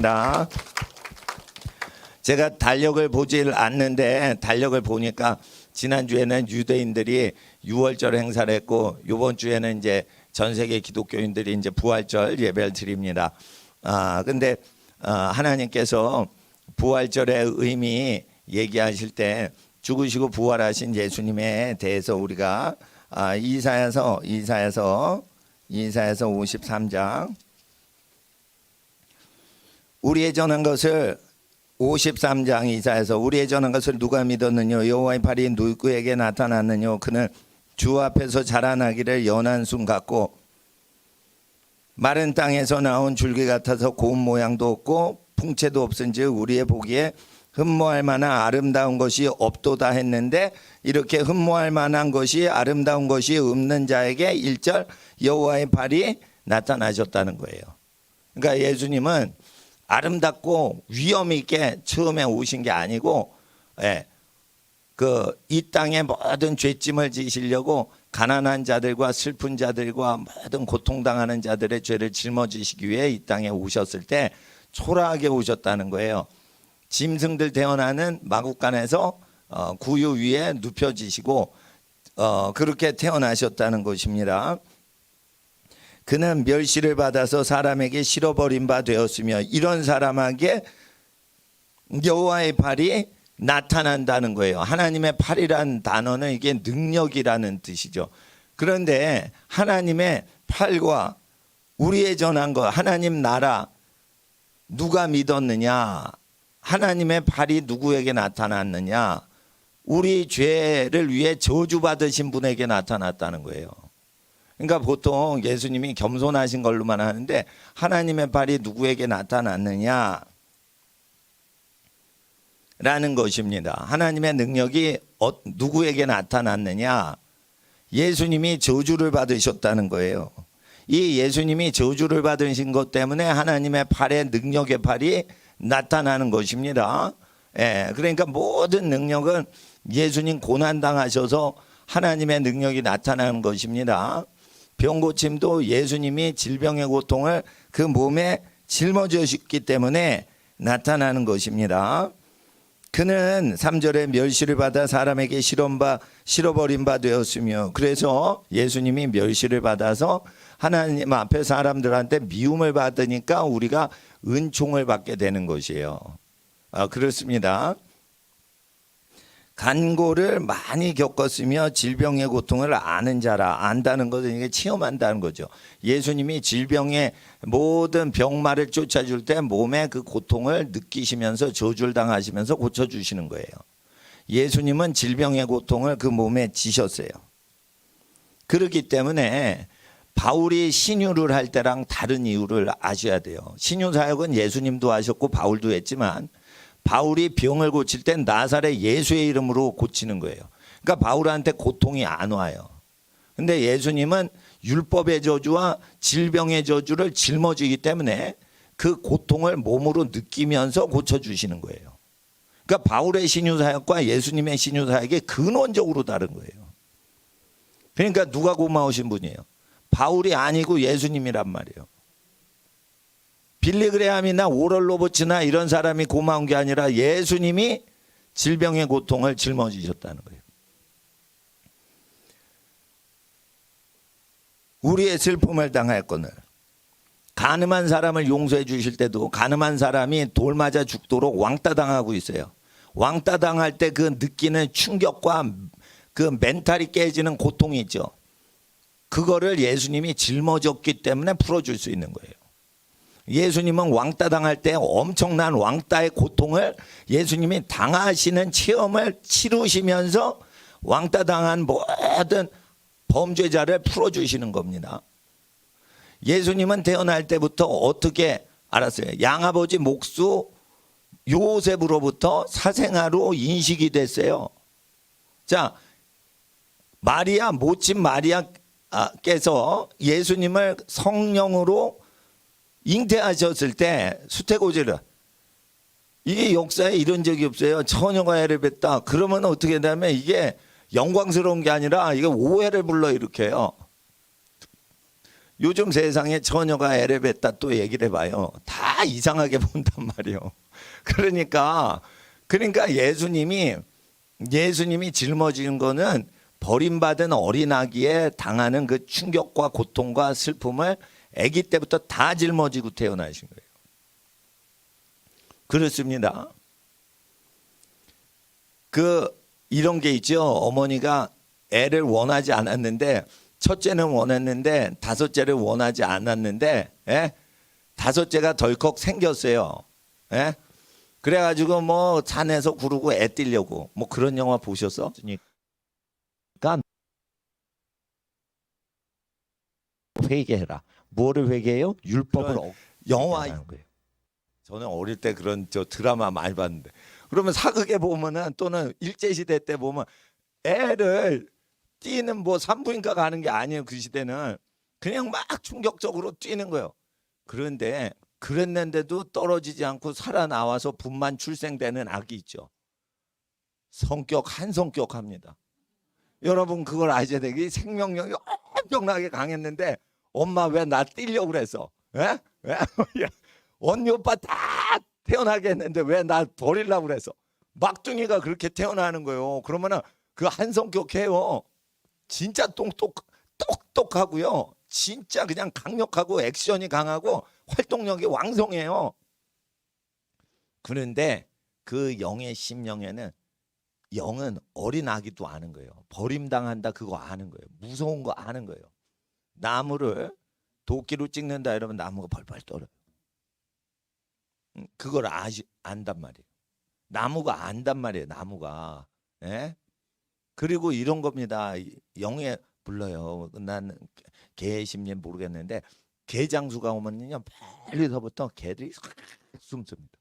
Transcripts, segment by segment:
축하드립니다. 제가 달력을 보질 않는데 달력을 보니까 지난주에는 유대인들이 6월절 행사를 했고 이번 주에는 이제 전 세계 기독교인들이 이제 부활절 예배를 드립니다. 근데 하나님께서 부활절의 의미 얘기하실 때 죽으시고 부활하신 예수님에 대해서 우리가 이사야서 53장 우리의 전한 것을 53장 이사야서 우리의 전한 것을 누가 믿었느냐 여호와의 팔이 누구에게 나타났느냐 그는 주 앞에서 자라나기를 연한 순 같고 마른 땅에서 나온 줄기 같아서 고운 모양도 없고 풍채도 없은즉 우리의 보기에 흠모할 만한 아름다운 것이 없도다 했는데 이렇게 흠모할 만한 것이 아름다운 것이 없는 자에게 1절 여호와의 팔이 나타나셨다는 거예요. 그러니까 예수님은 아름답고 위험 있게 처음에 오신 게 아니고 이 땅의 모든 죄짐을 지시려고 가난한 자들과 슬픈 자들과 모든 고통당하는 자들의 죄를 짊어지시기 위해 이 땅에 오셨을 때 초라하게 오셨다는 거예요. 짐승들 태어나는 마국간에서 구유 위에 눕혀지시고 그렇게 태어나셨다는 것입니다. 그는 멸시를 받아서 사람에게 실어버린 바 되었으며 이런 사람에게 여호와의 팔이 나타난다는 거예요. 하나님의 팔이라는 단어는 이게 능력이라는 뜻이죠. 그런데 하나님의 팔과 우리의 전한 것 하나님 나라 누가 믿었느냐 하나님의 팔이 누구에게 나타났느냐 우리 죄를 위해 저주받으신 분에게 나타났다는 거예요. 그러니까 보통 예수님이 겸손하신 걸로만 하는데 하나님의 팔이 누구에게 나타났느냐 라는 것입니다. 하나님의 능력이 누구에게 나타났느냐 예수님이 저주를 받으셨다는 거예요. 이 예수님이 저주를 받으신 것 때문에 하나님의 팔의 능력의 팔이 나타나는 것입니다. 그러니까 모든 능력은 예수님 고난당하셔서 하나님의 능력이 나타나는 것입니다. 병고침도 예수님이 질병의 고통을 그 몸에 짊어지셨기 때문에 나타나는 것입니다. 그는 3절에 멸시를 받아 사람에게 실어버린 바 되었으며 그래서 예수님이 멸시를 받아서 하나님 앞에 사람들한테 미움을 받으니까 우리가 은총을 받게 되는 것이에요. 그렇습니다. 간고를 많이 겪었으며 질병의 고통을 아는 자라 안다는 것은 이게 체험한다는 거죠. 예수님이 질병의 모든 병마를 쫓아줄 때 몸에 그 고통을 느끼시면서 저주를 당하시면서 고쳐주시는 거예요. 예수님은 질병의 고통을 그 몸에 지셨어요. 그렇기 때문에 바울이 신유를 할 때랑 다른 이유를 아셔야 돼요. 신유 사역은 예수님도 하셨고 바울도 했지만 바울이 병을 고칠 땐 나사렛 예수의 이름으로 고치는 거예요. 그러니까 바울한테 고통이 안 와요. 근데 예수님은 율법의 저주와 질병의 저주를 짊어지기 때문에 그 고통을 몸으로 느끼면서 고쳐주시는 거예요. 그러니까 바울의 신유사역과 예수님의 신유사역이 근원적으로 다른 거예요. 그러니까 누가 고마우신 분이에요? 바울이 아니고 예수님이란 말이에요. 빌리그레함이나 오럴 로버츠나 이런 사람이 고마운 게 아니라 예수님이 질병의 고통을 짊어지셨다는 거예요. 우리의 슬픔을 당하였거늘 가늠한 사람을 용서해 주실 때도 가늠한 사람이 돌 맞아 죽도록 왕따 당하고 있어요. 왕따 당할 때 그 느끼는 충격과 그 멘탈이 깨지는 고통이 있죠. 그거를 예수님이 짊어졌기 때문에 풀어줄 수 있는 거예요. 예수님은 왕따 당할 때 엄청난 왕따의 고통을 예수님이 당하시는 체험을 치르시면서 왕따 당한 모든 범죄자를 풀어주시는 겁니다. 예수님은 태어날 때부터 어떻게 알았어요? 양아버지 목수 요셉으로부터 사생아로 인식이 됐어요. 자, 모친 마리아께서 예수님을 성령으로 잉태하셨을 때 수태고지를 이게 역사에 이런 적이 없어요. 처녀가 애를 뱄다. 그러면 어떻게 되냐면 이게 영광스러운 게 아니라 이게 오해를 불러일으켜요. 요즘 세상에 처녀가 애를 뱉다 또 얘기를 해봐요. 다 이상하게 본단 말이에요. 그러니까 예수님이 짊어지는 거는 버림받은 어린아기에 당하는 그 충격과 고통과 슬픔을 아기 때부터 다 짊어지고 태어나신 거예요. 그렇습니다. 이런 게 있죠. 어머니가 애를 원하지 않았는데 첫째는 원했는데 다섯째를 원하지 않았는데 다섯째가 덜컥 생겼어요. 예? 그래가지고 뭐 산에서 구르고 애 띄려고 뭐 그런 영화 보셨어? 그러니까 회개해라. 뭐를 회개해요? 율법을 영화 거예요. 저는 어릴 때 그런 드라마 많이 봤는데 그러면 사극에 보면은 또는 일제 시대 때 보면 애를 뛰는 뭐 산부인과 가는 게 아니에요. 그 시대는 그냥 막 충격적으로 뛰는 거예요. 그런데 그랬는데도 떨어지지 않고 살아나와서 분만 출생되는 아기 있죠. 성격 한 성격합니다. 여러분 그걸 아셔야 되기 생명력이 엄청나게 강했는데 엄마 왜 나 뛰려고 그랬어? 왜? 언니 오빠 다 태어나게 했는데 왜 나 버리려고 그랬어? 막둥이가 그렇게 태어나는 거예요. 그러면은 그 한 성격해요. 진짜 똑똑하고요. 진짜 그냥 강력하고 액션이 강하고 활동력이 왕성해요. 그런데 그 영의 심령에는 영은 어린 아기도 아는 거예요. 버림당한다 그거 아는 거예요. 무서운 거 아는 거예요. 나무를 도끼로 찍는다 이러면 나무가 벌벌 떨어요. 그걸 안단 말이에요. 나무가 안단 말이에요. 나무가. 예? 그리고 이런 겁니다. 영에 불러요. 난 개 심리 모르겠는데 개장수가 오면요 멀리서부터 개들이 숨습니다.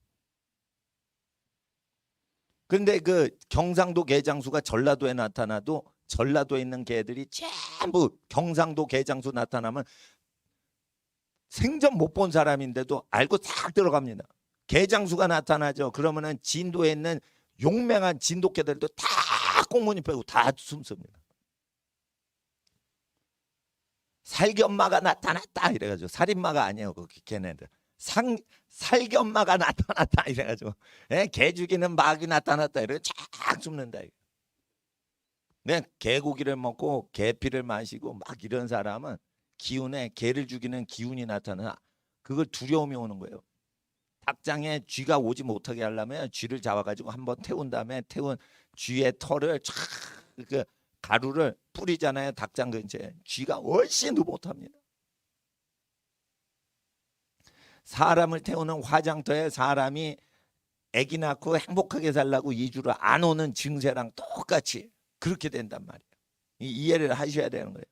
그런데 그 경상도 개장수가 전라도에 나타나도 전라도에 있는 개들이 전부 경상도 개장수 나타나면 생전 못 본 사람인데도 알고 싹 들어갑니다. 개장수가 나타나죠. 그러면은 진도에 있는 용맹한 진돗개들도 다 꽁무니 빼고 다 숨습니다. 살견마가 나타났다 이래가지고 살인마가 아니에요. 그 걔네들 살견마가 나타났다 이래가지고 개 죽이는 마귀 나타났다 이래 쫙 숨는다. 네, 개고기를 먹고 개피를 마시고 막 이런 사람은 기운에 개를 죽이는 기운이 나타나 그걸 두려움이 오는 거예요. 닭장에 쥐가 오지 못하게 하려면 쥐를 잡아가지고 한번 태운 다음에 태운 쥐의 털을 그 가루를 뿌리잖아요. 닭장 근처에 쥐가 훨씬 더 못합니다. 사람을 태우는 화장터에 사람이 아기 낳고 행복하게 살라고 이주를 안 오는 증세랑 똑같이 그렇게 된단 말이에요. 이해를 하셔야 되는 거예요.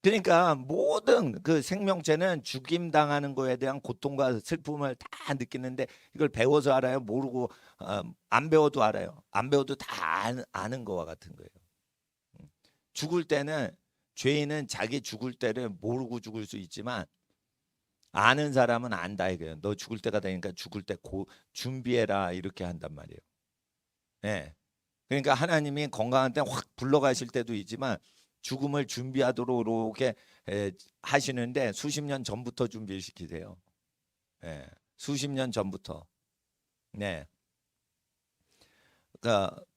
그러니까 모든 그 생명체는 죽임 당하는 거에 대한 고통과 슬픔을 다 느끼는데 이걸 배워서 알아요? 모르고 안 배워도 알아요. 안 배워도 다 아는 거와 같은 거예요. 죽을 때는 죄인은 자기 죽을 때를 모르고 죽을 수 있지만 아는 사람은 안다 이거예요. 너 죽을 때가 되니까 죽을 때 준비해라 이렇게 한단 말이에요. 네. 그러니까 하나님이 건강한 때 확 불러가실 때도 있지만 죽음을 준비하도록 이렇게 하시는데 수십 년 전부터 준비시키세요. 네. 수십 년 전부터. 네.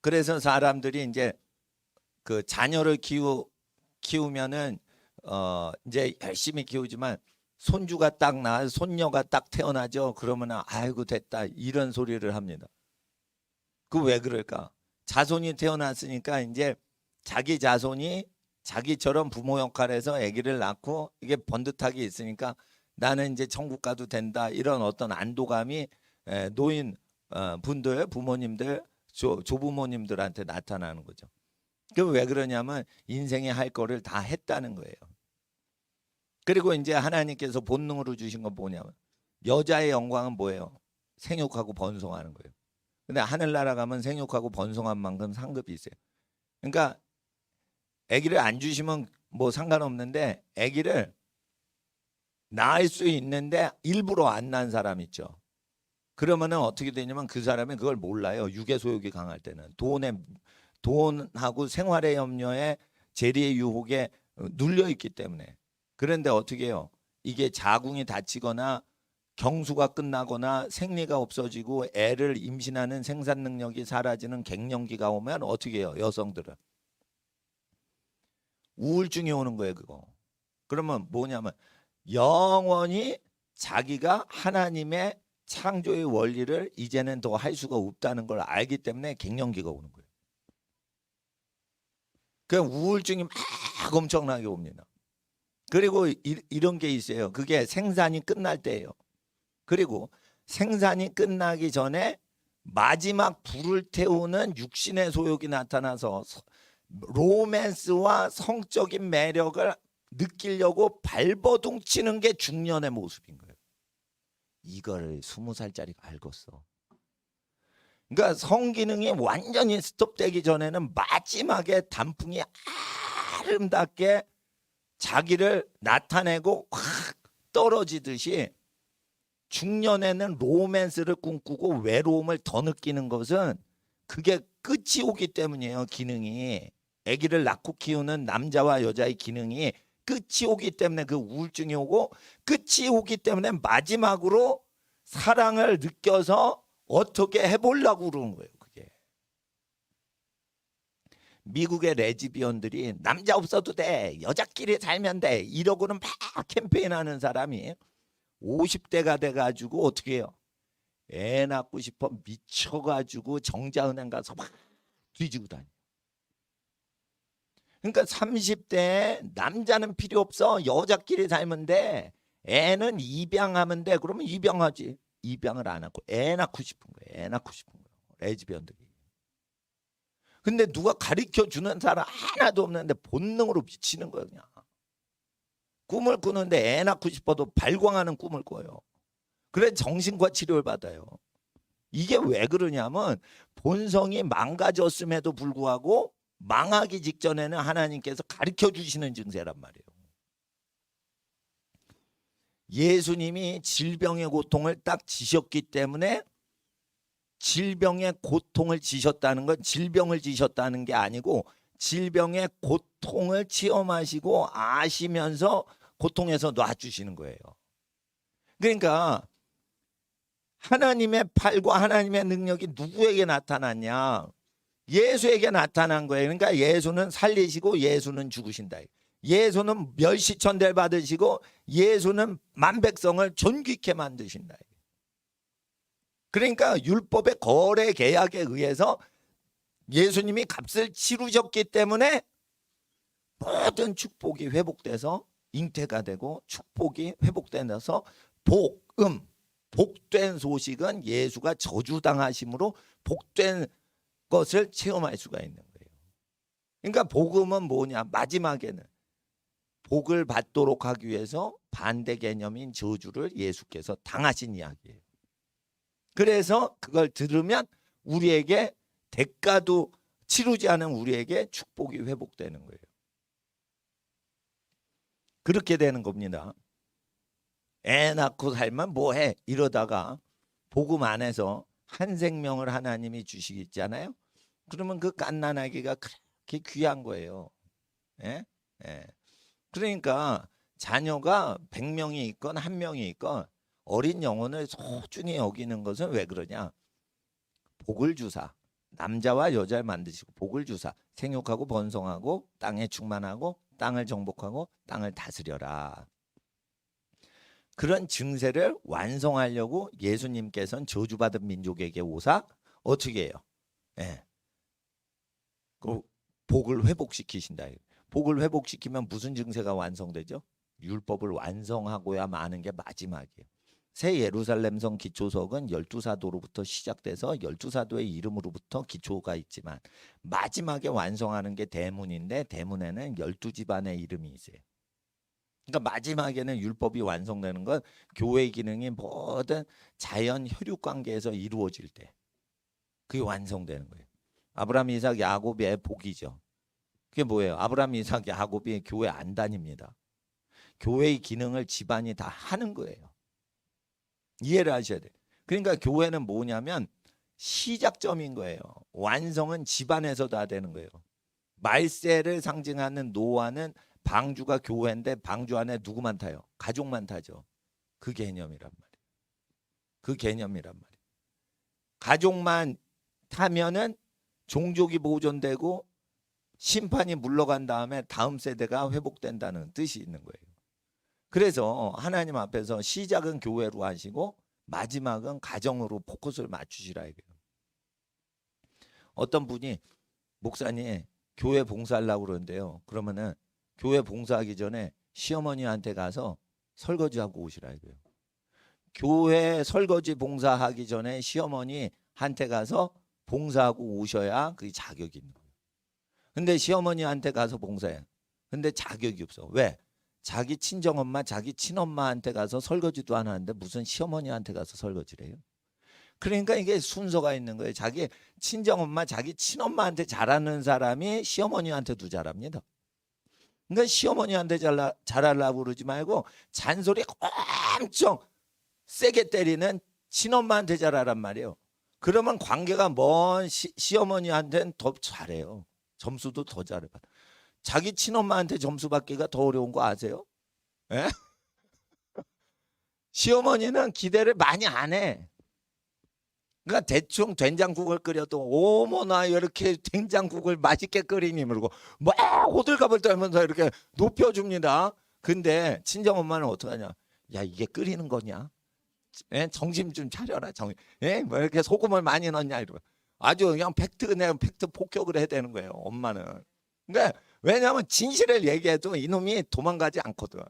그래서 사람들이 이제 그 자녀를 키우면은 이제 열심히 키우지만 손주가 딱 손녀가 딱 태어나죠. 그러면은 아이고 됐다 이런 소리를 합니다. 그 왜 그럴까? 자손이 태어났으니까 이제 자기 자손이 자기처럼 부모 역할에서 아기를 낳고 이게 번듯하게 있으니까 나는 이제 천국 가도 된다 이런 어떤 안도감이 노인 분들 부모님들 조부모님들한테 나타나는 거죠. 그 왜 그러냐면 인생에 할 거를 다 했다는 거예요. 그리고 이제 하나님께서 본능으로 주신 건 뭐냐면 여자의 영광은 뭐예요? 생육하고 번성하는 거예요. 근데 하늘나라 가면 생육하고 번성한 만큼 상급이 있어요. 그러니까 아기를 안 주시면 뭐 상관없는데 아기를 낳을 수 있는데 일부러 안 낳은 사람 있죠. 그러면은 어떻게 되냐면 그 사람이 그걸 몰라요. 유괴 소욕이 강할 때는 돈하고 생활의 염려에 재리의 유혹에 눌려 있기 때문에 그런데 어떻게 해요? 이게 자궁이 닫히거나 경수가 끝나거나 생리가 없어지고 애를 임신하는 생산 능력이 사라지는 갱년기가 오면 어떻게 해요? 여성들은 우울증이 오는 거예요, 그거. 그러면 뭐냐면 영원히 자기가 하나님의 창조의 원리를 이제는 더 할 수가 없다는 걸 알기 때문에 갱년기가 오는 거예요. 그 우울증이 막 엄청나게 옵니다. 그리고 이런 게 있어요. 그게 생산이 끝날 때예요. 그리고 생산이 끝나기 전에 마지막 불을 태우는 육신의 소욕이 나타나서 로맨스와 성적인 매력을 느끼려고 발버둥 치는 게 중년의 모습인 거예요. 이걸 20살짜리가 알겠어. 그러니까 성기능이 완전히 스톱되기 전에는 마지막에 단풍이 아름답게 자기를 나타내고 확 떨어지듯이 중년에는 로맨스를 꿈꾸고 외로움을 더 느끼는 것은 그게 끝이 오기 때문이에요. 기능이. 아기를 낳고 키우는 남자와 여자의 기능이 끝이 오기 때문에 그 우울증이 오고, 끝이 오기 때문에 마지막으로 사랑을 느껴서 어떻게 해보려고 그러는 거예요. 그게. 미국의 레즈비언들이 남자 없어도 돼, 여자끼리 살면 돼, 이러고는 막 캠페인하는 사람이 50대가 돼가지고 어떻게 해요? 애 낳고 싶어 미쳐가지고 정자은행 가서 막 뒤지고 다녀. 그러니까 30대에 남자는 필요 없어, 여자끼리 살면 돼, 애는 입양하면 돼. 그러면 입양하지. 입양을 안 하고 애 낳고 싶은 거예요. 애 낳고 싶은 거예요. 레즈비언들이. 근데 누가 가르쳐 주는 사람 하나도 없는데 본능으로 미치는 거예요. 그냥. 꿈을 꾸는데 애 낳고 싶어도 발광하는 꿈을 꿔요. 그래 정신과 치료를 받아요. 이게 왜 그러냐면 본성이 망가졌음에도 불구하고 망하기 직전에는 하나님께서 가르쳐 주시는 증세란 말이에요. 예수님이 질병의 고통을 딱 지셨기 때문에, 질병의 고통을 지셨다는 건 질병을 지셨다는 게 아니고 질병의 고통을 체험하시고 아시면서 고통에서 놔주시는 거예요. 그러니까 하나님의 팔과 하나님의 능력이 누구에게 나타났냐? 예수에게 나타난 거예요. 그러니까 예수는 살리시고 예수는 죽으신다. 예수는 멸시천대를 받으시고 예수는 만백성을 존귀케 만드신다. 그러니까 율법의 거래 계약에 의해서 예수님이 값을 치르셨기 때문에 모든 축복이 회복돼서 잉태가 되고 축복이 회복되면서 복된 소식은 예수가 저주당하심으로 복된 것을 체험할 수가 있는 거예요. 그러니까 복음은 뭐냐? 마지막에는 복을 받도록 하기 위해서 반대 개념인 저주를 예수께서 당하신 이야기예요. 그래서 그걸 들으면 우리에게 대가도 치르지 않은 우리에게 축복이 회복되는 거예요. 그렇게 되는 겁니다. 애 낳고 살면 뭐해? 이러다가 복음 안에서 한 생명을 하나님이 주시잖아요. 그러면 그 갓난아기가 그렇게 귀한 거예요. 예? 예. 그러니까 자녀가 100명이 있건 1명이 있건 어린 영혼을 소중히 여기는 것은 왜 그러냐? 복을 주사, 남자와 여자를 만드시고 복을 주사, 생육하고 번성하고 땅에 충만하고 땅을 정복하고 땅을 다스려라. 그런 증세를 완성하려고 예수님께서는 저주받은 민족에게 오사 어떻게 해요? 예. 그 복을 회복시키신다. 복을 회복시키면 무슨 증세가 완성되죠? 율법을 완성하고야 마는 게 마지막이에요. 새 예루살렘성 기초석은 12사도로부터 시작돼서 12사도의 이름으로부터 기초가 있지만 마지막에 완성하는 게 대문인데 대문에는 12집안의 이름이 있어요. 그러니까 마지막에는 율법이 완성되는 건 교회의 기능이 모든 자연 혈육 관계에서 이루어질 때 그게 완성되는 거예요. 아브라함, 이삭, 야곱의 복이죠. 그게 뭐예요? 아브라함, 이삭, 야곱이 교회 안 다닙니다. 교회의 기능을 집안이 다 하는 거예요. 이해를 하셔야 돼요. 그러니까 교회는 뭐냐면 시작점인 거예요. 완성은 집안에서 다 되는 거예요. 말세를 상징하는 노아는 방주가 교회인데 방주 안에 누구만 타요? 가족만 타죠. 그 개념이란 말이에요. 그 개념이란 말이에요. 가족만 타면은 종족이 보존되고 심판이 물러간 다음에 다음 세대가 회복된다는 뜻이 있는 거예요. 그래서 하나님 앞에서 시작은 교회로 하시고 마지막은 가정으로 포커스를 맞추시라 이거예요. 어떤 분이 목사님 교회 봉사하려고 그러는데요. 그러면은 교회 봉사하기 전에 시어머니한테 가서 설거지하고 오시라 이거예요. 교회 설거지 봉사하기 전에 시어머니한테 가서 봉사하고 오셔야 그게 자격이 있는 거예요. 근데 시어머니한테 가서 봉사해. 근데 자격이 없어. 왜? 자기 친정엄마, 자기 친엄마한테 가서 설거지도 안 하는데 무슨 시어머니한테 가서 설거지를 해요? 그러니까 이게 순서가 있는 거예요. 자기 친정엄마, 자기 친엄마한테 잘하는 사람이 시어머니한테도 잘합니다. 그러니까 시어머니한테 잘하려고 그러지 말고 잔소리 엄청 세게 때리는 친엄마한테 잘하란 말이에요. 그러면 관계가 먼 시어머니한테는 더 잘해요. 점수도 더 잘해. 자기 친엄마한테 점수 받기가 더 어려운 거 아세요? 예? 시어머니는 기대를 많이 안 해. 그러니까 대충 된장국을 끓여도 어머나 이렇게 된장국을 맛있게 끓이니 그러고 막 호들갑을 떨면서 이렇게 높여줍니다. 근데 친정엄마는 어떡하냐? 야 이게 끓이는 거냐? 예? 정신 좀 차려라. 예? 뭐 이렇게 소금을 많이 넣냐 이러고 아주 그냥 팩트 폭격을 해야 되는 거예요. 엄마는. 그러니까 왜냐하면 진실을 얘기해도 이놈이 도망가지 않거든.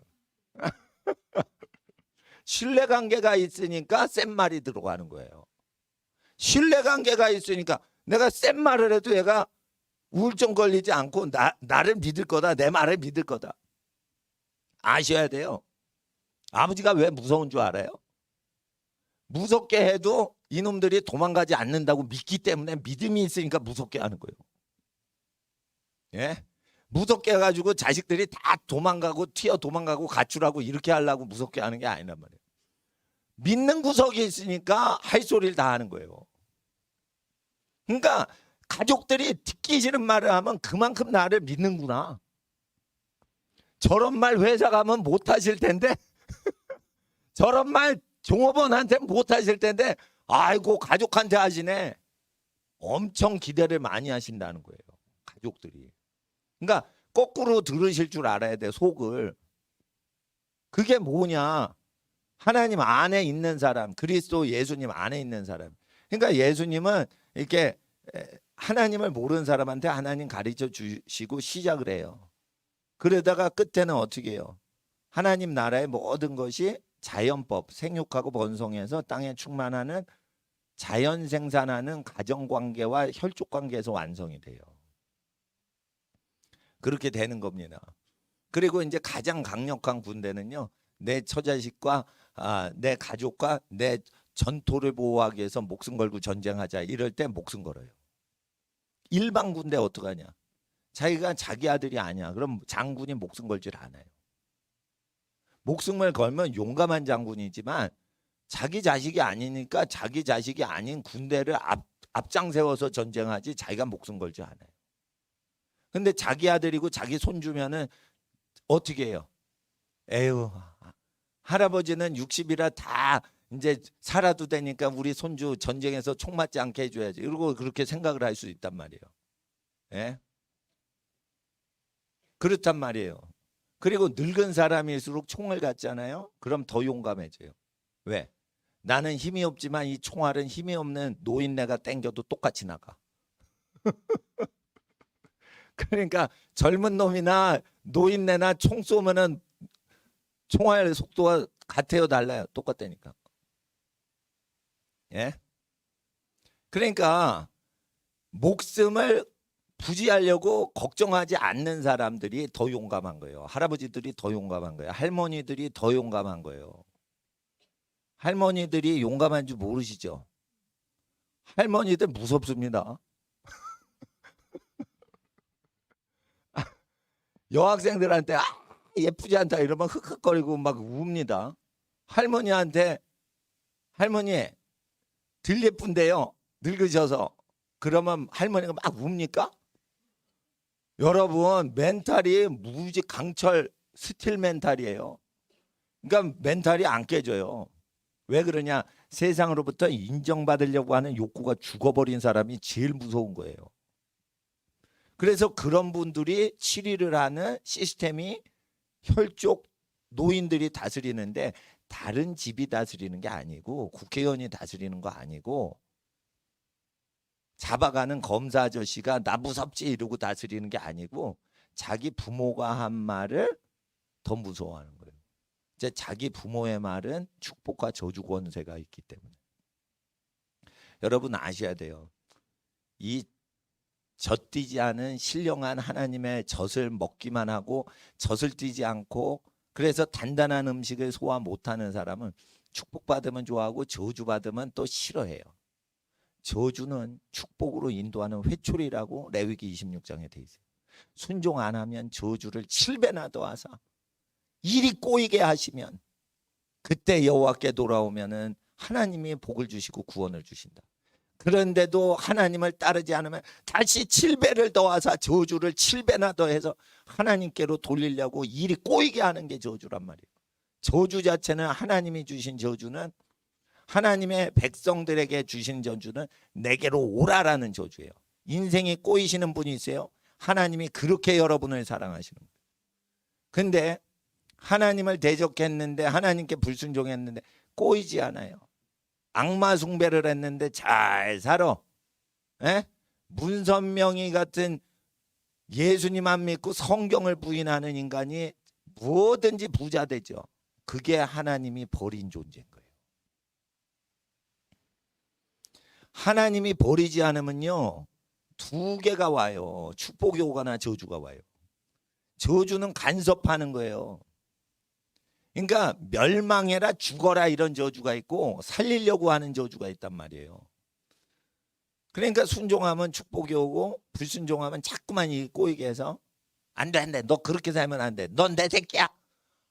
신뢰관계가 있으니까 센 말이 들어가는 거예요. 신뢰관계가 있으니까 내가 센 말을 해도 얘가 우울증 걸리지 않고 나를 믿을 거다. 내 말을 믿을 거다. 아셔야 돼요. 아버지가 왜 무서운 줄 알아요? 무섭게 해도 이놈들이 도망가지 않는다고 믿기 때문에 믿음이 있으니까 무섭게 하는 거예요. 예? 무섭게 해가지고 자식들이 다 도망가고 튀어 도망가고 가출하고 이렇게 하려고 무섭게 하는 게 아니란 말이에요. 믿는 구석이 있으니까 할 소리를 다 하는 거예요. 그러니까 가족들이 듣기 싫은 말을 하면 그만큼 나를 믿는구나. 저런 말 회사 가면 못 하실 텐데 저런 말 종업원한테 못 하실 텐데 아이고 가족한테 하시네. 엄청 기대를 많이 하신다는 거예요. 가족들이. 그러니까 거꾸로 들으실 줄 알아야 돼. 속을. 그게 뭐냐. 하나님 안에 있는 사람. 그리스도 예수님 안에 있는 사람. 그러니까 예수님은 이렇게 하나님을 모르는 사람한테 하나님 가르쳐 주시고 시작을 해요. 그러다가 끝에는 어떻게 해요? 하나님 나라의 모든 것이 자연법, 생육하고 번성해서 땅에 충만하는 자연 생산하는 가정관계와 혈족관계에서 완성이 돼요. 그렇게 되는 겁니다. 그리고 이제 가장 강력한 군대는요. 내 처자식과 내 가족과 내 전토를 보호하기 위해서 목숨 걸고 전쟁하자. 이럴 때 목숨 걸어요. 일반 군대 어떡하냐. 자기가 자기 아들이 아니야. 그럼 장군이 목숨 걸질 않아요. 목숨을 걸면 용감한 장군이지만 자기 자식이 아니니까 자기 자식이 아닌 군대를 앞장 세워서 전쟁하지 자기가 목숨 걸지 않아요. 근데 자기 아들이고 자기 손주면은 어떻게 해요? 에휴, 할아버지는 60이라 다 이제 살아도 되니까 우리 손주 전쟁에서 총 맞지 않게 해줘야지. 이러고 그렇게 생각을 할 수 있단 말이에요. 예? 그렇단 말이에요. 그리고 늙은 사람일수록 총을 갖잖아요. 그럼 더 용감해져요. 왜? 나는 힘이 없지만 이 총알은 힘이 없는 노인네가 땡겨도 똑같이 나가. 그러니까 젊은 놈이나 노인네나 총 쏘면은 총알 속도가 같아요, 달라요? 똑같다니까. 예? 그러니까 목숨을 부지하려고 걱정하지 않는 사람들이 더 용감한 거예요. 할아버지들이 더 용감한 거예요. 할머니들이 더 용감한 거예요. 할머니들이 용감한 줄 모르시죠? 할머니들 무섭습니다. 여학생들한테 예쁘지 않다 이러면 흑흑거리고 막 웁니다. 할머니한테 할머니 들 예쁜데요. 늙으셔서. 그러면 할머니가 막 웁니까? 여러분 멘탈이 무지 강철 스틸 멘탈이에요. 그러니까 멘탈이 안 깨져요. 왜 그러냐? 세상으로부터 인정받으려고 하는 욕구가 죽어버린 사람이 제일 무서운 거예요. 그래서 그런 분들이 치리를 하는 시스템이 혈족 노인들이 다스리는데, 다른 집이 다스리는 게 아니고 국회의원이 다스리는 거 아니고 잡아가는 검사 아저씨가 나 무섭지 이러고 다스리는 게 아니고 자기 부모가 한 말을 더 무서워하는 거예요. 이제 자기 부모의 말은 축복과 저주 권세가 있기 때문에. 여러분 아셔야 돼요. 이 젖띠지 않은 신령한 하나님의 젖을 먹기만 하고 젖을 띠지 않고 그래서 단단한 음식을 소화 못하는 사람은 축복받으면 좋아하고 저주받으면 또 싫어해요. 저주는 축복으로 인도하는 회초리라고 레위기 26장에 돼 있어요. 순종 안 하면 저주를 7배나 더하사 일이 꼬이게 하시면 그때 여호와께 돌아오면은 하나님이 복을 주시고 구원을 주신다. 그런데도 하나님을 따르지 않으면 다시 7배를 더하사 저주를 7배나 더해서 하나님께로 돌리려고 일이 꼬이게 하는 게 저주란 말이에요. 저주 자체는 하나님이 주신 저주는, 하나님의 백성들에게 주신 저주는 내게로 오라라는 저주예요. 인생이 꼬이시는 분이 있어요. 하나님이 그렇게 여러분을 사랑하시는 거예요. 근데 하나님을 대적했는데, 하나님께 불순종했는데 꼬이지 않아요. 악마 숭배를 했는데 잘 살아. 에? 문선명이 같은 예수님 안 믿고 성경을 부인하는 인간이 뭐든지 부자 되죠. 그게 하나님이 버린 존재인 거예요. 하나님이 버리지 않으면요, 두 개가 와요. 축복이 오거나 저주가 와요. 저주는 간섭하는 거예요. 그러니까 멸망해라 죽어라 이런 저주가 있고 살리려고 하는 저주가 있단 말이에요. 그러니까 순종하면 축복이 오고 불순종하면 자꾸만 이 꼬이게 해서 안 돼, 안 돼, 너 그렇게 살면 안 돼, 넌 내 새끼야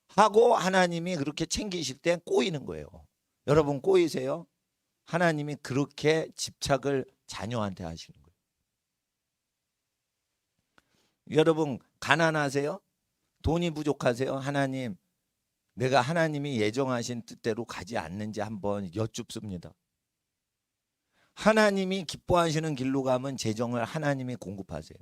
하고 하나님이 그렇게 챙기실 때 꼬이는 거예요. 여러분 꼬이세요? 하나님이 그렇게 집착을 자녀한테 하시는 거예요. 여러분 가난하세요? 돈이 부족하세요? 하나님, 내가 하나님이 예정하신 뜻대로 가지 않는지 한번 여쭙습니다. 하나님이 기뻐하시는 길로 가면 재정을 하나님이 공급하세요.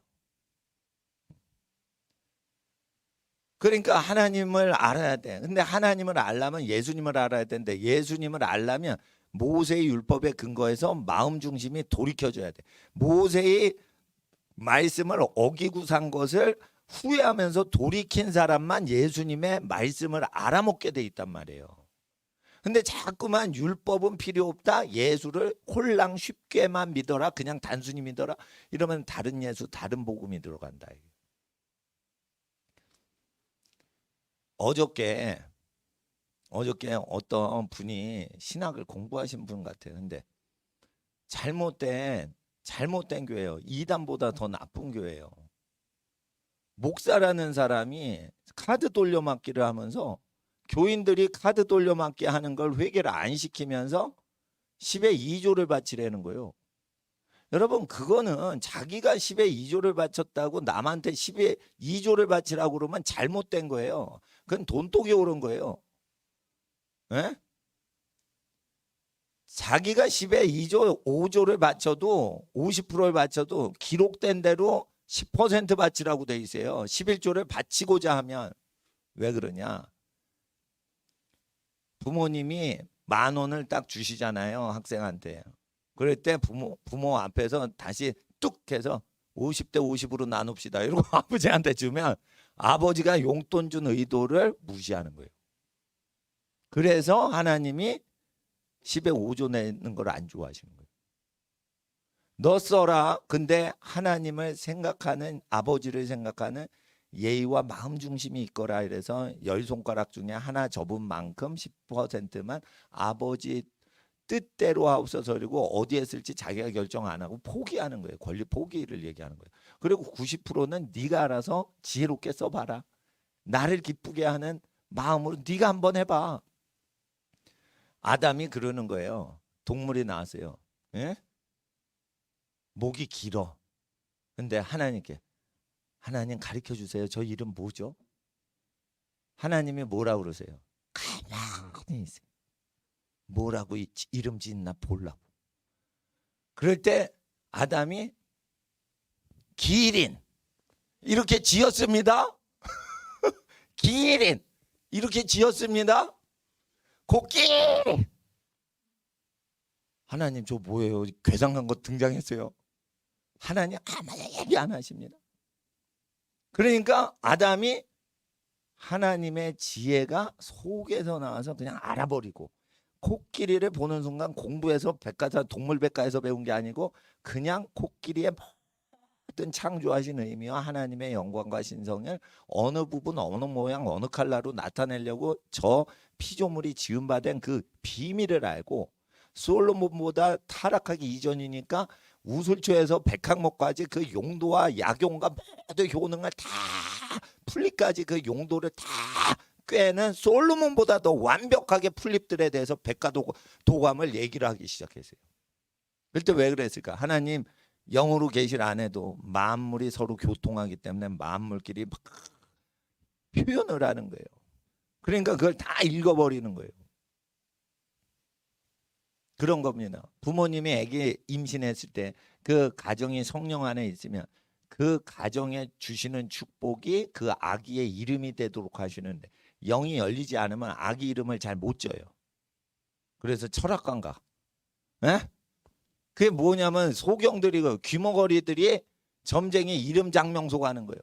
그러니까 하나님을 알아야 돼. 근데 하나님을 알려면 예수님을 알아야 되는데, 예수님을 알려면 모세의 율법에 근거해서 마음 중심이 돌이켜져야 돼. 모세의 말씀을 어기고 산 것을 후회하면서 돌이킨 사람만 예수님의 말씀을 알아먹게 돼 있단 말이에요. 근데 자꾸만 율법은 필요 없다, 예수를 홀랑 쉽게만 믿어라, 그냥 단순히 믿어라, 이러면 다른 예수, 다른 복음이 들어간다. 어저께 어떤 분이 신학을 공부하신 분 같아요. 근데 잘못된 교회예요. 이단보다 더 나쁜 교회예요. 목사라는 사람이 카드 돌려막기를 하면서 교인들이 카드 돌려막기 하는 걸 회개를 안 시키면서 10의 2조를 바치라는 거예요. 여러분 그거는 자기가 10의 2조를 바쳤다고 남한테 10의 2조를 바치라고 그러면 잘못된 거예요. 그건 돈독이 오른 거예요. 에? 자기가 10의 2조 5조를 바쳐도 50%를 바쳐도 기록된 대로 10% 바치라고 돼 있어요. 11조를 바치고자 하면. 왜 그러냐? 부모님이 10,000원을 딱 주시잖아요, 학생한테. 그럴 때 부모 앞에서 다시 뚝 해서 50대 50으로 나눕시다 이러고 아버지한테 주면 아버지가 용돈 준 의도를 무시하는 거예요. 그래서 하나님이 10의 5조 내는 걸 안 좋아하시는 거예요. 너 써라. 근데 하나님을 생각하는, 아버지를 생각하는 예의와 마음 중심이 있거라. 이래서 10손가락 중에 하나 접은 만큼 10%만 아버지 뜻대로 하옵소서, 그리고 어디에 쓸지 자기가 결정 안 하고 포기하는 거예요. 권리 포기를 얘기하는 거예요. 그리고 90%는 네가 알아서 지혜롭게 써봐라. 나를 기쁘게 하는 마음으로 네가 한번 해봐. 아담이 그러는 거예요. 동물이 나왔어요. 예? 목이 길어. 근데 하나님께 하나님 가르쳐 주세요. 저 이름 뭐죠? 하나님이 뭐라고 그러세요? 가만히 있어요. 뭐라고 이름 짓나 보려고. 그럴 때 아담이 기린 이렇게 지었습니다. 기린 이렇게 지었습니다. 코끼리. 하나님 저 뭐예요? 괴상한 거 등장했어요. 하나님 아무 얘기 안 하십니다. 그러니까 아담이 하나님의 지혜가 속에서 나와서 그냥 알아버리고, 코끼리를 보는 순간 공부해서 백과사 동물백과에서 배운 게 아니고 그냥 코끼리의 모든 창조하신 의미와 하나님의 영광과 신성을 어느 부분 어느 모양 어느 컬러로 나타내려고 저 피조물이 지음받은 그 비밀을 알고, 솔로몬보다 타락하기 이전이니까 우슬초에서 백항목까지 그 용도와 약용과 모든 효능을 다 풀립까지 그 용도를 다 꿰는 솔로몬보다 더 완벽하게 풀립들에 대해서 백과도감을 얘기를 하기 시작했어요. 그때 왜 그랬을까? 하나님 영으로 계실 안에도 만물이 서로 교통하기 때문에 만물끼리 막 표현을 하는 거예요. 그러니까 그걸 다 읽어버리는 거예요. 그런 겁니다. 부모님이 아기 임신했을 때 그 가정이 성령 안에 있으면 그 가정에 주시는 축복이 그 아기의 이름이 되도록 하시는데, 영이 열리지 않으면 아기 이름을 잘 못 져요. 그래서 철학관가. 에? 그게 뭐냐면 소경들이 귀머거리들이 점쟁이 이름 장명소 가는 거예요.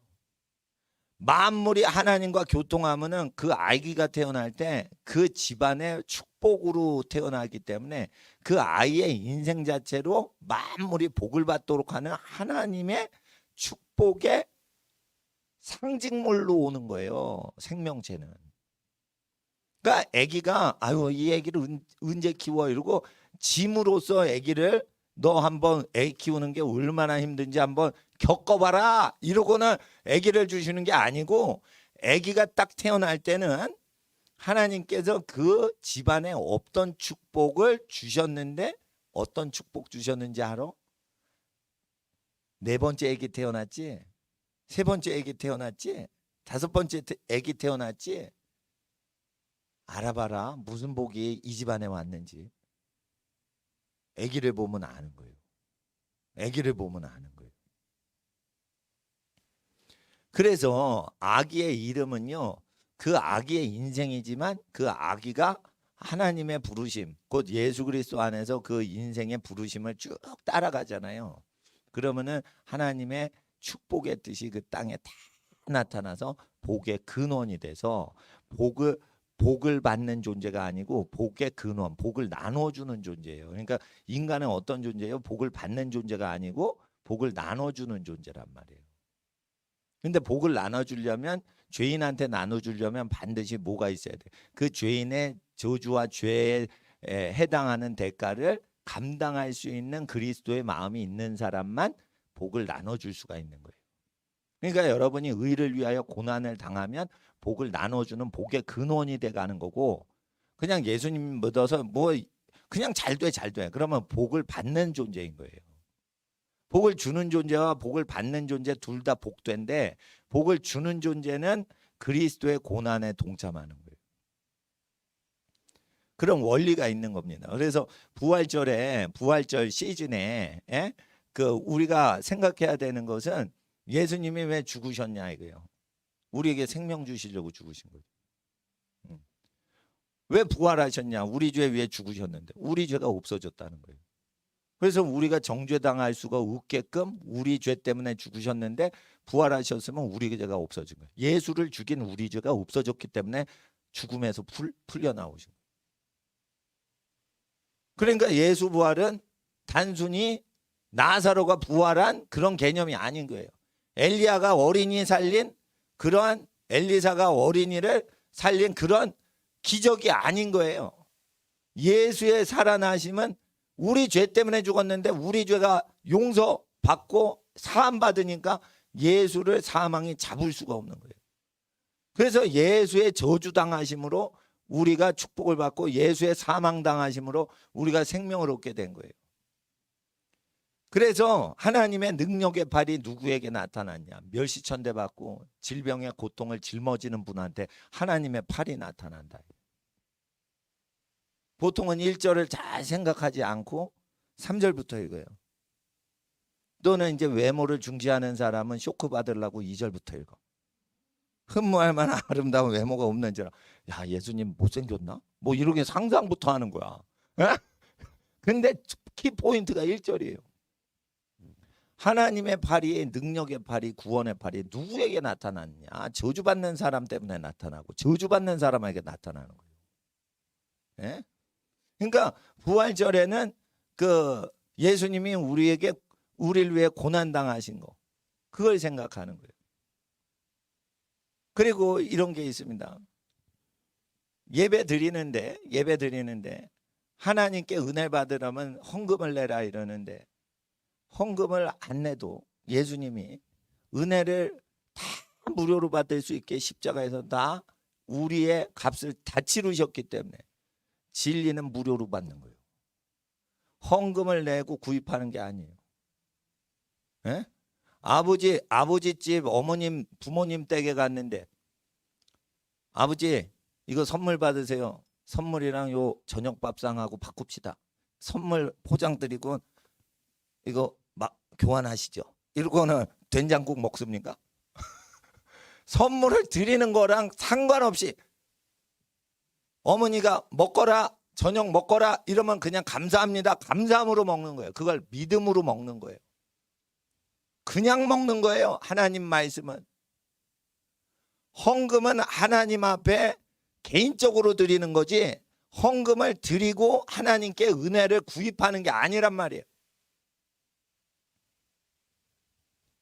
만물이 하나님과 교통하면은 그 아기가 태어날 때 그 집안의 축복으로 태어나기 때문에 그 아이의 인생 자체로 만물이 복을 받도록 하는 하나님의 축복의 상징물로 오는 거예요. 생명체는. 그러니까 아기가 아유 이 아기를 언제 키워 이러고 짐으로써 아기를 너 한번 애 키우는 게 얼마나 힘든지 한번 겪어봐라 이러고는 아기를 주시는 게 아니고, 아기가 딱 태어날 때는 하나님께서 그 집안에 없던 축복을 주셨는데, 어떤 축복 주셨는지 알아? 네 번째 아기 태어났지? 세 번째 아기 태어났지? 다섯 번째 아기 태어났지? 알아봐라. 무슨 복이 이 집안에 왔는지. 아기를 보면 아는 거예요. 아기를 보면 아는 거예요. 그래서 아기의 이름은요, 그 아기의 인생이지만 그 아기가 하나님의 부르심, 곧 예수 그리스도 안에서 그 인생의 부르심을 쭉 따라가잖아요. 그러면은 하나님의 축복의 뜻이 그 땅에 다 나타나서 복의 근원이 돼서 복을 받는 존재가 아니고 복의 근원, 복을 나눠주는 존재예요. 그러니까 인간은 어떤 존재예요? 복을 받는 존재가 아니고 복을 나눠주는 존재란 말이에요. 근데 복을 나눠주려면, 죄인한테 나눠주려면 반드시 뭐가 있어야 돼? 그 죄인의 저주와 죄에 해당하는 대가를 감당할 수 있는 그리스도의 마음이 있는 사람만 복을 나눠줄 수가 있는 거예요. 그러니까 여러분이 의를 위하여 고난을 당하면 복을 나눠주는 복의 근원이 돼가는 거고, 그냥 예수님 믿어서 뭐 그냥 잘 돼 그러면 복을 받는 존재인 거예요. 복을 주는 존재와 복을 받는 존재 둘 다 복된데, 복을 주는 존재는 그리스도의 고난에 동참하는 거예요. 그런 원리가 있는 겁니다. 그래서 부활절 시즌에 그 우리가 생각해야 되는 것은, 예수님이 왜 죽으셨냐 이거예요. 우리에게 생명 주시려고 죽으신 거예요. 왜 부활하셨냐? 우리 죄 위에 죽으셨는데 우리 죄가 없어졌다는 거예요. 그래서 우리가 정죄당할 수가 없게끔 우리 죄 때문에 죽으셨는데, 부활하셨으면 우리 죄가 없어진 거예요. 예수를 죽인 우리 죄가 없어졌기 때문에 죽음에서 풀려 나오신 거예요. 그러니까 예수 부활은 단순히 나사로가 부활한 그런 개념이 아닌 거예요. 엘리야가 어린이 살린 그러한, 엘리사가 어린이를 살린 그런 기적이 아닌 거예요. 예수의 살아나심은 우리 죄 때문에 죽었는데 우리 죄가 용서받고 사함받으니까 예수를 사망이 잡을 수가 없는 거예요. 그래서 예수의 저주당하심으로 우리가 축복을 받고, 예수의 사망당하심으로 우리가 생명을 얻게 된 거예요. 그래서 하나님의 능력의 발이 누구에게 나타났냐? 멸시천대받고 질병의 고통을 짊어지는 분한테 하나님의 팔이 나타난다. 보통은 1절을 잘 생각하지 않고 3절부터 읽어요. 또는 이제 외모를 중시하는 사람은 쇼크 받으려고 2절부터 읽어. 흠모할 만한 아름다운 외모가 없는지라. 야, 예수님 못생겼나? 뭐 이렇게 상상부터 하는 거야. 에? 근데 키포인트가 1절이에요. 하나님의 팔이, 능력의 팔이, 구원의 팔이 누구에게 나타났냐? 저주받는 사람 때문에 나타나고 저주받는 사람에게 나타나는 거예요. 예? 그러니까 부활절에는 그 예수님이 우리를 위해 고난 당하신 거, 그걸 생각하는 거예요. 그리고 이런 게 있습니다. 예배 드리는데 하나님께 은혜 받으려면 헌금을 내라 이러는데, 헌금을 안 내도 예수님이 은혜를 다 무료로 받을 수 있게 십자가에서 다 우리의 값을 다 치르셨기 때문에 진리는 무료로 받는 거예요. 헌금을 내고 구입하는 게 아니에요. 예? 아버지 집 어머님 부모님 댁에 갔는데, 아버지 이거 선물 받으세요. 선물이랑 요 저녁 밥상하고 바꿉시다. 선물 포장 드리고 이거 막 교환하시죠. 이러고는 된장국 먹습니까? 선물을 드리는 거랑 상관없이 어머니가 먹거라, 저녁 먹거라 이러면 그냥 감사합니다, 감사함으로 먹는 거예요. 그걸 믿음으로 먹는 거예요. 그냥 먹는 거예요. 하나님 말씀은. 헌금은 하나님 앞에 개인적으로 드리는 거지, 헌금을 드리고 하나님께 은혜를 구입하는 게 아니란 말이에요.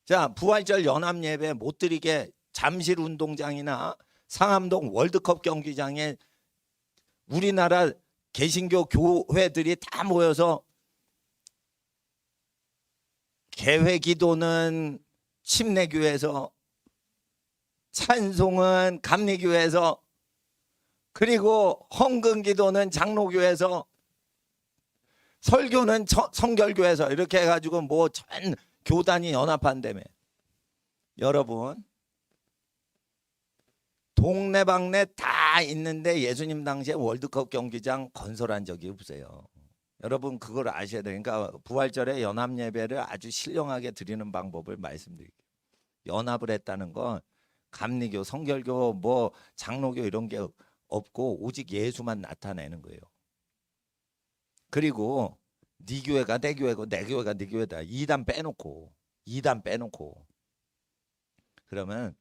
자, 부활절 연합예배 못 드리게 잠실 운동장이나 상암동 월드컵 경기장에 우리나라 개신교 교회들이 다 모여서 개회기도는 침례교회에서, 찬송은 감리교회에서, 그리고 헌금기도는 장로교회에서, 설교는 성결교회에서 이렇게 해가지고 뭐 전 교단이 연합한다며. 여러분, 동네방네 다 있는데 예수님 당시에 월드컵 경기장 건설한 적이 없어요. 여러분 그걸 아셔야 돼요. 그러니까 부활절에 연합예배를 아주 신령하게 드리는 방법을 말씀드릴게요. 연합을 했다는 건 감리교, 성결교, 뭐 장로교 이런 게 없고 오직 예수만 나타내는 거예요. 그리고 네 교회가 내 교회고 내 교회가 네 교회다. 이단 빼놓고 그러면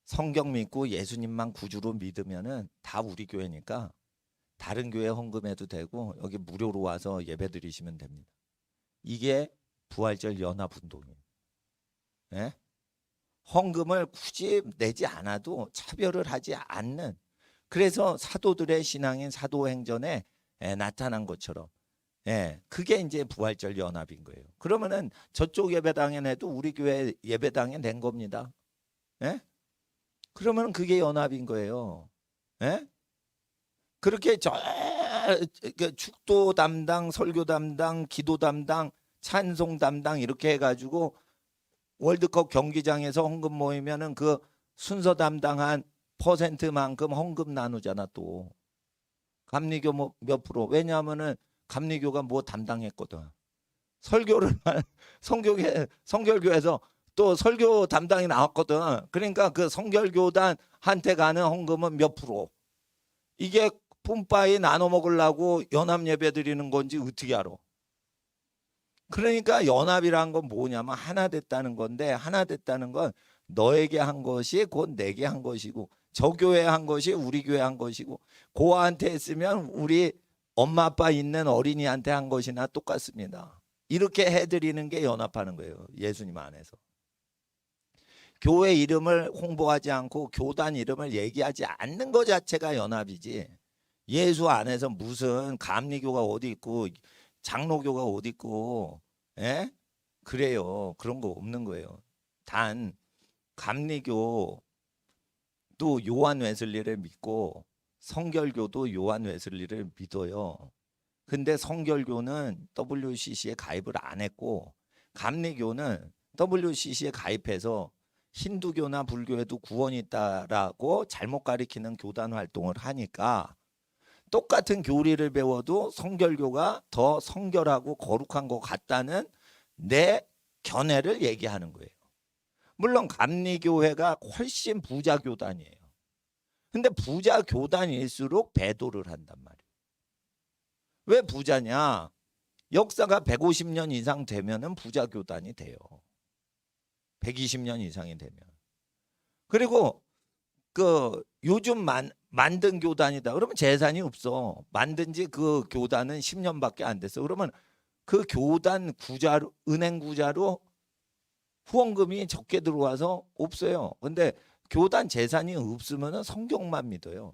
성경 믿고 예수님만 구주로 믿으면은 다 우리 교회니까 다른 교회 헌금해도 되고 여기 무료로 와서 예배 드리시면 됩니다. 이게 부활절 연합운동이에요. 예? 헌금을 굳이 내지 않아도 차별을 하지 않는, 그래서 사도들의 신앙인 사도행전에 나타난 것처럼, 그게 이제 부활절 연합인 거예요. 그러면은 저쪽 예배당에 내도 우리 교회 예배당에 낸 겁니다. 예? 그러면 그게 연합인 거예요. 예? 그렇게 축도 담당, 설교 담당, 기도 담당, 찬송 담당 이렇게 해가지고 월드컵 경기장에서 헌금 모이면은 그 순서 담당한 퍼센트만큼 헌금 나누잖아. 또 감리교 뭐 몇 프로, 왜냐하면은 감리교가 뭐 담당했거든. 설교를 성결교에서 또 설교 담당이 나왔거든. 그러니까 그 성결교단한테 가는 헌금은 몇 프로. 이게 뿜빠이 나눠 먹으려고 연합 예배 드리는 건지 어떻게 알아? 그러니까 연합이란 건 뭐냐면 하나 됐다는 건데, 하나 됐다는 건 너에게 한 것이 곧 내게 한 것이고, 저 교회 한 것이 우리 교회 한 것이고, 고아한테 했으면 우리 엄마 아빠 있는 어린이한테 한 것이나 똑같습니다. 이렇게 해드리는 게 연합하는 거예요. 예수님 안에서. 교회 이름을 홍보하지 않고 교단 이름을 얘기하지 않는 것 자체가 연합이지, 예수 안에서 무슨 감리교가 어디 있고 장로교가 어디 있고 그래요. 그런 거 없는 거예요. 단 감리교도 요한 웨슬리를 믿고 성결교도 요한 웨슬리를 믿어요. 근데 성결교는 WCC에 가입을 안 했고 감리교는 WCC에 가입해서 힌두교나 불교에도 구원이 있다라고 잘못 가리키는 교단 활동을 하니까 똑같은 교리를 배워도 성결교가 더 성결하고 거룩한 것 같다는 내 견해를 얘기하는 거예요. 물론 감리교회가 훨씬 부자 교단이에요. 근데 부자 교단일수록 배도를 한단 말이에요. 왜 부자냐? 역사가 150년 이상 되면은 부자 교단이 돼요. 120년 이상이 되면. 그리고 그 요즘 만든 교단이다. 그러면 재산이 없어. 만든 지 그 교단은 10년밖에 안 됐어. 그러면 그 교단 구자로, 은행 구자로 후원금이 적게 들어와서 없어요. 근데 교단 재산이 없으면은 성경만 믿어요.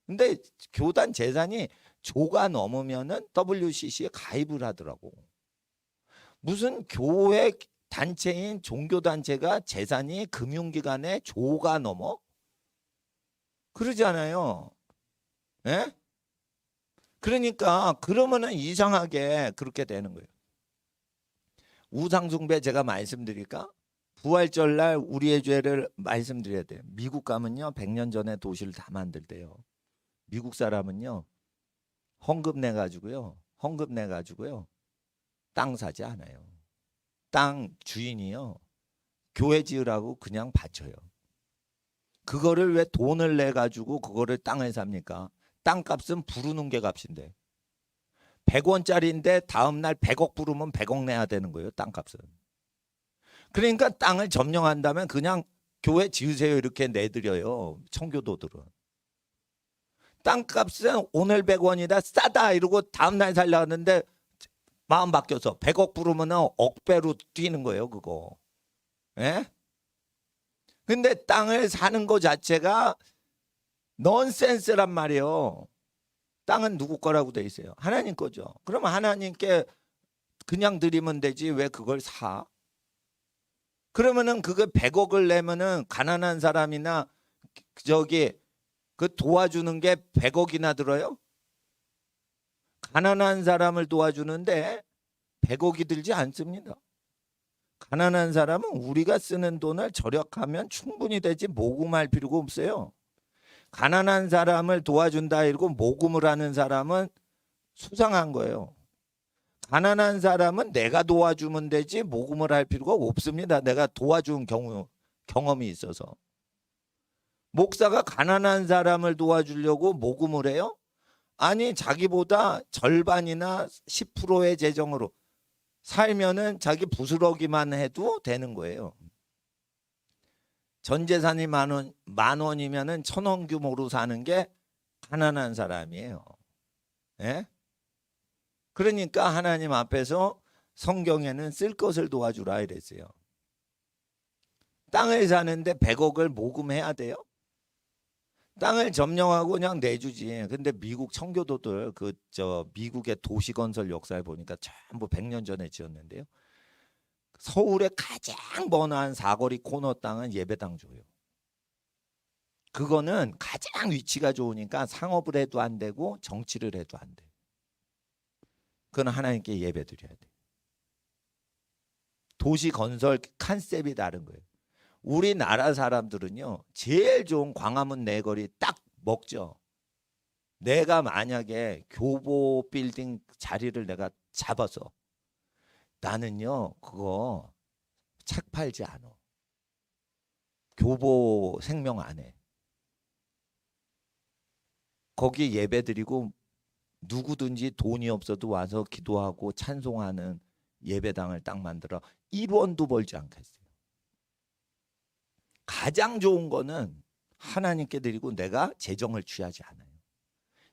근데 교단 재산이 조가 넘으면은 WCC에 가입을 하더라고. 무슨 교회 단체인 종교단체가 재산이 금융기관에 조가 넘어? 그러잖아요. 예? 그러니까 그러면은 이상하게 그렇게 되는 거예요. 우상숭배 제가 말씀드릴까? 부활절 날 우리의 죄를 말씀드려야 돼요. 미국 가면요 100년 전에 도시를 다 만들대요. 미국 사람은요 헌금 내가지고요 땅 사지 않아요. 땅 주인이요 교회 지으라고 그냥 바쳐요. 그거를 왜 돈을 내 가지고 그거를 땅을 삽니까? 땅값은 부르는 게 값인데 100원짜리인데 다음날 100억 부르면 100억 내야 되는 거예요. 땅값은. 그러니까 땅을 점령한다면 그냥 교회 지으세요 이렇게 내드려요. 청교도들은. 땅값은 오늘 100원이다 싸다 이러고 다음날 살려고 하는데 마음 바뀌어서 100억 부르면 억배로 뛰는 거예요. 그거. 예? 근데 땅을 사는 거 자체가 넌센스란 말이에요. 땅은 누구 거라고 돼 있어요? 하나님 거죠. 그러면 하나님께 그냥 드리면 되지 왜 그걸 사? 그러면은 그거 100억을 내면은 가난한 사람이나 저기 그 도와주는 게 100억이나 들어요? 가난한 사람을 도와주는데 100억이 들지 않습니다. 가난한 사람은 우리가 쓰는 돈을 절약하면 충분히 되지 모금할 필요가 없어요. 가난한 사람을 도와준다 이러고 모금을 하는 사람은 수상한 거예요. 가난한 사람은 내가 도와주면 되지 모금을 할 필요가 없습니다. 내가 도와준 경험이 있어서. 목사가 가난한 사람을 도와주려고 모금을 해요? 아니 자기보다 절반이나 10%의 재정으로 살면은 자기 부스러기만 해도 되는 거예요. 전 재산이 만 원이면은 1,000원 규모로 사는 게 가난한 사람이에요. 예? 그러니까 하나님 앞에서 성경에는 쓸 것을 도와주라 이랬어요. 땅을 사는데 100억을 모금해야 돼요? 땅을 점령하고 그냥 내주지. 근데 미국 청교도들 미국의 도시 건설 역사를 보니까 전부 100년 전에 지었는데요. 서울의 가장 번화한 사거리 코너 땅은 예배당 줘요. 그거는 가장 위치가 좋으니까 상업을 해도 안 되고 정치를 해도 안 돼. 그건 하나님께 예배 드려야 돼. 도시 건설 컨셉이 다른 거예요. 우리나라 사람들은요 제일 좋은 광화문 내거리 딱 먹죠. 내가 만약에 교보 빌딩 자리를 내가 잡아서 나는요 그거 책 팔지 않아. 교보 생명 안 해. 거기 예배 드리고 누구든지 돈이 없어도 와서 기도하고 찬송하는 예배당을 딱 만들어 1원도 벌지 않겠어요. 가장 좋은 거는 하나님께 드리고 내가 재정을 취하지 않아요.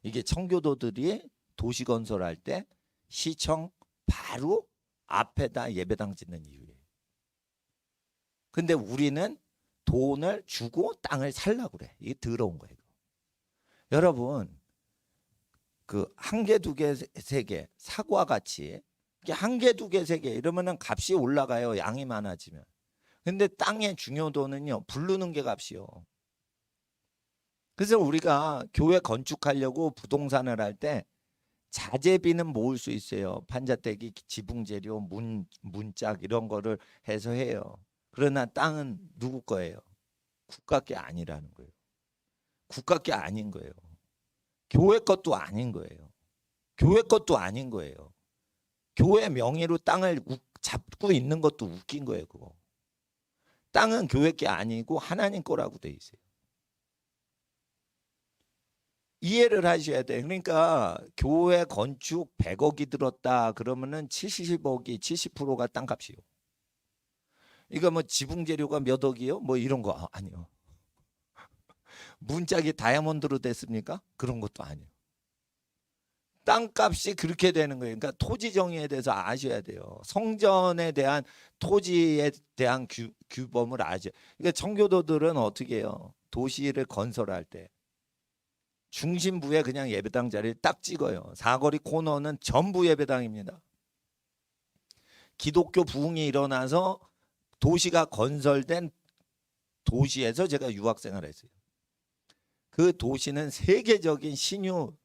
이게 청교도들이 도시 건설할 때 시청 바로 앞에다 예배당 짓는 이유예요. 근데 우리는 돈을 주고 땅을 살라고 그래. 이게 더러운 거예요. 여러분 그 한 개, 두 개, 세 개 사과 같이 한 개, 두 개, 세 개 이러면은 값이 올라가요. 양이 많아지면. 근데 땅의 중요도는요. 부르는 게 값이요. 그래서 우리가 교회 건축하려고 부동산을 할 때 자재비는 모을 수 있어요. 판자떼기, 지붕 재료, 문짝 이런 거를 해서 해요. 그러나 땅은 누구 거예요? 국가 게 아니라는 거예요. 국가 게 아닌 거예요. 교회 것도 아닌 거예요. 교회 것도 아닌 거예요. 교회 명의로 땅을 잡고 있는 것도 웃긴 거예요, 그거. 땅은 교회 게 아니고 하나님 거라고 돼 있어요. 이해를 하셔야 돼요. 그러니까 교회 건축 100억이 들었다 그러면은 70억이 70%가 땅값이요. 이거 뭐 지붕 재료가 몇 억이요? 뭐 이런 거 아니요. 문짝이 다이아몬드로 됐습니까? 그런 것도 아니에요. 땅값이 그렇게 되는 거예요. 그러니까 토지 정의에 대해서 아셔야 돼요. 성전에 대한 토지에 대한 규범을 아셔야 돼요. 그러니까 청교도들은 어떻게 해요? 도시를 건설할 때 중심부에 그냥 예배당 자리를 딱 찍어요. 사거리 코너는 전부 예배당입니다. 기독교 부흥이 일어나서 도시가 건설된 도시에서 제가 유학생활을 했어요. 그 도시는 세계적인 신유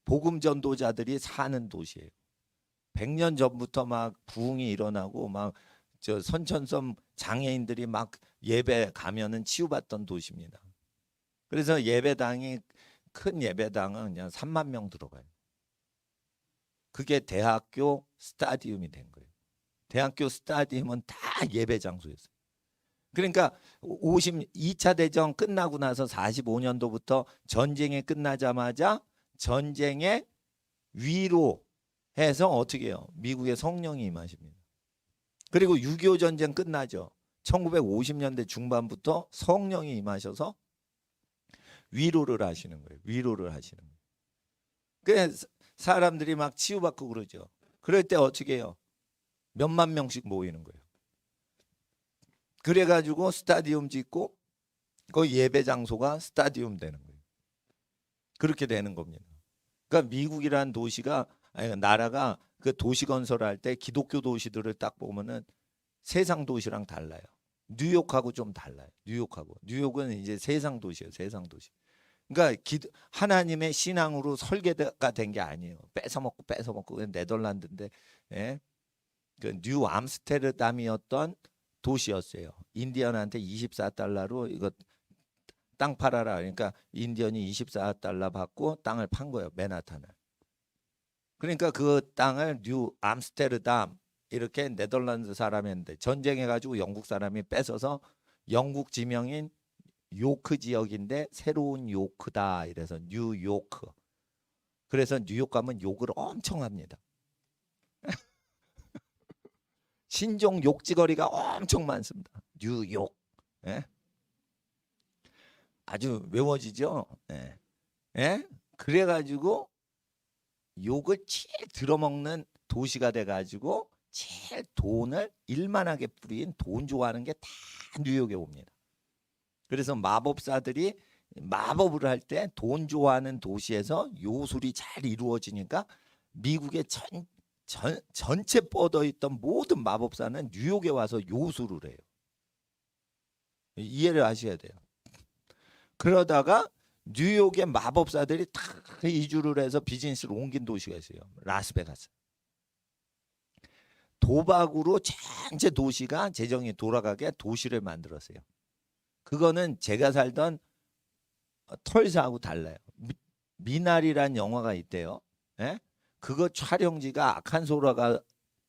복음 전도자들이 사는 도시예요. 100년 전부터 막 부흥이 일어나고 막 저 선천성 장애인들이 막 예배 가면은 치유받던 도시입니다. 그래서 예배당이 큰 예배당은 그냥 3만 명 들어가요. 그게 대학교 스타디움이 된 거예요. 대학교 스타디움은 다 예배 장소였어요. 그러니까 2차 대전 끝나고 나서 45년도부터 전쟁이 끝나자마자 전쟁의 위로 해서 어떻게 해요? 미국의 성령이 임하십니다. 그리고 6.25 전쟁 끝나죠. 1950년대 중반부터 성령이 임하셔서 위로를 하시는 거예요. 위로를 하시는 거예요. 그래서 사람들이 막 치유받고 그러죠. 그럴 때 어떻게 해요? 몇만 명씩 모이는 거예요. 그래가지고 스타디움 짓고 그 예배 장소가 스타디움 되는 거예요. 그렇게 되는 겁니다. 그러니까 미국이라는 도시가 아니 나라가 그 도시 건설할 때 기독교 도시들을 딱 보면은 세상 도시랑 달라요. 뉴욕하고 좀 달라요. 뉴욕은 이제 세상 도시예요. 세상 도시. 그러니까 하나님의 신앙으로 설계가 된 게 아니에요. 뺏어먹고 네덜란드인데 예? 그 뉴 암스테르담이었던 도시였어요. 인디언한테 24달러로 이거 땅 팔아라. 그러니까 인디언이 24달러 받고 땅을 판 거예요. 맨하탄을. 그러니까 그 땅을 뉴 암스테르담 이렇게 네덜란드 사람이었는데 전쟁해가지고 영국 사람이 뺏어서 영국 지명인 요크 지역인데 새로운 요크다 이래서 뉴요크. 그래서 뉴욕 가면 욕을 엄청 합니다. 신종 욕지거리가 엄청 많습니다. 뉴욕. 예? 아주 외워지죠. 예. 예? 그래가지고 욕을 제일 들어먹는 도시가 돼가지고 제일 돈을 일만하게 뿌린 돈 좋아하는 게 다 뉴욕에 옵니다. 그래서 마법사들이 마법을 할 때 돈 좋아하는 도시에서 요술이 잘 이루어지니까 미국의 전체 뻗어 있던 모든 마법사는 뉴욕에 와서 요술을 해요. 이해를 하셔야 돼요. 그러다가 뉴욕의 마법사들이 다 이주를 해서 비즈니스를 옮긴 도시가 있어요. 라스베가스. 도박으로 전체 도시가 재정이 돌아가게 도시를 만들었어요. 그거는 제가 살던 털사하고 달라요. 미나리란 영화가 있대요. 예? 그거 촬영지가 아칸소라가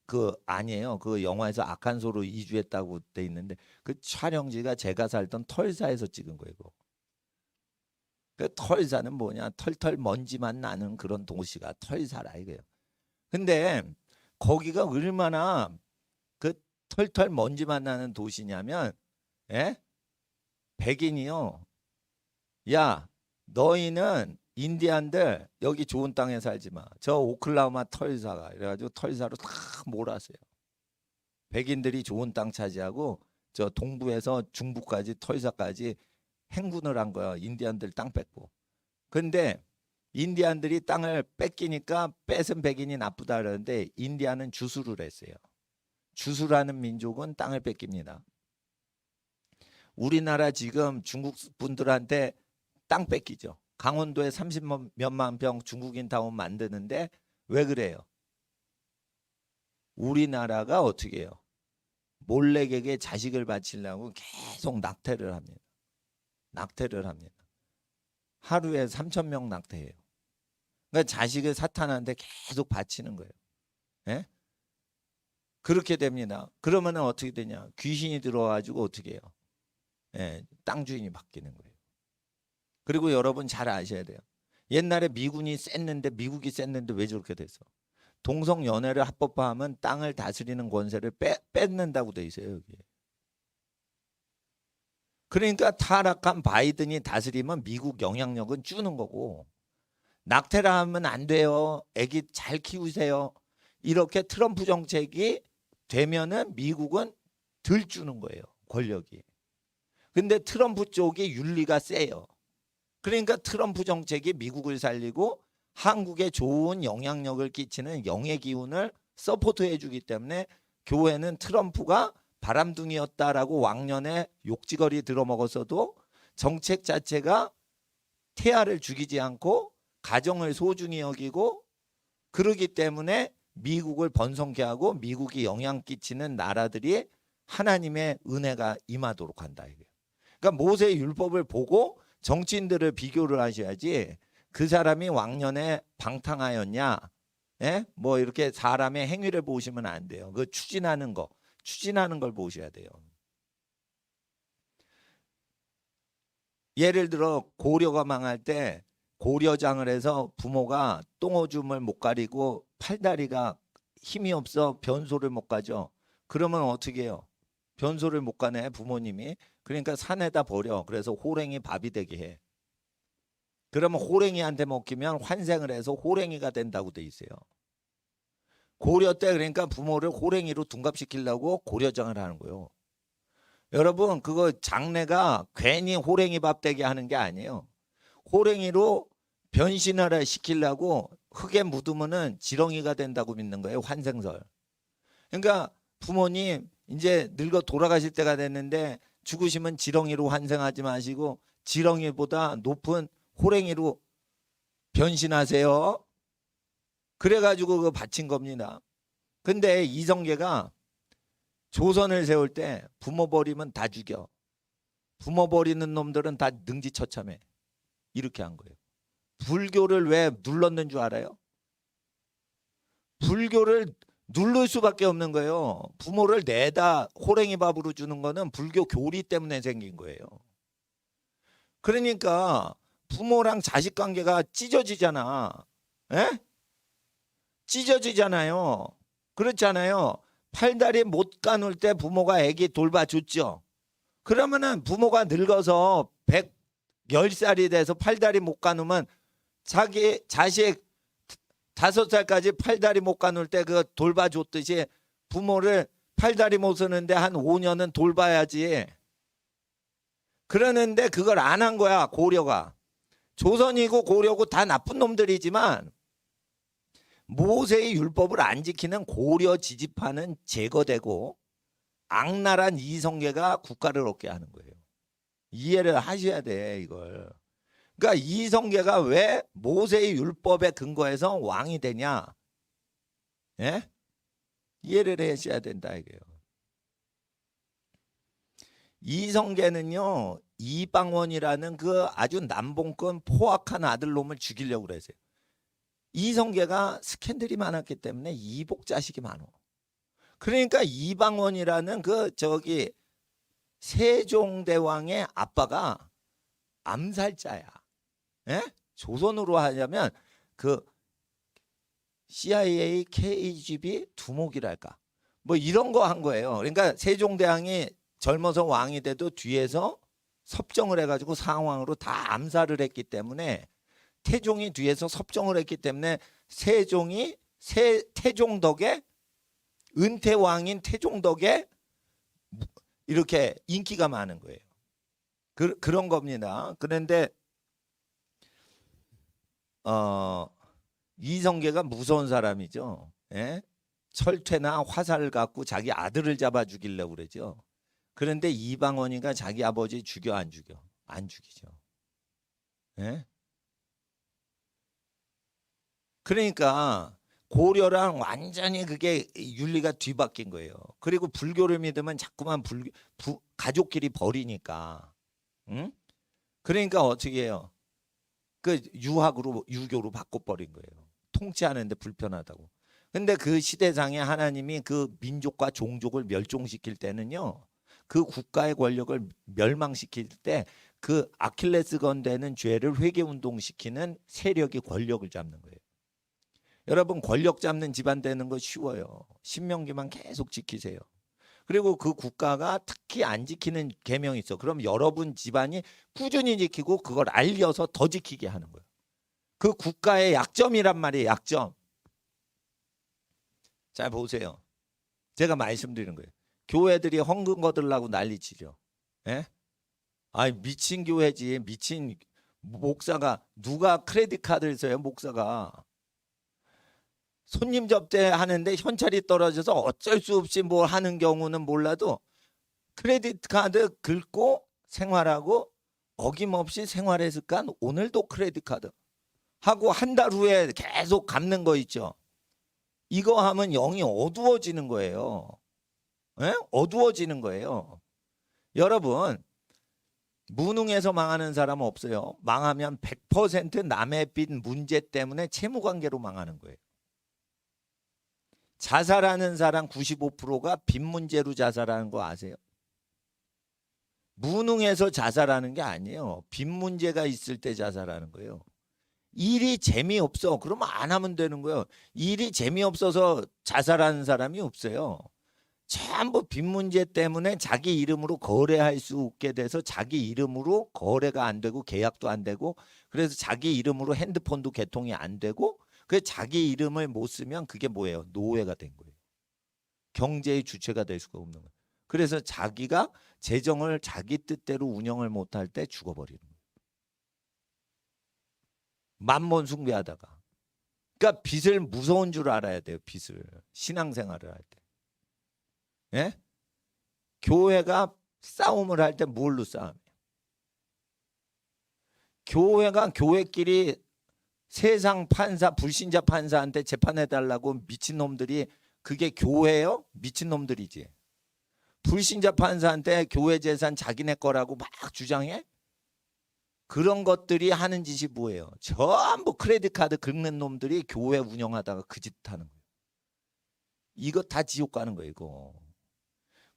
그 아니에요. 그 영화에서 아칸소로 이주했다고 돼 있는데 그 촬영지가 제가 살던 털사에서 찍은 거예요. 그거. 그 털사는 뭐냐? 털털 먼지만 나는 그런 도시가 털사라 이거예요. 근데 거기가 얼마나 그 털털 먼지만 나는 도시냐면 예? 백인이요. 야, 너희는 인디안들 여기 좋은 땅에 살지 마. 저 오클라호마 털사가 이래가지고 털사로 다 몰았어요. 백인들이 좋은 땅 차지하고 저 동부에서 중부까지 털사까지 행군을 한 거야. 인디안들 땅 뺏고. 근데 인디안들이 땅을 뺏기니까 뺏은 백인이 나쁘다 그러는데 인디안은 주수를 했어요. 주수라는 민족은 땅을 뺏깁니다. 우리나라 지금 중국 분들한테 땅 뺏기죠. 강원도에 30몇만 평 중국인 타운 만드는데 왜 그래요? 우리나라가 어떻게 해요? 몰래에게 자식을 바치려고 계속 낙태를 합니다. 낙태를 합니다. 하루에 3,000명 낙태해요. 그러니까 자식을 사탄한테 계속 바치는 거예요. 예? 그렇게 됩니다. 그러면 어떻게 되냐? 귀신이 들어와가지고 어떻게 해요? 예, 땅 주인이 바뀌는 거예요. 그리고 여러분 잘 아셔야 돼요. 옛날에 미국이 셌는데 왜 저렇게 됐어? 동성 연애를 합법화하면 땅을 다스리는 권세를 뺏는다고 돼 있어요, 여기. 그러니까 타락한 바이든이 다스리면 미국 영향력은 주는 거고, 낙태를 하면 안 돼요. 애기 잘 키우세요. 이렇게 트럼프 정책이 되면은 미국은 덜 주는 거예요, 권력이. 근데 트럼프 쪽이 윤리가 세요. 그러니까 트럼프 정책이 미국을 살리고 한국에 좋은 영향력을 끼치는 영의 기운을 서포트해 주기 때문에 교회는 트럼프가 바람둥이였다라고 왕년에 욕지거리 들어먹었어도 정책 자체가 태아를 죽이지 않고 가정을 소중히 여기고 그러기 때문에 미국을 번성케 하고 미국이 영향 끼치는 나라들이 하나님의 은혜가 임하도록 한다 이거예요. 그러니까 모세의 율법을 보고 정치인들을 비교를 하셔야지 그 사람이 왕년에 방탕하였냐, 예? 뭐 이렇게 사람의 행위를 보시면 안 돼요. 그 추진하는 걸 보셔야 돼요. 예를 들어 고려가 망할 때 고려장을 해서 부모가 똥오줌을 못 가리고 팔다리가 힘이 없어 변소를 못 가죠. 그러면 어떻게 해요? 변소를 못 가네 부모님이. 그러니까 산에다 버려. 그래서 호랭이 밥이 되게 해. 그러면 호랭이한테 먹히면 환생을 해서 호랭이가 된다고 돼 있어요. 고려 때 그러니까 부모를 호랭이로 둔갑시키려고 고려장을 하는 거예요. 여러분 그거 장례가 괜히 호랭이 밥 되게 하는 게 아니에요. 호랭이로 변신을 시키려고 흙에 묻으면은 지렁이가 된다고 믿는 거예요. 환생설. 그러니까 부모님 이제 늙어 돌아가실 때가 됐는데 죽으시면 지렁이로 환생하지 마시고 지렁이보다 높은 호랭이로 변신하세요. 그래가지고 그거 바친 겁니다. 근데 이성계가 조선을 세울 때 부모 버리면 다 죽여. 부모 버리는 놈들은 다 능지처참해. 이렇게 한 거예요. 불교를 왜 눌렀는 줄 알아요? 불교를 누를 수밖에 없는 거예요. 부모를 내다 호랭이 밥으로 주는 거는 불교 교리 때문에 생긴 거예요. 그러니까 부모랑 자식 관계가 찢어지잖아. 에? 찢어지잖아요. 그렇잖아요. 팔다리 못 가눌 때 부모가 아기 돌봐줬죠. 그러면은 부모가 늙어서 110살이 돼서 팔다리 못 가누면 자기 자식 5살까지 팔다리 못 가눌 때 그 돌봐줬듯이 부모를 팔다리 못 서는데 한 5년은 돌봐야지. 그러는데 그걸 안 한 거야 고려가. 조선이고 고려고 다 나쁜 놈들이지만 모세의 율법을 안 지키는 고려 지지파는 제거되고 악랄한 이성계가 국가를 얻게 하는 거예요. 이해를 하셔야 돼 이걸. 그러니까 이성계가 왜 모세의 율법에 근거해서 왕이 되냐? 예? 이해를 하셔야 된다 이게요. 이성계는요 이방원이라는 그 아주 남봉꾼 포악한 아들놈을 죽이려고 그랬어요. 이성계가 스캔들이 많았기 때문에 이복 자식이 많어. 그러니까 이방원이라는 그 저기 세종대왕의 아빠가 암살자야. 예? 조선으로 하자면 그 CIA, KGB 두목이랄까. 뭐 이런 거 한 거예요. 그러니까 세종대왕이 젊어서 왕이 돼도 뒤에서 섭정을 해가지고 상황으로 다 암살을 했기 때문에 태종이 뒤에서 섭정을 했기 때문에 세종이 태종 덕에 은퇴왕인 태종 덕에 이렇게 인기가 많은 거예요. 그런 겁니다. 그런데 이성계가 무서운 사람이죠. 예? 철퇴나 화살을 갖고 자기 아들을 잡아 죽이려고 그러죠. 그런데 이방원이가 자기 아버지 죽여 안 죽여? 안 죽이죠. 예? 그러니까 고려랑 완전히 그게 윤리가 뒤바뀐 거예요. 그리고 불교를 믿으면 자꾸만 가족끼리 버리니까. 응? 그러니까 어떻게 해요? 그 유교로 바꿔버린 거예요. 통치하는데 불편하다고. 근데 그 시대상에 하나님이 그 민족과 종족을 멸종시킬 때는요. 그 국가의 권력을 멸망시킬 때 그 아킬레스건 되는 죄를 회개운동시키는 세력이 권력을 잡는 거예요. 여러분 권력 잡는 집안 되는 거 쉬워요. 신명기만 계속 지키세요. 그리고 그 국가가 특히 안 지키는 계명이 있어. 그럼 여러분 집안이 꾸준히 지키고 그걸 알려서 더 지키게 하는 거예요. 그 국가의 약점이란 말이에요. 약점. 자 보세요. 제가 말씀드리는 거예요. 교회들이 헌금 거들라고 난리치죠. 예? 아니 미친 교회지. 미친 목사가 누가 크레딧 카드를 써요. 목사가. 손님 접대하는데 현찰이 떨어져서 어쩔 수 없이 뭘 하는 경우는 몰라도 크레딧 카드 긁고 생활하고 어김없이 생활했을까? 오늘도 크레딧 카드 하고 한 달 후에 계속 갚는 거 있죠. 이거 하면 영이 어두워지는 거예요. 예? 어두워지는 거예요. 여러분 무능해서 망하는 사람은 없어요. 망하면 100% 남의 빚 문제 때문에 채무관계로 망하는 거예요. 자살하는 사람 95%가 빚 문제로 자살하는 거 아세요? 무능해서 자살하는 게 아니에요. 빚 문제가 있을 때 자살하는 거예요. 일이 재미없어. 그러면 안 하면 되는 거예요. 일이 재미없어서 자살하는 사람이 없어요. 전부 빚 문제 때문에 자기 이름으로 거래할 수 없게 돼서 자기 이름으로 거래가 안 되고 계약도 안 되고 그래서 자기 이름으로 핸드폰도 개통이 안 되고 그 자기 이름을 못 쓰면 그게 뭐예요? 노예가 된 거예요. 경제의 주체가 될 수가 없는 거예요. 그래서 자기가 재정을 자기 뜻대로 운영을 못할 때 죽어버리는 거예요. 만번 숭배하다가. 그러니까 빚을 무서운 줄 알아야 돼요. 빚을. 신앙생활을 할 때. 예? 교회가 싸움을 할 때 뭘로 싸움해요? 교회가 교회끼리 세상 판사, 불신자 판사한테 재판해달라고 미친놈들이 그게 교회예요? 미친놈들이지. 불신자 판사한테 교회 재산 자기네 거라고 막 주장해? 그런 것들이 하는 짓이 뭐예요? 전부 크레딧 카드 긁는 놈들이 교회 운영하다가 그 짓 하는 거예요. 이거 다 지옥 가는 거예요, 이거.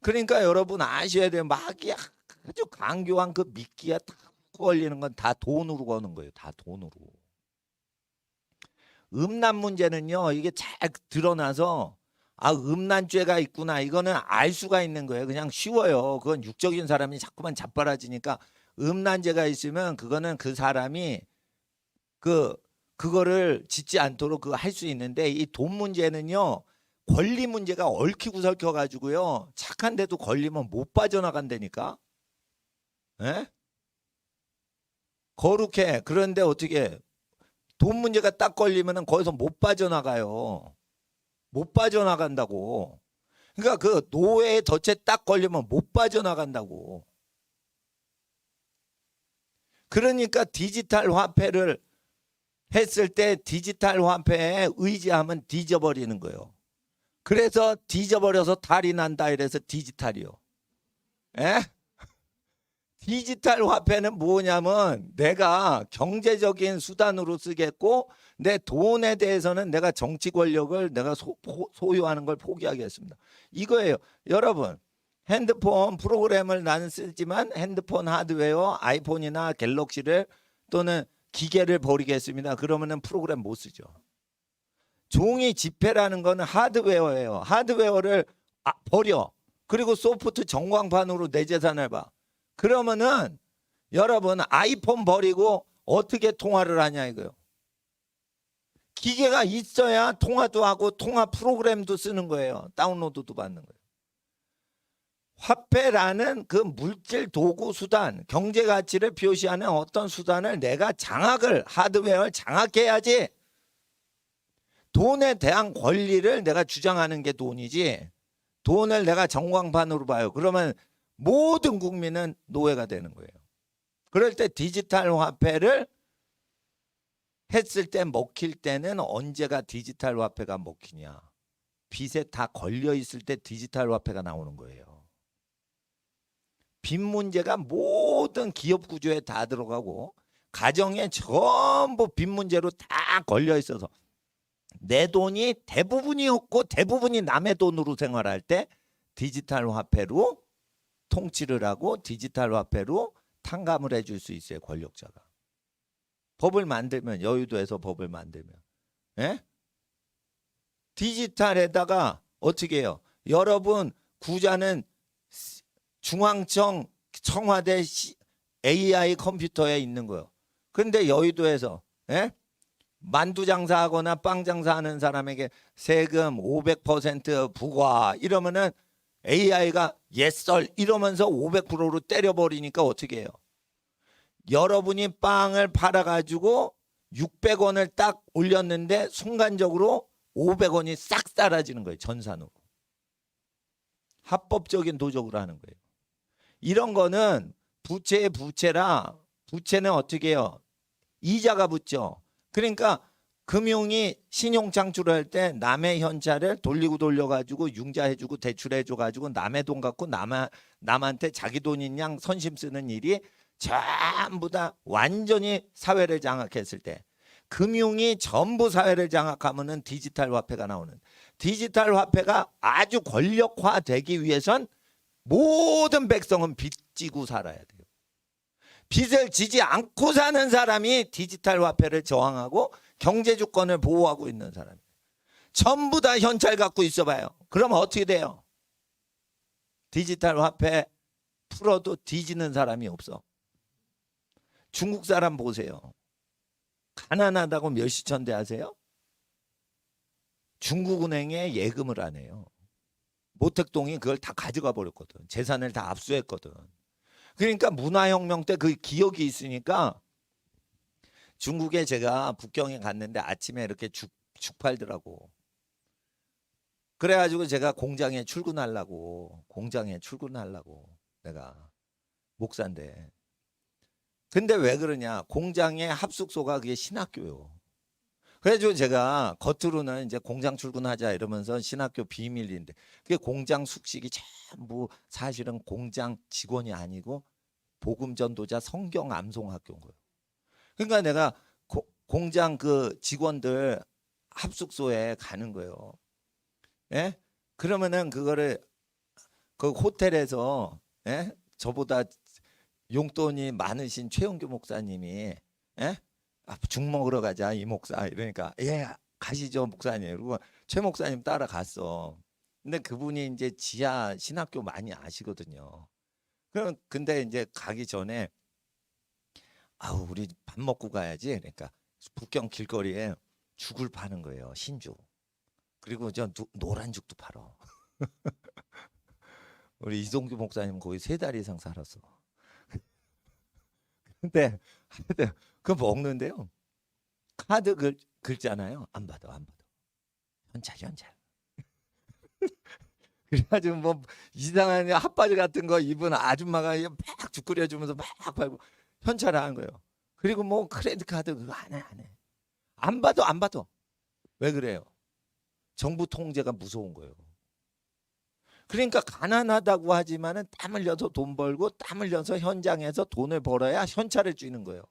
그러니까 여러분 아셔야 돼요. 마귀 아주 강교한 그 미끼가 다 걸리는 건 다 돈으로 거는 거예요. 다 돈으로. 음란 문제는요. 이게 잘 드러나서 음란죄가 있구나. 이거는 알 수가 있는 거예요. 그냥 쉬워요. 그건 육적인 사람이 자꾸만 자빠라지니까 음란죄가 있으면 그거는 그 사람이 그거를 짓지 않도록 그거 할 수 있는데 이 돈 문제는요. 권리 문제가 얽히고 설켜 가지고요. 착한데도 걸리면 못 빠져나간다니까. 에? 거룩해. 그런데 어떻게 돈 문제가 딱 걸리면은 거기서 못 빠져나가요. 못 빠져나간다고. 그러니까 그 노예의 덫에 딱 걸리면 못 빠져나간다고. 그러니까 디지털 화폐를 했을 때 디지털 화폐에 의지하면 뒤져버리는 거예요. 그래서 뒤져버려서 탈이 난다 이래서 디지털이요. 에? 디지털 화폐는 뭐냐면 내가 경제적인 수단으로 쓰겠고 내 돈에 대해서는 내가 정치 권력을 내가 소유하는 걸 포기하겠습니다. 이거예요. 여러분 핸드폰 프로그램을 나는 쓰지만 핸드폰 하드웨어 아이폰이나 갤럭시를 또는 기계를 버리겠습니다. 그러면은 프로그램 못 쓰죠. 종이 지폐라는 거는 하드웨어예요. 하드웨어를 버려. 그리고 소프트 전광판으로 내 재산을 봐. 그러면은 여러분 아이폰 버리고 어떻게 통화를 하냐 이거요. 기계가 있어야 통화도 하고 통화 프로그램도 쓰는 거예요. 다운로드도 받는 거예요. 화폐라는 그 물질 도구 수단, 경제 가치를 표시하는 어떤 수단을 내가 하드웨어를 장악해야지 돈에 대한 권리를 내가 주장하는 게 돈이지 돈을 내가 전광판으로 봐요. 그러면 모든 국민은 노예가 되는 거예요. 그럴 때 디지털 화폐를 했을 때 먹힐 때는 언제가 디지털 화폐가 먹히냐? 빚에 다 걸려 있을 때 디지털 화폐가 나오는 거예요. 빚 문제가 모든 기업 구조에 다 들어가고 가정에 전부 빚 문제로 다 걸려 있어서 내 돈이 대부분이 없고 대부분이 남의 돈으로 생활할 때 디지털 화폐로 통치를 하고 디지털 화폐로 탕감을 해줄 수 있어요. 권력자가. 법을 만들면 여의도에서 법을 만들면 예? 디지털에다가 어떻게 해요? 여러분 구자는 중앙청 청와대 AI 컴퓨터에 있는 거예요. 근데 여의도에서 예? 만두 장사하거나 빵 장사하는 사람에게 세금 500% 부과 이러면은 AI가 예썰 이러면서 500%로 때려버리니까 어떻게 해요? 여러분이 빵을 팔아가지고 600원을 딱 올렸는데 순간적으로 500원이 싹 사라지는 거예요. 전산으로. 합법적인 도적으로 하는 거예요. 이런 거는 부채의 부채라 부채는 어떻게 해요? 이자가 붙죠. 그러니까 금융이 신용 창출할 때 남의 현찰을 돌리고 돌려가지고 융자해주고 대출해줘가지고 남의 돈 갖고 남한테 자기 돈인 양 선심 쓰는 일이 전부 다 완전히 사회를 장악했을 때 금융이 전부 사회를 장악하면은 디지털 화폐가 나오는 디지털 화폐가 아주 권력화되기 위해선 모든 백성은 빚 지고 살아야 돼요. 빚을 지지 않고 사는 사람이 디지털 화폐를 저항하고 경제 주권을 보호하고 있는 사람이에요. 전부 다 현찰 갖고 있어봐요. 그러면 어떻게 돼요? 디지털 화폐 풀어도 뒤지는 사람이 없어. 중국 사람 보세요. 가난하다고 멸시천대 하세요? 중국은행에 예금을 안 해요. 모택동이 그걸 다 가져가 버렸거든. 재산을 다 압수했거든. 그러니까 문화혁명 때 그 기억이 있으니까 중국에 제가 북경에 갔는데 아침에 이렇게 죽 팔더라고. 그래가지고 제가 공장에 출근하려고 내가 목사인데 근데 왜 그러냐 공장의 합숙소가 그게 신학교요. 그래가지고 제가 겉으로는 이제 공장 출근하자 이러면서 신학교 비밀인데 그게 공장 숙식이 전부 사실은 공장 직원이 아니고 복음 전도자 성경 암송학교인 거예요. 그러니까 내가 공장 그 직원들 합숙소에 가는 거예요. 예? 그러면은 그거를 그 호텔에서 예? 저보다 용돈이 많으신 최영규 목사님이 예? 죽 먹으러 가자 이 목사 이러니까 예 가시죠 목사님. 그리고 최 목사님 따라갔어. 근데 그분이 이제 지하 신학교 많이 아시거든요. 그럼 근데 이제 가기 전에 아우 우리 밥 먹고 가야지. 그러니까 북경 길거리에 죽을 파는 거예요. 신죽. 그리고 저 노란 죽도 팔어. 우리 이동규 목사님 거기 3달 이상 살았어. 근데 그거 먹는데요. 카드 긁잖아요. 안 받아. 현찰. 그래가지고 뭐 이상한 핫바지 같은 거 입은 아줌마가 막 죽 끓여주면서 막 팔고 현찰을 하는 거예요. 그리고 뭐 크레딧 카드 그거 안 해. 안 받아. 왜 그래요? 정부 통제가 무서운 거예요. 그러니까 가난하다고 하지만은 땀 흘려서 돈 벌고 땀 흘려서 현장에서 돈을 벌어야 현찰을 쥐는 거예요.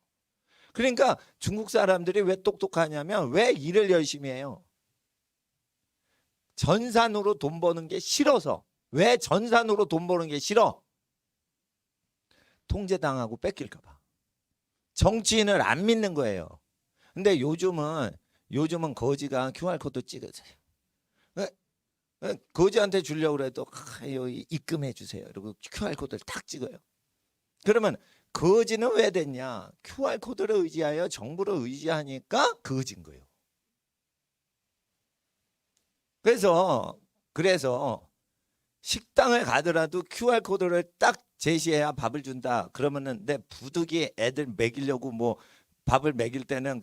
그러니까 중국 사람들이 왜 똑똑하냐면 왜 일을 열심히 해요? 전산으로 돈 버는 게 싫어서. 왜 전산으로 돈 버는 게 싫어? 통제당하고 뺏길까 봐. 정치인을 안 믿는 거예요. 근데 요즘은 거지가 QR코드 찍으세요. 거지한테 주려고 해도 여기 입금해 주세요. 그리고 QR코드를 딱 찍어요. 그러면 거지는 왜 됐냐? QR코드를 의지하여 정부를 의지하니까 거지인 거예요. 그래서 식당을 가더라도 QR코드를 딱 제시해야 밥을 준다. 그러면은 내 부득이 애들 먹이려고 뭐 밥을 먹일 때는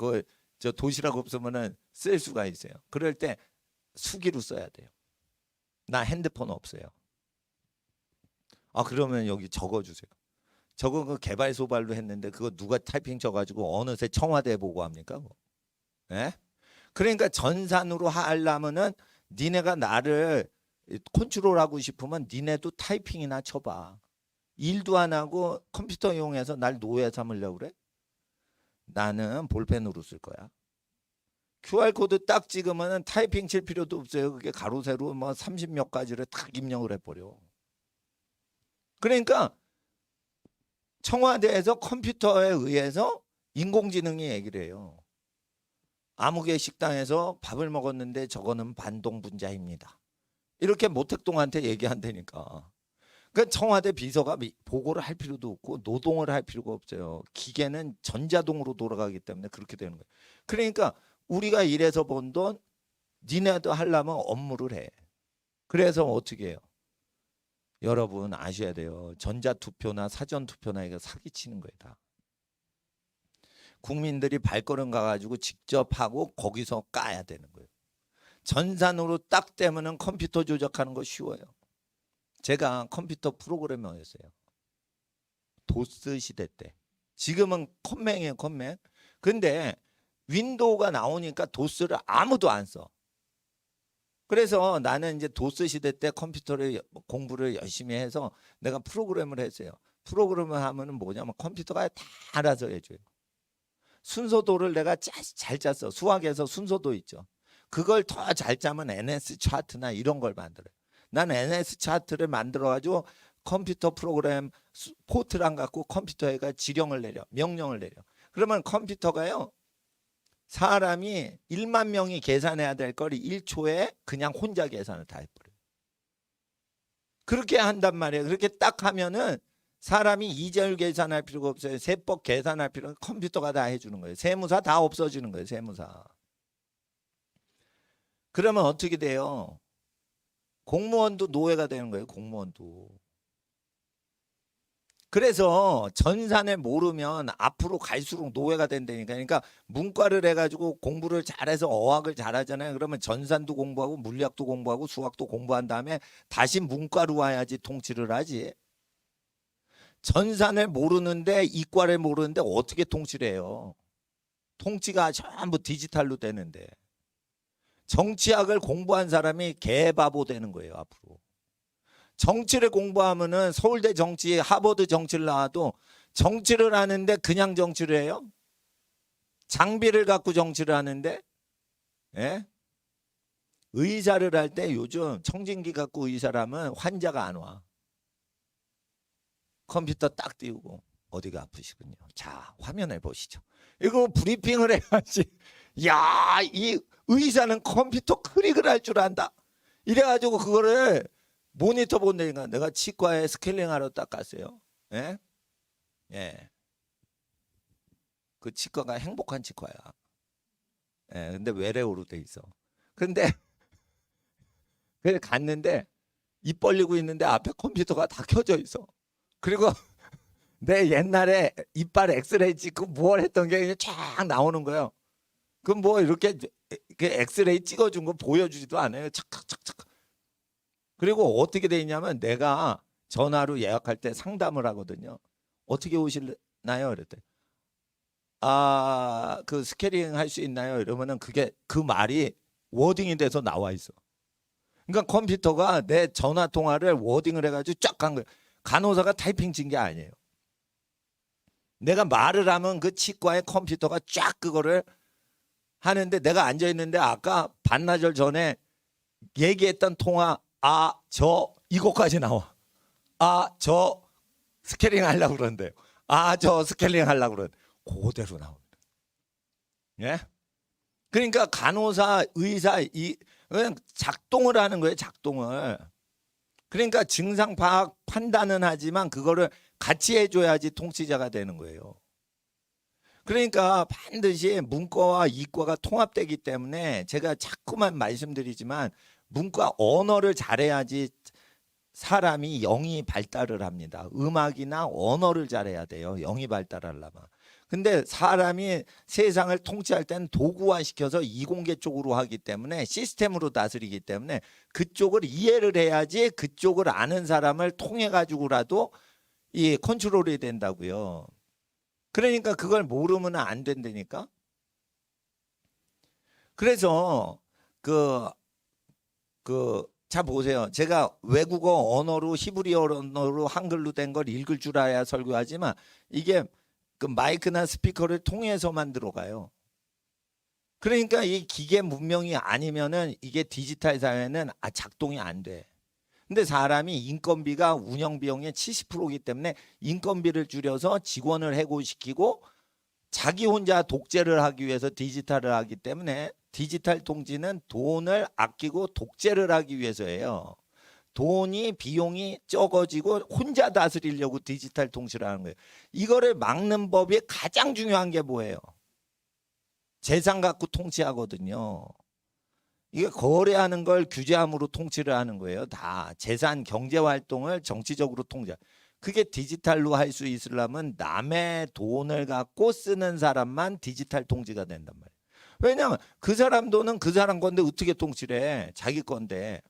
저 도시락 없으면은 쓸 수가 있어요. 그럴 때 수기로 써야 돼요. 나 핸드폰 없어요. 그러면 여기 적어주세요. 저거 그 개발 소발로 했는데 그거 누가 타이핑 쳐가지고 어느새 청와대에 보고합니까? 예? 그러니까 전산으로 하려면은 니네가 나를 컨트롤하고 싶으면 니네도 타이핑이나 쳐봐. 일도 안 하고 컴퓨터 이용해서 날 노예 삼으려고 그래? 나는 볼펜으로 쓸 거야. QR코드 딱 찍으면 타이핑 칠 필요도 없어요. 그게 가로 세로 뭐 30몇 가지를 딱 입력을 해버려. 그러니까 청와대에서 컴퓨터에 의해서 인공지능이 얘기를 해요. 아무개 식당에서 밥을 먹었는데 저거는 반동분자입니다. 이렇게 모택동한테 얘기한다니까. 그러니까 청와대 비서가 보고를 할 필요도 없고 노동을 할 필요가 없어요. 기계는 전자동으로 돌아가기 때문에 그렇게 되는 거예요. 그러니까 우리가 일해서 번 돈 니네도 하려면 업무를 해. 그래서 어떻게 해요? 여러분 아셔야 돼요. 전자투표나 사전투표나 이거 사기치는 거예요. 다. 국민들이 발걸음 가가지고 직접 하고 거기서 까야 되는 거예요. 전산으로 딱 떼면은 컴퓨터 조작하는 거 쉬워요. 제가 컴퓨터 프로그래머였어요. 도스 시대 때. 지금은 컴맹이에요, 컴맹. 근데 윈도우가 나오니까 도스를 아무도 안 써. 그래서 나는 이제 도스 시대 때 컴퓨터를 공부를 열심히 해서 내가 프로그램을 했어요. 프로그램을 하면은 뭐냐면 컴퓨터가 다 알아서 해줘요. 순서도를 내가 잘 짰어. 수학에서 순서도 있죠. 그걸 더 잘 짜면 NS 차트나 이런 걸 만들어요. 난 NS 차트를 만들어가지고 컴퓨터 프로그램 포트랑 갖고 컴퓨터에가 지령을 내려, 명령을 내려. 그러면 컴퓨터가요. 사람이 1만 명이 계산해야 될 걸 1초에 그냥 혼자 계산을 다 해버려요. 그렇게 한단 말이에요. 그렇게 딱 하면은 사람이 이절 계산할 필요가 없어요. 세법 계산할 필요가 컴퓨터가 다 해주는 거예요. 세무사 다 없어지는 거예요. 세무사. 그러면 어떻게 돼요? 공무원도 노예가 되는 거예요. 공무원도. 그래서 전산을 모르면 앞으로 갈수록 노예가 된다니까. 그러니까 문과를 해가지고 공부를 잘해서 어학을 잘하잖아요. 그러면 전산도 공부하고 물리학도 공부하고 수학도 공부한 다음에 다시 문과로 와야지 통치를 하지. 전산을 모르는데 이과를 모르는데 어떻게 통치를 해요? 통치가 전부 디지털로 되는데. 정치학을 공부한 사람이 개바보 되는 거예요. 앞으로. 정치를 공부하면은 서울대 정치, 하버드 정치를 나와도 정치를 하는데 그냥 정치를 해요? 장비를 갖고 정치를 하는데, 예? 의사를 할 때 요즘 청진기 갖고 의사를 하면 환자가 안 와. 컴퓨터 딱 띄우고 어디가 아프시군요. 자, 화면을 보시죠. 이거 브리핑을 해야지. 야, 이 의사는 컴퓨터 클릭을 할 줄 안다. 이래가지고 그거를 모니터 본다니까. 내가 치과에 스케일링 하러 딱 갔어요. 예? 예. 그 치과가 행복한 치과야. 예. 근데 외래어로 돼 있어. 근데 그래 갔는데 입 벌리고 있는데 앞에 컴퓨터가 다 켜져 있어. 그리고 내 옛날에 이빨 엑스레이 찍고 뭘 했던 게 쫙 나오는 거예요. 그럼 뭐 이렇게 엑스레이 찍어준 거 보여주지도 않아요. 착착착착. 그리고 어떻게 돼 있냐면 내가 전화로 예약할 때 상담을 하거든요. 어떻게 오실나요? 그랬더니 그 스캐닝 할 수 있나요? 이러면은 그게 그 말이 워딩이 돼서 나와 있어. 그러니까 컴퓨터가 내 전화 통화를 워딩을 해가지고 쫙 간 거예요. 간호사가 타이핑 친 게 아니에요. 내가 말을 하면 그 치과의 컴퓨터가 쫙 그거를 하는데 내가 앉아 있는데 아까 반나절 전에 얘기했던 통화 이거까지 나와. 저 스케일링 하려고 그러는데요. 저 스케일링 하려고 그러는데 그대로 나옵니다. 예? 그러니까 간호사, 의사 그냥 작동을 하는 거예요. 작동을. 그러니까 증상 파악 판단은 하지만 그거를 같이 해줘야지 통치자가 되는 거예요. 그러니까 반드시 문과와 이과가 통합되기 때문에 제가 자꾸만 말씀드리지만 문과 언어를 잘해야지 사람이 영이 발달을 합니다. 음악이나 언어를 잘해야 돼요. 영이 발달하려면. 근데 사람이 세상을 통치할 때는 도구화 시켜서 이공계 쪽으로 하기 때문에 시스템으로 다스리기 때문에 그쪽을 이해를 해야지 그쪽을 아는 사람을 통해 가지고라도 이 컨트롤이 된다고요. 그러니까 그걸 모르면 안 된다니까. 그래서 자 보세요. 제가 외국어 언어로 히브리어 언어로 한글로 된 걸 읽을 줄 알아야 설교하지만 이게 그 마이크나 스피커를 통해서만 들어가요. 그러니까 이 기계 문명이 아니면은 이게 디지털 사회는 작동이 안 돼. 근데 사람이 인건비가 운영 비용의 70%이기 때문에 인건비를 줄여서 직원을 해고시키고 자기 혼자 독재를 하기 위해서 디지털을 하기 때문에 디지털 통지는 돈을 아끼고 독재를 하기 위해서예요. 돈이 비용이 적어지고 혼자 다스리려고 디지털 통치를 하는 거예요. 이거를 막는 법이 가장 중요한 게 뭐예요? 재산 갖고 통치하거든요. 이게 거래하는 걸 규제함으로 통치를 하는 거예요. 다 재산 경제 활동을 정치적으로 통제. 그게 디지털로 할 수 있으려면 남의 돈을 갖고 쓰는 사람만 디지털 통지가 된단 말이에요. 왜냐하면 그 사람 돈은 그 사람 건데 어떻게 통치를 해? 자기 건데.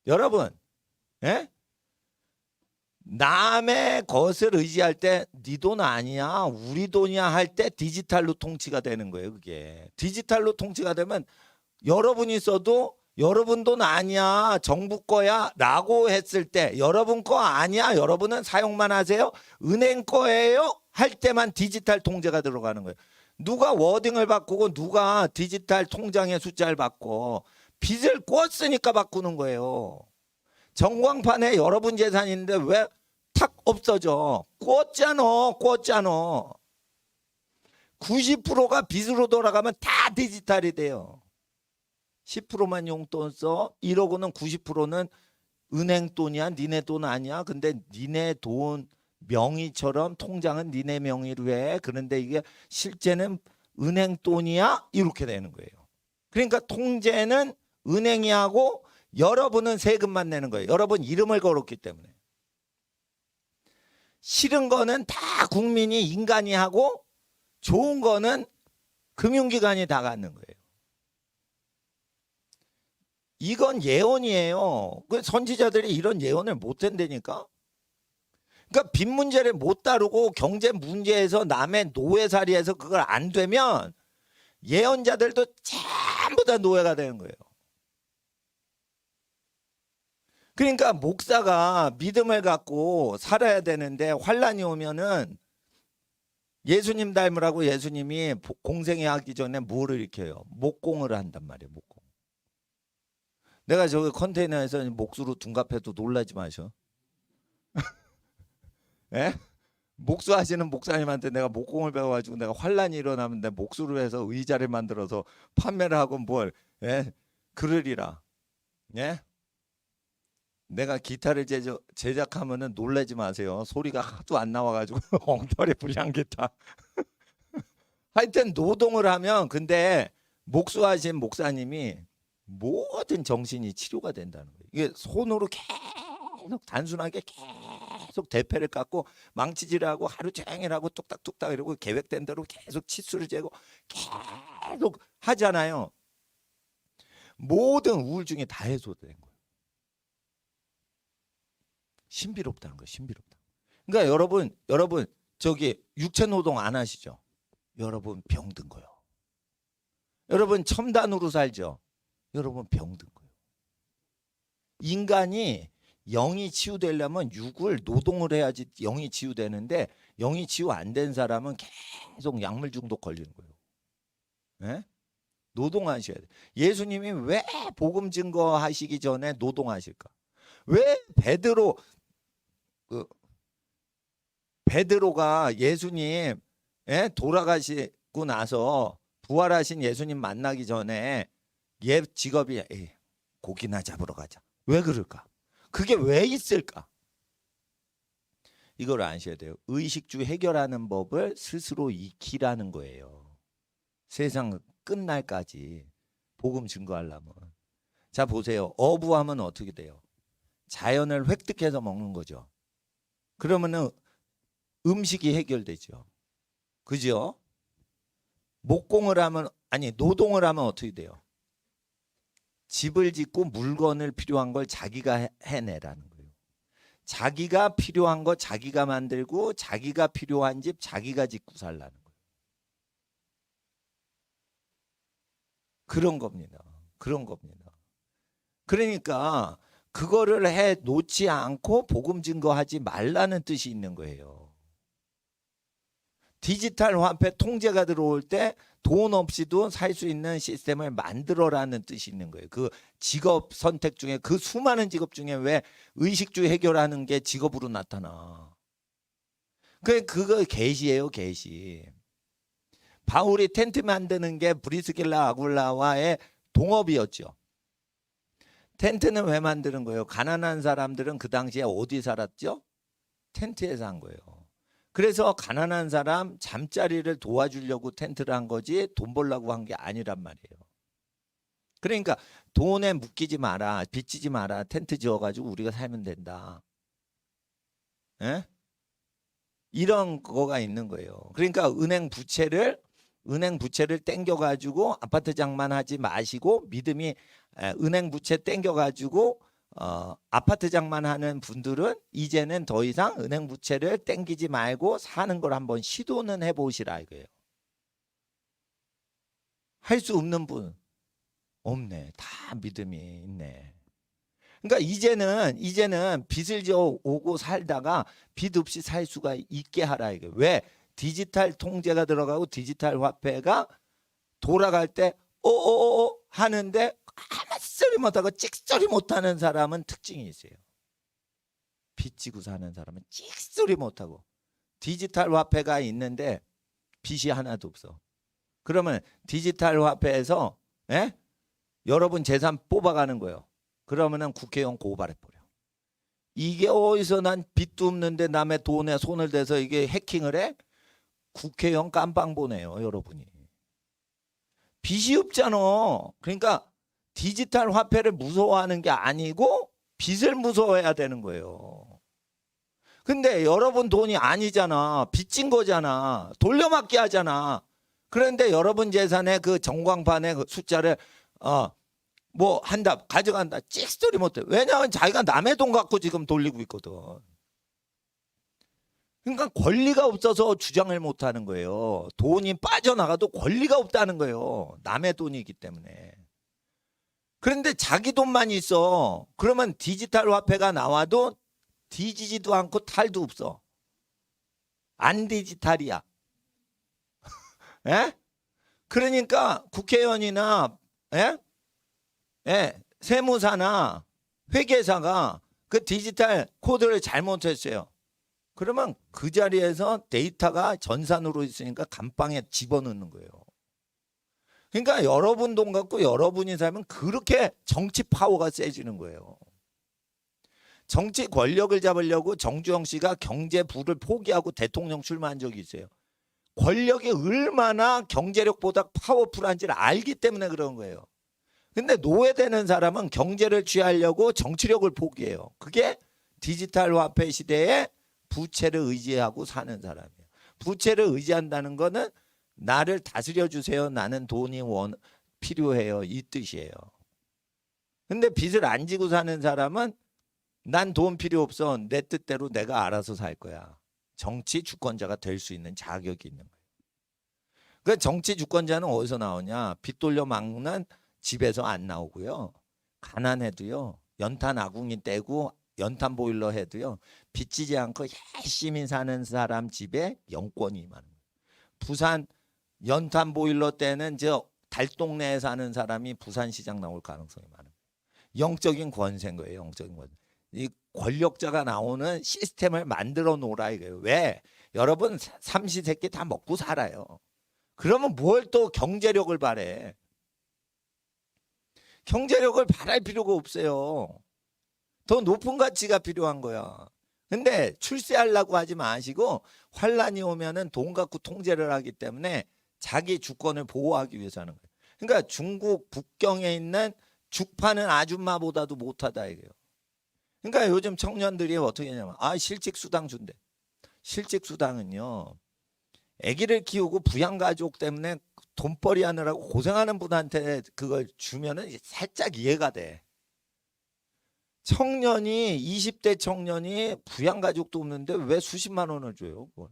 여러분, 예? 남의 것을 의지할 때 네 돈 아니야, 우리 돈이야 할 때 디지털로 통치가 되는 거예요. 그게 디지털로 통치가 되면 여러분이 써도 여러분 돈 아니야, 정부 거야 라고 했을 때 여러분 거 아니야, 여러분은 사용만 하세요, 은행 거예요 할 때만 디지털 통제가 들어가는 거예요. 누가 워딩을 바꾸고 누가 디지털 통장의 숫자를 바꿔. 빚을 꿨으니까 바꾸는 거예요. 전광판에 여러분 재산인데 왜 탁 없어져? 꿨잖아. 90%가 빚으로 돌아가면 다 디지털이 돼요. 10%만 용돈 써. 이러고는 90%는 은행 돈이야, 니네 돈 아니야. 근데 니네 돈 명의처럼 통장은 니네 명의로 해. 그런데 이게 실제는 은행 돈이야, 이렇게 되는 거예요. 그러니까 통제는 은행이 하고 여러분은 세금만 내는 거예요. 여러분 이름을 걸었기 때문에. 싫은 거는 다 국민이 인간이 하고 좋은 거는 금융기관이 다 갖는 거예요. 이건 예언이에요. 그 선지자들이 이런 예언을 못 한다니까. 그러니까 빚 문제를 못 다루고 경제 문제에서 남의 노예살이에서 그걸 안 되면 예언자들도 전부 다 노예가 되는 거예요. 그러니까 목사가 믿음을 갖고 살아야 되는데 환란이 오면은 예수님 닮으라고 예수님이 공생애 하기 전에 뭐를 일으켜요? 목공을 한단 말이에요. 목공. 내가 저기 컨테이너에서 목수로 둔갑해도 놀라지 마셔. 예? 목수하시는 목사님한테 내가 목공을 배워가지고 내가 환란이 일어나면 내 목수로 해서 의자를 만들어서 판매를 하고 뭘, 예? 그러리라. 예? 내가 기타를 제작하면은 놀라지 마세요. 소리가 하도 안 나와가지고 엉터리 불량 기타. 하여튼 노동을 하면 근데 목수하신 목사님이 모든 정신이 치료가 된다는 거예요. 이게 손으로 계속 단순하게 계속 대패를 깎고 망치질을 하고 하루 종일 하고 뚝딱뚝딱 이러고 계획된 대로 계속 치수를 재고 계속 하잖아요. 모든 우울증이 다 해소된 거예요. 신비롭다는 거예요. 신비롭다. 그러니까 여러분 저기 육체 노동 안 하시죠? 여러분 병든 거예요. 여러분 첨단으로 살죠? 여러분 병든 거예요. 인간이 영이 치유되려면 육을 노동을 해야지 영이 치유되는데 영이 치유 안 된 사람은 계속 약물 중독 걸리는 거예요. 네? 노동하셔야 돼요. 예수님이 왜 복음 증거하시기 전에 노동하실까? 왜 베드로가 예수님 돌아가시고 나서 부활하신 예수님 만나기 전에 옛 직업이 고기나 잡으러 가자. 왜 그럴까? 그게 왜 있을까? 이걸 아셔야 돼요. 의식주 해결하는 법을 스스로 익히라는 거예요. 세상 끝날까지 복음 증거하려면. 자 보세요. 어부하면 어떻게 돼요? 자연을 획득해서 먹는 거죠. 그러면은 음식이 해결되죠. 그죠? 목공을 하면 노동을 하면 어떻게 돼요? 집을 짓고 물건을 필요한 걸 자기가 해내라는 거예요. 자기가 필요한 거 자기가 만들고 자기가 필요한 집 자기가 짓고 살라는 거예요. 그런 겁니다. 그런 겁니다. 그러니까 그거를 해 놓지 않고 복음 증거하지 말라는 뜻이 있는 거예요. 디지털 화폐 통제가 들어올 때 돈 없이도 살 수 있는 시스템을 만들어라는 뜻이 있는 거예요. 그 직업 선택 중에 그 수많은 직업 중에 왜 의식주 해결하는 게 직업으로 나타나. 그거 계시예요, 계시. 바울이 텐트 만드는 게 브리스길라 아굴라와의 동업이었죠. 텐트는 왜 만드는 거예요? 가난한 사람들은 그 당시에 어디 살았죠? 텐트에 산 거예요. 그래서 가난한 사람 잠자리를 도와주려고 텐트를 한 거지 돈 벌려고 한 게 아니란 말이에요. 그러니까 돈에 묶이지 마라, 빚지지 마라, 텐트 지어가지고 우리가 살면 된다. 에? 이런 거가 있는 거예요. 그러니까 은행 부채를 땡겨가지고 아파트 장만하지 마시고 믿음이 은행 부채 땡겨가지고 아파트 장만하는 분들은 이제는 더 이상 은행 부채를 땡기지 말고 사는 걸 한번 시도는 해보시라 이거예요. 할 수 없는 분 없네. 다 믿음이 있네. 그러니까 이제는 빚을 져 오고 살다가 빚 없이 살 수가 있게 하라 이거예요. 왜? 디지털 통제가 들어가고 디지털 화폐가 돌아갈 때 어어어 하는데 아무 소리 못하고 찍소리 못하는 사람은 특징이 있어요. 빚지고 사는 사람은 찍소리 못하고 디지털 화폐가 있는데 빚이 하나도 없어. 그러면 디지털 화폐에서 여러분 재산 뽑아가는 거예요. 그러면은 국회의원 고발해버려. 이게 어디서 난 빚도 없는데 남의 돈에 손을 대서 이게 해킹을 해? 국회의원 깜빵 보내요, 여러분이. 빚이 없잖아. 그러니까 디지털 화폐를 무서워하는 게 아니고 빚을 무서워해야 되는 거예요. 근데 여러분 돈이 아니잖아. 빚진 거잖아. 돌려막기 하잖아. 그런데 여러분 재산의 그 전광판의 그 숫자를 뭐 한다, 가져간다, 찍소리 못해. 왜냐하면 자기가 남의 돈 갖고 지금 돌리고 있거든. 그러니까 권리가 없어서 주장을 못하는 거예요. 돈이 빠져나가도 권리가 없다는 거예요. 남의 돈이기 때문에. 그런데 자기 돈만 있어. 그러면 디지털 화폐가 나와도 뒤지지도 않고 탈도 없어. 안 디지털이야. 에? 그러니까 국회의원이나 세무사나 회계사가 그 디지털 코드를 잘못했어요. 그러면 그 자리에서 데이터가 전산으로 있으니까 감방에 집어넣는 거예요. 그러니까 여러분 돈 갖고 여러분이 살면 그렇게 정치 파워가 세지는 거예요. 정치 권력을 잡으려고 정주영 씨가 경제부를 포기하고 대통령 출마한 적이 있어요. 권력이 얼마나 경제력보다 파워풀한지를 알기 때문에 그런 거예요. 근데 노예되는 사람은 경제를 취하려고 정치력을 포기해요. 그게 디지털 화폐 시대에 부채를 의지하고 사는 사람이에요. 부채를 의지한다는 거는 나를 다스려 주세요. 나는 돈이 필요해요. 이 뜻이에요. 근데 빚을 안 지고 사는 사람은 난 돈 필요 없어. 내 뜻대로 내가 알아서 살 거야. 정치 주권자가 될 수 있는 자격이 있는 거예요. 그 정치 주권자는 어디서 나오냐? 빚 돌려 막는 집에서 안 나오고요. 가난해도요. 연탄 아궁이 떼고 연탄 보일러 해도요. 빚지지 않고 열심히 사는 사람 집에 영권이 많은 거예요. 부산 연탄 보일러 때는 저 달동네에 사는 사람이 부산시장 나올 가능성이 많아요. 영적인 권세인 거예요. 영적인 권세. 이 권력자가 나오는 시스템을 만들어 놓으라 이거예요. 왜? 여러분 삼시세끼 다 먹고 살아요. 그러면 뭘 또 경제력을 바래? 경제력을 바랄 필요가 없어요. 더 높은 가치가 필요한 거야. 근데 출세하려고 하지 마시고 환란이 오면은 돈 갖고 통제를 하기 때문에 자기 주권을 보호하기 위해서 하는 거예요. 그러니까 중국 북경에 있는 죽 파는 아줌마보다도 못하다 이거예요. 그러니까 요즘 청년들이 어떻게 하냐면 실직수당 준대. 실직수당은요. 아기를 키우고 부양가족 때문에 돈벌이 하느라고 고생하는 분한테 그걸 주면은 살짝 이해가 돼. 청년이 20대 청년이 부양가족도 없는데 왜 수십만 원을 줘요? 그걸.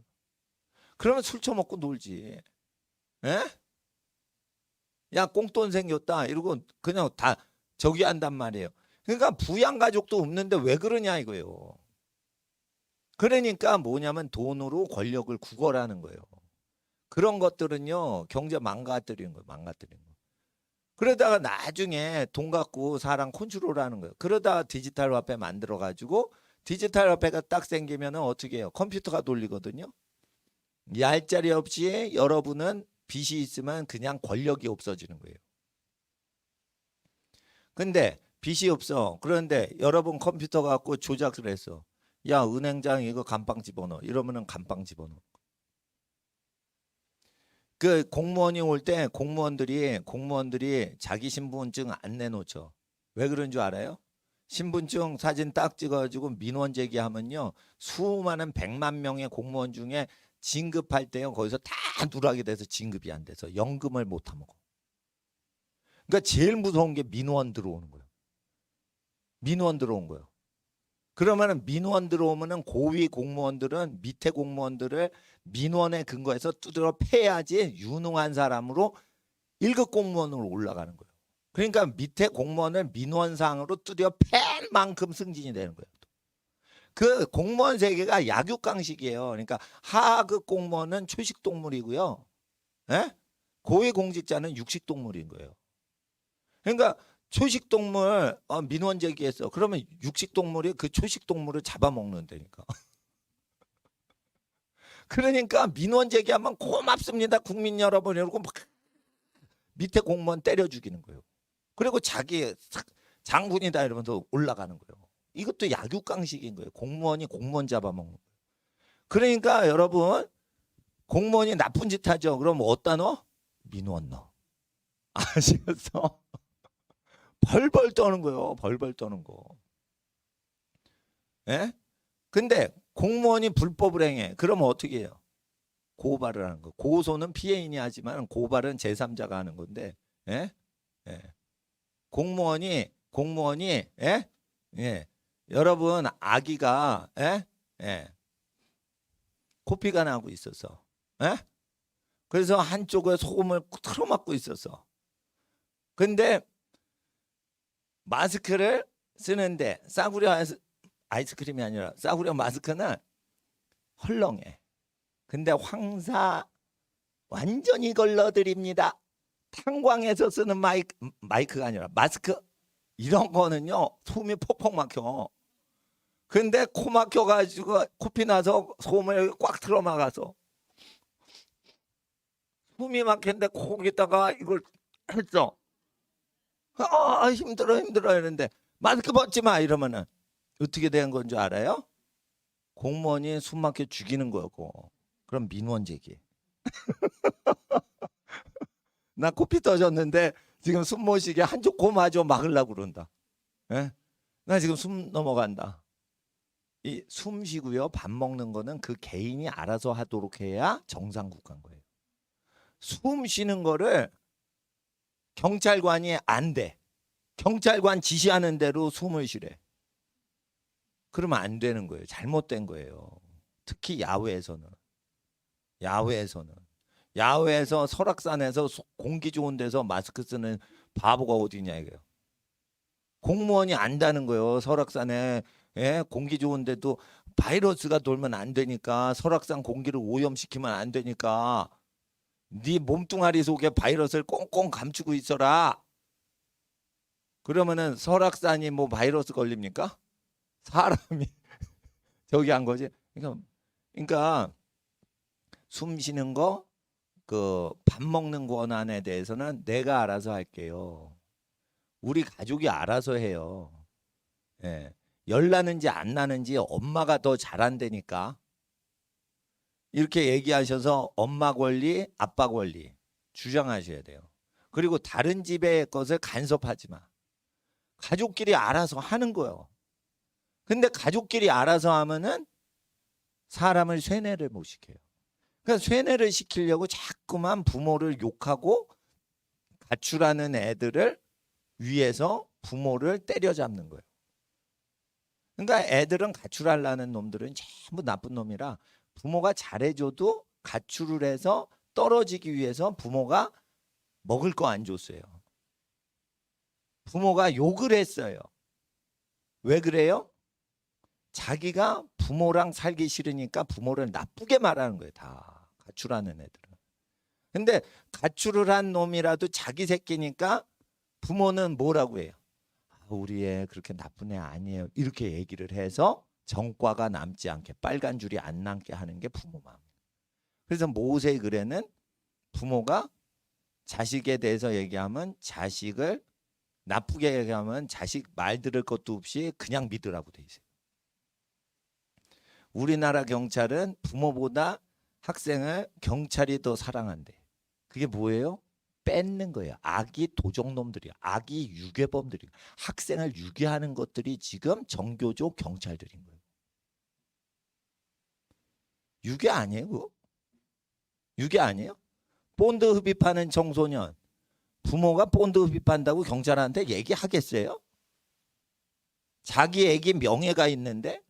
그러면 술 처먹고 놀지. 에? 야, 꽁돈 생겼다 이러고 그냥 다 저기 한단 말이에요. 그러니까 부양 가족도 없는데 왜 그러냐 이거예요. 그러니까 뭐냐면 돈으로 권력을 구걸하는 거예요. 그런 것들은요 경제 망가뜨리는 거예요. 망가뜨리는 거. 그러다가 나중에 돈 갖고 사람 컨트롤하는 거예요. 그러다가 디지털 화폐 만들어 가지고 디지털 화폐가 딱 생기면 어떻게 해요? 컴퓨터가 돌리거든요. 얄짤이 없이 여러분은 빚이 있으면 그냥 권력이 없어지는 거예요. 근데 빚이 없어. 그런데 여러분 컴퓨터 갖고 조작을 했어. 야, 은행장 이거 감방 집어넣어. 이러면은 감방 집어넣어. 그 공무원이 올 때 공무원들이 자기 신분증 안 내놓죠. 왜 그런 줄 알아요? 신분증 사진 딱 찍어가지고 민원 제기하면요 수많은 100만 명의 공무원 중에 진급할 때요 거기서 다 누락이 돼서 진급이 안 돼서 연금을 못 타먹어. 그러니까 제일 무서운 게 민원 들어오는 거예요. 민원 들어온 거예요. 그러면은 민원 들어오면은 고위 공무원들은 밑에 공무원들을 민원에 근거해서 두드려 패야지 유능한 사람으로 1급 공무원으로 올라가는 거예요. 그러니까 밑에 공무원을 민원상으로 두드려 팬 만큼 승진이 되는 거예요. 그 공무원 세계가 약육강식이에요. 그러니까 하급 공무원은 초식동물이고요. 예? 고위 공직자는 육식동물인 거예요. 그러니까 초식동물 민원 제기했어. 그러면 육식동물이 그 초식동물을 잡아먹는다니까. 그러니까 민원 제기하면 고맙습니다. 국민 여러분 이러고 막 밑에 공무원 때려 죽이는 거예요. 그리고 자기 장군이다 이러면서 올라가는 거예요. 이것도 약육강식인 거예요. 공무원이 공무원 잡아먹는 거예요. 그러니까 여러분 공무원이 나쁜 짓 하죠. 그럼 어디다 넣어? 민원 넣어. 아시겠어? 벌벌 떠는 거예요. 벌벌 떠는 거. 예? 근데 공무원이 불법을 행해. 그러면 어떻게 해요? 고발을 하는 거. 고소는 피해인이 하지만 고발은 제3자가 하는 건데. 예? 예. 공무원이 예? 예. 여러분 아기가 예? 예. 코피가 나고 있었어. 예? 그래서 한쪽에 소금을 틀어막고 있었어. 근데 마스크를 쓰는데 싸구려 아이스크림이 아니라 싸구려 마스크는 헐렁해. 근데 황사 완전히 걸러드립니다. 탄광에서 쓰는 마이크가 아니라 마스크 이런 거는요 숨이 퍽퍽 막혀. 근데 코 막혀가지고 코피 나서 소음을 꽉 틀어막아서 숨이 막혔는데 거기다가 이걸 했어. 힘들어 이러는데 마스크 벗지 마 이러면은 어떻게 된 건 줄 알아요? 공무원이 숨 막혀 죽이는 거고. 그럼 민원 제기. 나 코피 터졌는데 지금 숨 못 쉬게 한쪽 코 마저 막으려고 그런다. 예? 나 지금 숨 넘어간다. 이 숨 쉬고요. 밥 먹는 거는 그 개인이 알아서 하도록 해야 정상 국가인 거예요. 숨 쉬는 거를 경찰관이 안 돼. 경찰관 지시하는 대로 숨을 쉬래. 그러면 안 되는 거예요. 잘못된 거예요. 특히 야외에서는. 야외에서 설악산에서 공기 좋은 데서 마스크 쓰는 바보가 어디냐 이거예요. 공무원이 안다는 거예요. 설악산에 공기 좋은 데도 바이러스가 돌면 안 되니까 설악산 공기를 오염시키면 안 되니까 네 몸뚱아리 속에 바이러스를 꽁꽁 감추고 있어라. 그러면은 설악산이 뭐 바이러스 걸립니까? 사람이 저기 한 거지. 그러니까 숨 쉬는 거, 그 밥 먹는 권한에 대해서는 내가 알아서 할게요. 우리 가족이 알아서 해요. 예. 열 나는지 안 나는지 엄마가 더 잘한다니까. 이렇게 얘기하셔서 엄마 권리, 아빠 권리 주장하셔야 돼요. 그리고 다른 집의 것을 간섭하지 마. 가족끼리 알아서 하는 거예요. 근데 가족끼리 알아서 하면은 사람을 쇠뇌를 못 시켜요. 그러니까 쇠뇌를 시키려고 자꾸만 부모를 욕하고 가출하는 애들을 위해서 부모를 때려잡는 거예요. 그러니까 애들은 가출하려는 놈들은 전부 나쁜 놈이라 부모가 잘해줘도 가출을 해서 떨어지기 위해서 부모가 먹을 거 안 줬어요. 부모가 욕을 했어요. 왜 그래요? 자기가 부모랑 살기 싫으니까 부모를 나쁘게 말하는 거예요. 다 가출하는 애들은. 근데 가출을 한 놈이라도 자기 새끼니까 부모는 뭐라고 해요? 우리 애 그렇게 나쁜 애 아니에요. 이렇게 얘기를 해서 정과가 남지 않게, 빨간 줄이 안 남게 하는 게 부모 마음. 그래서 모세 글에는 부모가 자식에 대해서 얘기하면 자식을 나쁘게 얘기하면 자식 말 들을 것도 없이 그냥 믿으라고 돼 있어요. 우리나라 경찰은 부모보다 학생을 경찰이 더 사랑한대. 그게 뭐예요? 뺏는 거예요. 아기 도적놈들이야. 아기 유괴범들이. 학생을 유괴하는 것들이 지금 정교조 경찰들인 거예요. 유괴 아니에요? 그거? 유괴 아니에요? 본드 흡입하는 청소년. 부모가 본드 흡입한다고 경찰한테 얘기하겠어요? 자기 애기 명예가 있는데?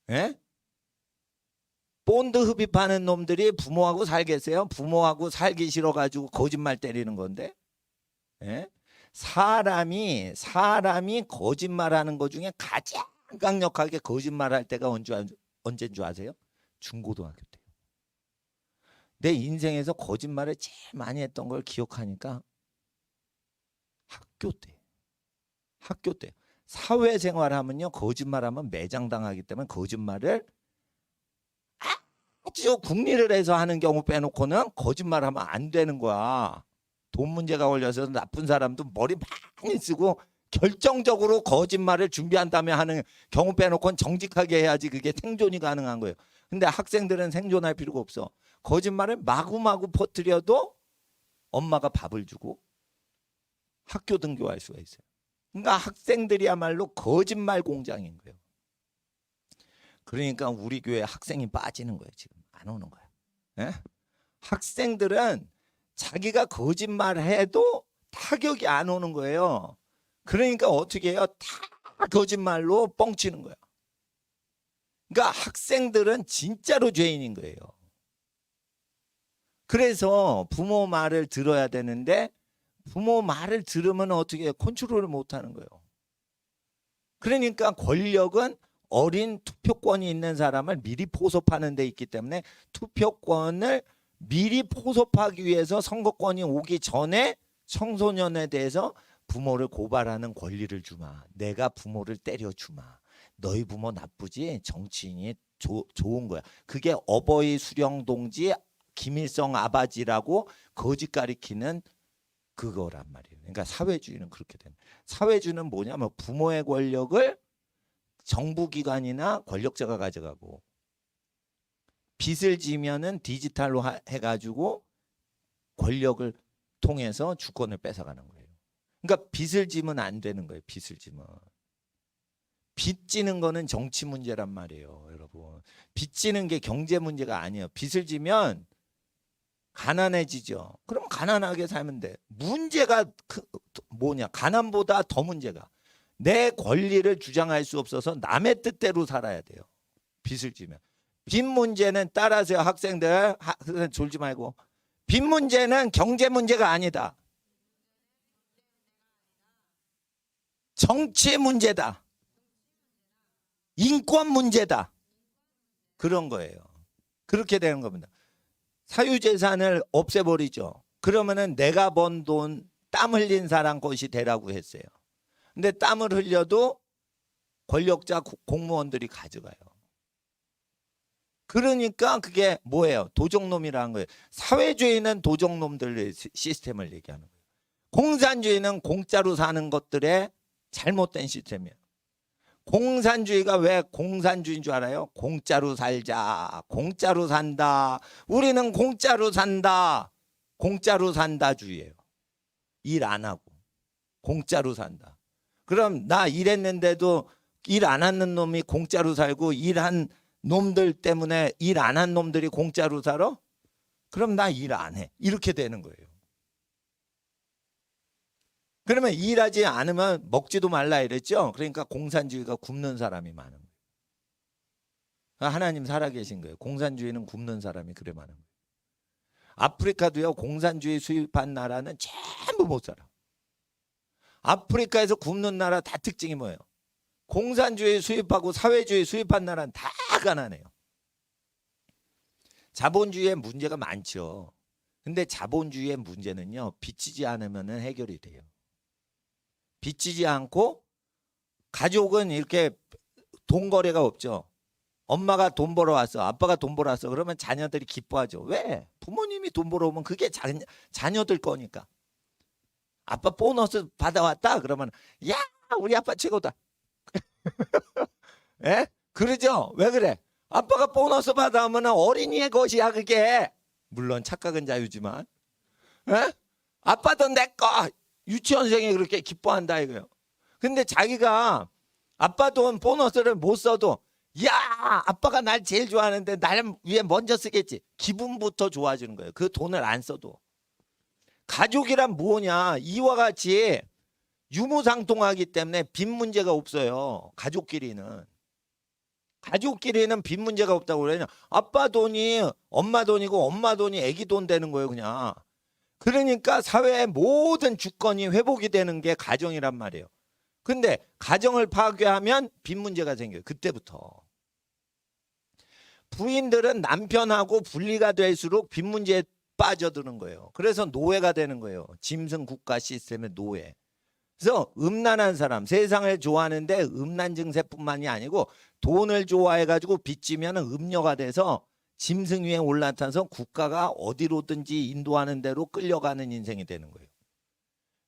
예? 본드 흡입하는 놈들이 부모하고 살겠어요? 부모하고 살기 싫어가지고 거짓말 때리는 건데? 예? 사람이 거짓말하는 것 중에 가장 강력하게 거짓말할 때가 언제인 줄 아세요? 중고등학교 때. 내 인생에서 거짓말을 제일 많이 했던 걸 기억하니까 학교 때. 사회생활하면요, 거짓말하면 매장당하기 때문에 거짓말을 아주 궁리를 해서 하는 경우 빼놓고는 거짓말하면 안 되는 거야. 돈 문제가 걸려서 나쁜 사람도 머리 많이 쓰고 결정적으로 거짓말을 준비한 다음에 하는 경우 빼놓고는 정직하게 해야지 그게 생존이 가능한 거예요. 근데 학생들은 생존할 필요가 없어. 거짓말을 마구마구 퍼뜨려도 엄마가 밥을 주고 학교 등교할 수가 있어요. 그러니까 학생들이야말로 거짓말 공장인 거예요. 그러니까 우리 교회 학생이 빠지는 거예요. 지금 안 오는 거야. 예? 학생들은 자기가 거짓말해도 타격이 안 오는 거예요. 그러니까 어떻게 해요? 다 거짓말로 뻥치는 거야. 그러니까 학생들은 진짜로 죄인인 거예요. 그래서 부모 말을 들어야 되는데 부모 말을 들으면 어떻게 해요? 컨트롤을 못하는 거예요. 그러니까 권력은 어린 투표권이 있는 사람을 미리 포섭하는 데 있기 때문에 투표권을 미리 포섭하기 위해서 선거권이 오기 전에 청소년에 대해서 부모를 고발하는 권리를 주마. 내가 부모를 때려주마. 너희 부모 나쁘지? 정치인이 좋은 거야. 그게 어버이 수령동지 김일성 아바지라고 거짓 가리키는 그거란 말이에요. 그러니까 사회주의는 그렇게 되는. 사회주의는 뭐냐면 부모의 권력을 정부기관이나 권력자가 가져가고 빚을 지면은 디지털로 해가지고 권력을 통해서 주권을 뺏어가는 거예요. 그러니까 빚을 지면 안 되는 거예요. 빚을 지면. 빚 지는 거는 정치 문제란 말이에요. 여러분. 빚 지는 게 경제 문제가 아니에요. 빚을 지면 가난해지죠. 그럼 가난하게 살면 돼. 문제가 뭐냐? 가난보다 더 문제가 내 권리를 주장할 수 없어서 남의 뜻대로 살아야 돼요. 빚을 지면. 빚 문제는 따라서요. 학생들 졸지 말고. 빚 문제는 경제 문제가 아니다. 정치 문제다. 인권 문제다. 그런 거예요. 그렇게 되는 겁니다. 사유재산을 없애버리죠. 그러면은 내가 번 돈, 땀 흘린 사람 것이 되라고 했어요. 근데 땀을 흘려도 권력자 공무원들이 가져가요. 그러니까 그게 뭐예요? 도적놈이라는 거예요. 사회주의는 도적놈들의 시스템을 얘기하는 거예요. 공산주의는 공짜로 사는 것들의 잘못된 시스템이에요. 공산주의가 왜 공산주의인 줄 알아요? 공짜로 살자. 공짜로 산다. 우리는 공짜로 산다. 공짜로 산다 주의예요. 일 안 하고 공짜로 산다. 그럼 나 일했는데도 일 안 하는 놈이 공짜로 살고 일한 놈들 때문에 일 안 한 놈들이 공짜로 살아? 그럼 나 일 안 해. 이렇게 되는 거예요. 그러면 일하지 않으면 먹지도 말라 이랬죠. 그러니까 공산주의가 굶는 사람이 많은 거예요. 하나님 살아계신 거예요. 공산주의는 굶는 사람이 그래 많은 거예요. 아프리카도요, 공산주의 수입한 나라는 전부 못 살아. 아프리카에서 굶는 나라 다 특징이 뭐예요? 공산주의 수입하고 사회주의 수입한 나라는 다 가난해요. 자본주의의 문제가 많죠. 근데 자본주의의 문제는요, 빚지지 않으면 해결이 돼요. 빚지지 않고 가족은 이렇게 돈 거래가 없죠. 엄마가 돈 벌어왔어, 아빠가 돈 벌어왔어, 그러면 자녀들이 기뻐하죠. 왜? 부모님이 돈 벌어오면 그게 자녀들 거니까. 아빠 보너스 받아왔다 그러면 야, 우리 아빠 최고다. 예? 그러죠? 왜 그래? 아빠가 보너스 받아오면 어린이의 것이야 그게. 물론 착각은 자유지만. 예? 아빠도 내 거. 유치원생이 그렇게 기뻐한다 이거요. 근데 자기가 아빠 돈 보너스를 못 써도 야, 아빠가 날 제일 좋아하는데 날 위해 먼저 쓰겠지. 기분부터 좋아지는 거예요. 그 돈을 안 써도. 가족이란 뭐냐? 이와 같이 유무상통하기 때문에 빚 문제가 없어요. 가족끼리는 빚 문제가 없다고 그래요. 아빠 돈이 엄마 돈이고 엄마 돈이 애기 돈 되는 거예요, 그냥. 그러니까 사회의 모든 주권이 회복이 되는 게 가정이란 말이에요. 근데 가정을 파괴하면 빚 문제가 생겨요. 그때부터. 부인들은 남편하고 분리가 될수록 빚 문제에 빠져드는 거예요. 그래서 노예가 되는 거예요. 짐승 국가 시스템의 노예. 그래서 음란한 사람, 세상을 좋아하는데 음란 증세뿐만이 아니고 돈을 좋아해가지고 빚지면 음녀가 돼서 짐승 위에 올라타서 국가가 어디로든지 인도하는 대로 끌려가는 인생이 되는 거예요.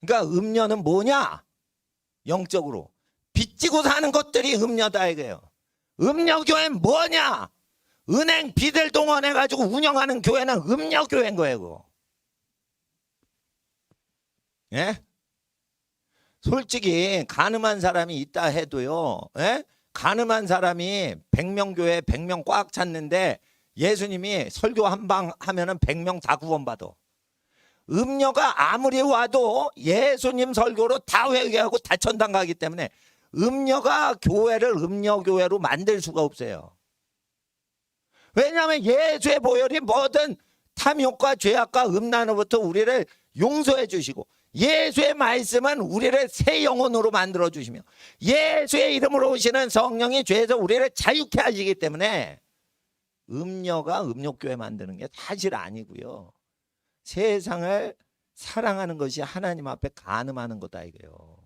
그러니까 음녀는 뭐냐? 영적으로 빚지고 사는 것들이 음녀다 이거예요. 음녀교회는 뭐냐? 은행 빚을 동원해가지고 운영하는 교회는 음녀교회인 거예요. 그거. 예? 솔직히 가늠한 사람이 있다 해도요. 예? 가늠한 사람이 100명 교회 100명 꽉 찼는데 예수님이 설교 한 방 하면은 100명 다 구원받아. 음녀가 아무리 와도 예수님 설교로 다 회개하고 다 천당 가기 때문에 음녀가 교회를 음녀교회로 만들 수가 없어요. 왜냐하면 예수의 보혈이 모든 탐욕과 죄악과 음란으로부터 우리를 용서해 주시고 예수의 말씀은 우리를 새 영혼으로 만들어 주시며 예수의 이름으로 오시는 성령이 죄에서 우리를 자유케 하시기 때문에 음녀가 음욕교회 만드는 게 사실 아니고요. 세상을 사랑하는 것이 하나님 앞에 간음하는 거다 이거예요.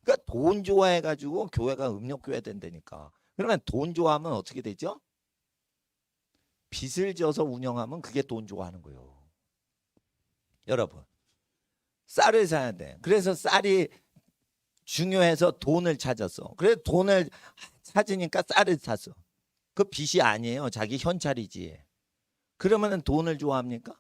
그러니까 돈 좋아해가지고 교회가 음욕교회 된다니까. 그러면 돈 좋아하면 어떻게 되죠? 빚을 져서 운영하면 그게 돈 좋아하는 거예요. 여러분, 쌀을 사야 돼. 그래서 쌀이 중요해서 돈을 찾았어. 그래서 돈을 찾으니까 쌀을 샀어. 그 빚이 아니에요. 자기 현찰이지. 그러면은 돈을 좋아합니까?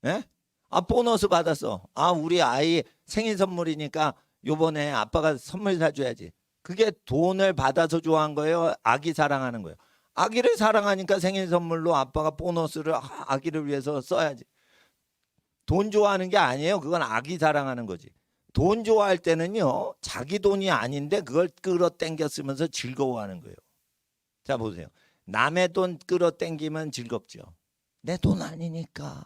예? 아, 보너스 받았어. 아, 우리 아이 생일 선물이니까 요번에 아빠가 선물 사줘야지. 그게 돈을 받아서 좋아한 거예요? 아기 사랑하는 거예요? 아기를 사랑하니까 생일 선물로 아빠가 보너스를 아기를 위해서 써야지. 돈 좋아하는 게 아니에요. 그건 아기 사랑하는 거지. 돈 좋아할 때는요, 자기 돈이 아닌데 그걸 끌어당겨 쓰면서 즐거워하는 거예요. 자, 보세요. 남의 돈 끌어당기면 즐겁죠. 내 돈 아니니까.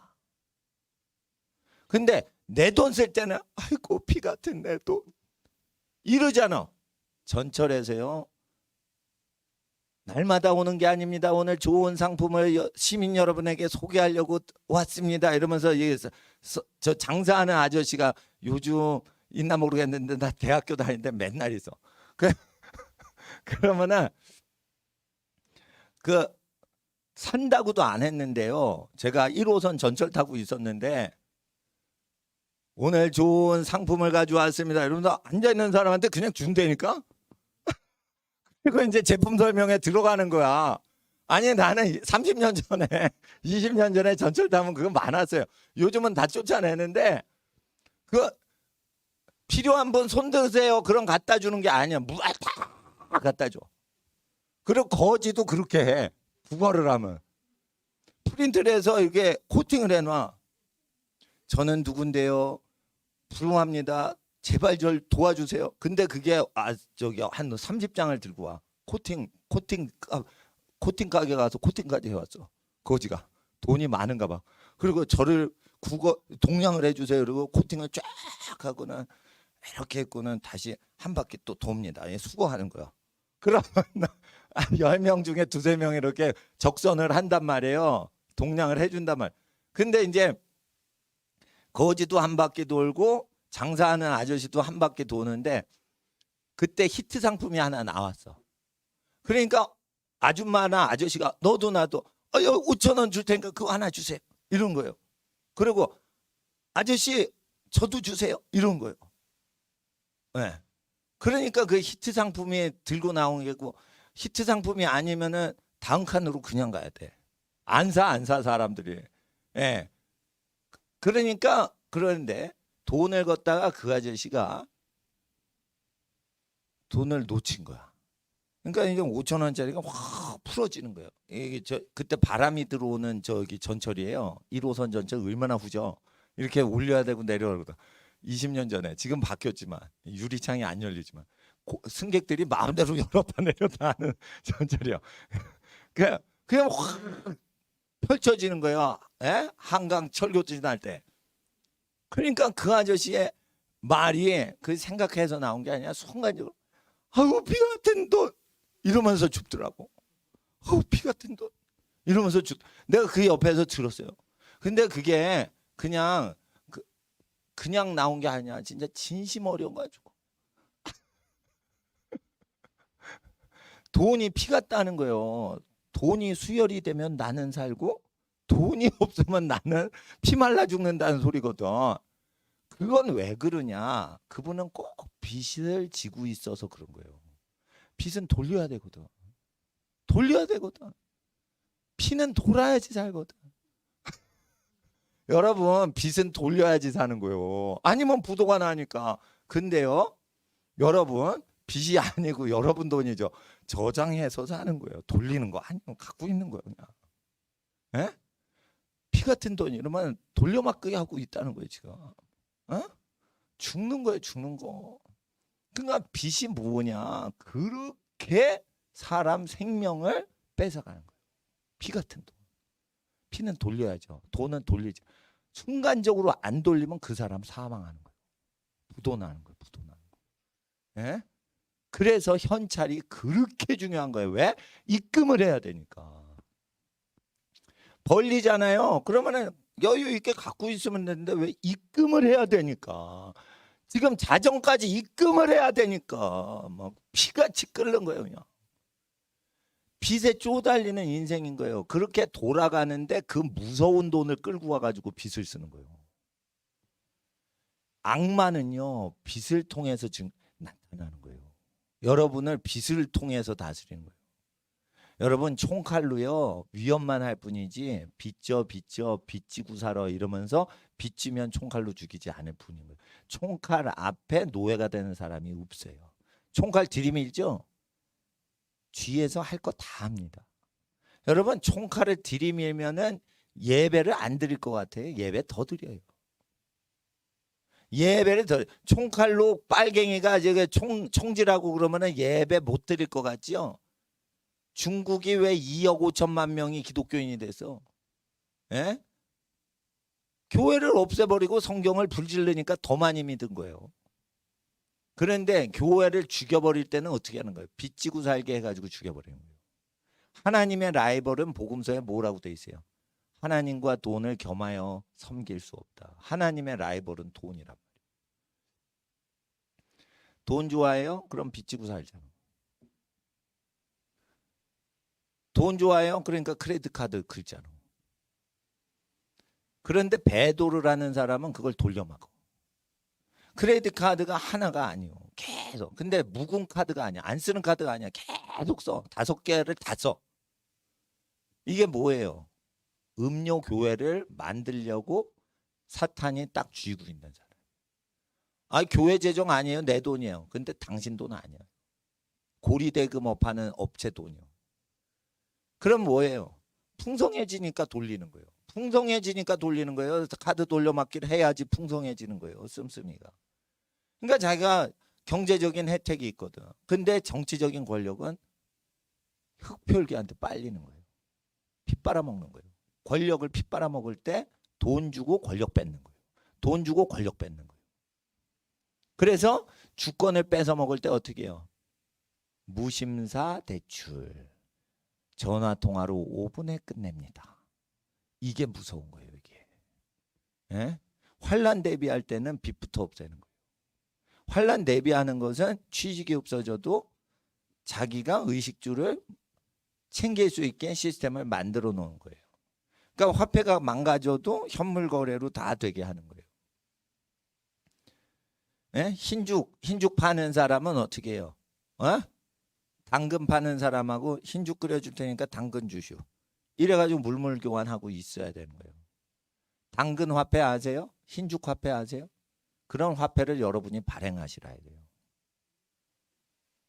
근데 내 돈 쓸 때는 아이고 피 같은 내 돈 이러잖아. 전철에서요, 날마다 오는 게 아닙니다. 오늘 좋은 상품을 시민 여러분에게 소개하려고 왔습니다. 이러면서 저 장사하는 아저씨가 요즘 있나 모르겠는데 나 대학교 다니는데 맨날 있어. 그러면은 그 산다고도 안 했는데요. 제가 1호선 전철 타고 있었는데 오늘 좋은 상품을 가져왔습니다. 이러면서 앉아있는 사람한테 그냥 준다니까? 그리고 이제 제품 설명에 들어가는 거야. 아니 나는 30년 전에 20년 전에 전철 타면 그거 많았어요. 요즘은 다 쫓아내는데 그 필요한 분 손 드세요. 그럼 갖다 주는 게 아니야. 무아 다 갖다 줘. 그리고 거지도 그렇게 해. 국어를 하면 프린트를 해서 이렇게 코팅을 해놔. 저는 누군데요. 불응합니다. 제발 절 도와주세요. 근데 그게 한 30장을 들고 와. 코팅 가게 가서 코팅까지 해왔어. 거지가 돈이 많은가 봐. 그리고 저를 동량을 해주세요. 그리고 코팅을 쫙 하고는 이렇게 했고는 다시 한 바퀴 또 돕니다. 수고하는 거야. 그러면 10명 중에 두세 명이 이렇게 적선을 한단 말이에요. 동량을 해준단 말. 근데 이제 거지도 한 바퀴 돌고 장사하는 아저씨도 한 바퀴 도는데 그때 히트 상품이 하나 나왔어. 그러니까 아줌마나 아저씨가 너도 나도 5,000원 줄 테니까 그거 하나 주세요. 이런 거예요. 그리고 아저씨 저도 주세요. 이런 거예요. 네. 그러니까 그 히트 상품이 들고 나온 게고 히트 상품이 아니면은 다음 칸으로 그냥 가야 돼. 안 사 사람들이. 예. 그러니까 그러는데 돈을 걷다가 그 아저씨가 돈을 놓친 거야. 그러니까 이제 5,000원짜리가 확 풀어지는 거예요. 이게 그때 바람이 들어오는 저기 전철이에요. 1호선 전철 얼마나 후져. 이렇게 올려야 되고 내려오거든. 20년 전에 지금 바뀌었지만 유리창이 안 열리지만 승객들이 마음대로 열었다 내렸다 하는 전철이요. 그냥 확 펼쳐지는 거예요. 예? 한강 철교 지날 때. 그러니까 그 아저씨의 말이 그 생각해서 나온 게 아니라 순간적으로 아우 피 같은 돈 이러면서 죽더라고. 아우 피 같은 돈 이러면서 내가 그 옆에서 들었어요. 근데 그게 그냥 나온 게 아니야. 진짜 진심 어려워가지고 돈이 피 같다는 거예요. 돈이 수혈이 되면 나는 살고 돈이 없으면 나는 피 말라 죽는다는 소리거든. 그건 왜 그러냐? 그분은 꼭 빚을 지고 있어서 그런 거예요. 빚은 돌려야 되거든. 돌려야 되거든. 피는 돌아야지 살거든. 여러분 빚은 돌려야지 사는 거예요. 아니면 부도가 나니까. 근데요 여러분 빚이 아니고 여러분 돈이죠. 저장해서 사는 거예요. 돌리는 거 아니면 갖고 있는 거예요. 그냥. 에? 피 같은 돈 이러면 돌려막기 하고 있다는 거예요 지금. 어? 죽는 거예요 죽는 거. 그러니까 빚이 뭐냐. 그렇게 사람 생명을 뺏어가는 거예요. 피 같은 돈. 피는 돌려야죠. 돈은 돌리죠. 순간적으로 안 돌리면 그 사람 사망하는 거예요. 부도나는 거예요. 부도나는 거예요. 예? 그래서 현찰이 그렇게 중요한 거예요. 왜? 입금을 해야 되니까. 벌리잖아요. 그러면은 여유 있게 갖고 있으면 되는데 왜 입금을 해야 되니까. 지금 자정까지 입금을 해야 되니까 막 피같이 끓는 거예요. 그냥. 빚에 쪼달리는 인생인 거예요. 그렇게 돌아가는데 그 무서운 돈을 끌고 와가지고 빚을 쓰는 거예요. 악마는요 빚을 통해서 지금 나타나는 거예요. 여러분을 빚을 통해서 다스리는 거예요. 여러분 총칼로요 위협만 할 뿐이지 빚져 빚지고 살아 이러면서 빚지면 총칼로 죽이지 않을 뿐인 거예요. 총칼 앞에 노예가 되는 사람이 없어요. 총칼 들이밀죠. 뒤에서 할 거 다 합니다. 여러분 총칼을 들이밀면은 예배를 안 드릴 것 같아요. 예배 더 드려요. 예배를 더 총칼로 빨갱이가 이제 총질하고 그러면은 예배 못 드릴 것 같지요. 중국이 왜 2억 5천만 명이 기독교인이 돼서 예? 교회를 없애버리고 성경을 불질르니까 더 많이 믿은 거예요. 그런데 교회를 죽여버릴 때는 어떻게 하는 거예요? 빚지고 살게 해가지고 죽여버리는 거예요. 하나님의 라이벌은 복음서에 뭐라고 돼 있어요? 하나님과 돈을 겸하여 섬길 수 없다. 하나님의 라이벌은 돈이란 말이에요. 돈 좋아해요? 그럼 빚지고 살잖아. 돈 좋아해요? 그러니까 크레디트 카드 긁잖아. 그런데 배도를 하는 사람은 그걸 돌려막어. 크레디트 카드가 하나가 아니요. 계속. 근데 묵은 카드가 아니야. 안 쓰는 카드가 아니야. 계속 써. 5개를 다 써. 이게 뭐예요? 음료 교회를 만들려고 사탄이 딱 쥐고 있는 사람. 아, 교회 재정 아니에요. 내 돈이에요. 근데 당신 돈 아니야. 고리대금업하는 업체 돈이요. 그럼 뭐예요? 풍성해지니까 돌리는 거예요. 풍성해지니까 돌리는 거예요. 카드 돌려막기를 해야지 풍성해지는 거예요. 씀씀이가. 그러니까 자기가 경제적인 혜택이 있거든. 근데 정치적인 권력은 흑표일기한테 빨리는 거예요. 피 빨아먹는 거예요. 권력을 피 빨아먹을 때 돈 주고 권력 뺏는 거예요. 돈 주고 권력 뺏는 거예요. 그래서 주권을 뺏어 먹을 때 어떻게 해요? 무심사 대출. 전화 통화로 5분에 끝냅니다. 이게 무서운 거예요, 이게. 예? 환란 대비할 때는 빚부터 없애는 거예요. 환란 대비하는 것은 취직이 없어져도 자기가 의식주를 챙길 수 있게 시스템을 만들어 놓은 거예요. 그러니까 화폐가 망가져도 현물 거래로 다 되게 하는 거예요. 예? 흰죽 파는 사람은 어떻게 해요? 당근 파는 사람하고 흰죽 끓여줄 테니까 당근 주시오. 이래가지고 물물 교환하고 있어야 되는 거예요. 당근 화폐 아세요? 흰죽 화폐 아세요? 그런 화폐를 여러분이 발행하시라 해요.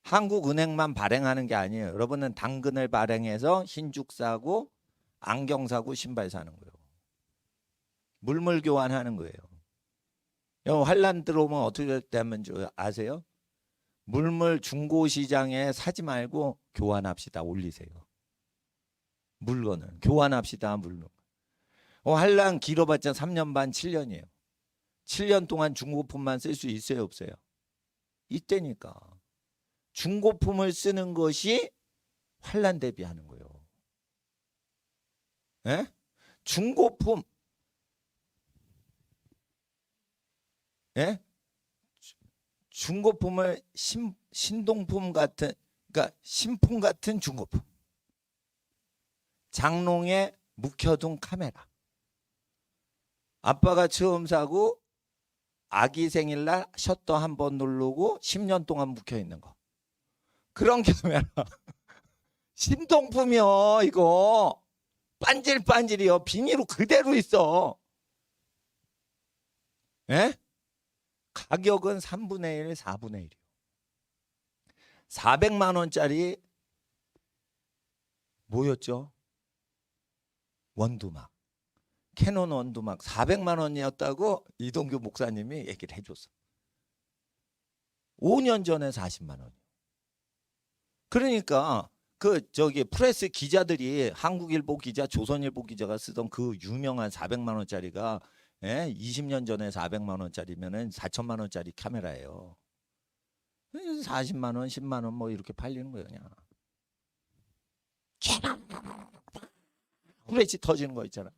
한국은행만 발행하는 게 아니에요. 여러분은 당근을 발행해서 흰죽 사고 안경 사고 신발 사는 거예요. 물물 교환하는 거예요. 환란 들어오면 어떻게 되면 아세요? 물물 중고시장에 사지 말고 교환합시다. 올리세요. 물건을 교환합시다. 물건. 환란 길어봤자 3년 반 7년이에요. 7년 동안 중고품만 쓸 수 있어요? 없어요? 이때니까. 중고품을 쓰는 것이 환란 대비하는 거예요. 예? 중고품. 예? 중고품을 신동품 같은, 그러니까 신품 같은 중고품. 장롱에 묵혀둔 카메라. 아빠가 처음 사고 아기 생일날 셔터 한 번 누르고 10년 동안 묵혀 있는 거. 그런 카메라. 신동품이요, 이거. 반질반질이요. 비닐로 그대로 있어. 예? 가격은 3분의 1, 4분의 1이요. 400만 원짜리 뭐였죠? 원두막. 캐논 원두막 400만 원이었다고 이동규 목사님이 얘기를 해줬어. 5년 전에 40만 원. 그러니까 프레스 기자들이 한국일보 기자, 조선일보 기자가 쓰던 그 유명한 400만 원짜리가 20년 전에 400만 원짜리면은 4천만 원짜리 카메라예요. 40만 원, 10만 원 뭐 이렇게 팔리는 거예요, 그냥. 후레쉬 터지는 거 있잖아.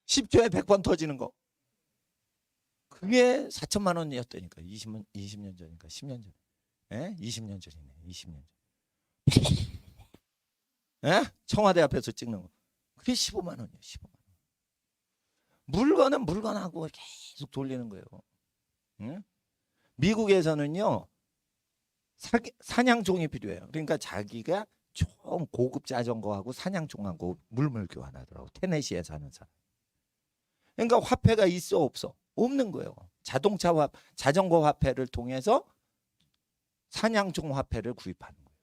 10초에 100번 터지는 거. 그게 4천만 원이었다니까. 20년 전이니까 10년 전. 20년 전이네. 20년 전. 청와대 앞에서 찍는 거. 그게 15만 원이에요. 15만 원. 물건은 물건하고 계속 돌리는 거예요. 응? 미국에서는요. 사냥종이 필요해요. 그러니까 자기가 좀 고급 자전거하고 사냥종하고 물물 교환하더라고. 테네시에 사는 사람. 그러니까 화폐가 있어 없어? 없는 거예요. 자전거 화폐를 통해서 사냥종 화폐를 구입하는 거예요.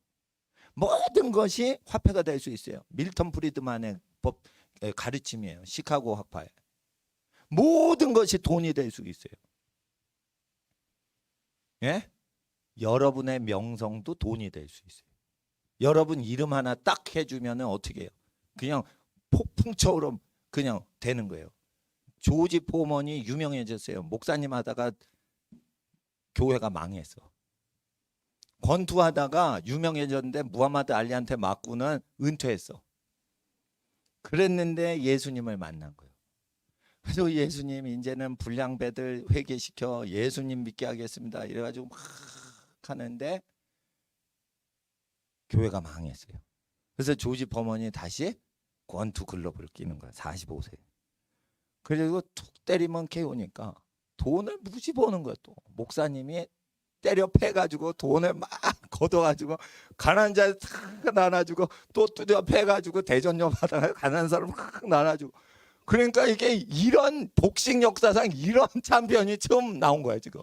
모든 것이 화폐가 될 수 있어요. 밀턴 프리드만의 가르침이에요. 시카고 학파에. 모든 것이 돈이 될 수 있어요. 예? 여러분의 명성도 돈이 될 수 있어요. 여러분 이름 하나 딱 해주면 어떻게 해요? 그냥 폭풍처럼 그냥 되는 거예요. 조지 포먼이 유명해졌어요. 목사님 하다가 교회가 망했어. 권투하다가 유명해졌는데 무하마드 알리한테 맞고는 은퇴했어. 그랬는데 예수님을 만난 거예요. 그래서 예수님 이제는 불량배들 회개시켜 예수님 믿게 하겠습니다. 이래가지고 막 하는데 교회가 망했어요. 그래서 조지 포먼이 다시 권투 글러브를 끼는 거야. 45세. 그리고 툭 때리면 KO니까 돈을 무지 버는 거야. 또 목사님이 때려 패가지고 돈을 막 걷어가지고 가난한 자에 탁 나눠주고 또 두드려 패가지고 대전역 하다가 가난한 사람 막 나눠주고. 그러니까 이게 이런 복싱 역사상 이런 챔피언이 처음 나온 거야 지금.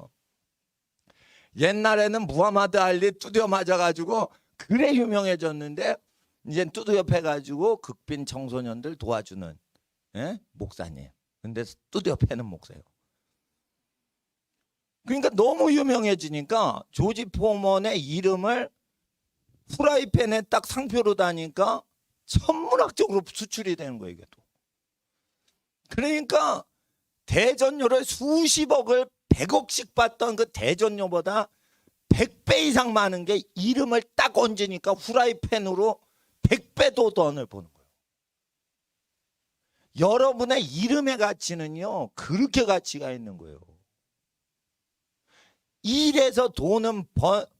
옛날에는 무하마드 알리 두드려 맞아가지고 그래 유명해졌는데 이제 두드려 패가지고 극빈 청소년들 도와주는 목사님. 근데 두드려 패는 목사예요. 그러니까 너무 유명해지니까 조지 포먼의 이름을 프라이팬에 딱 상표로 다니까 천문학적으로 수출이 되는 거예요. 이게 또. 그러니까 대전료를 수십억을 100억씩 받던 그 대전료보다 100배 이상 많은 게 이름을 딱 얹으니까 후라이팬으로 100배 더 돈을 버는 거예요. 여러분의 이름의 가치는요, 그렇게 가치가 있는 거예요. 일해서 돈은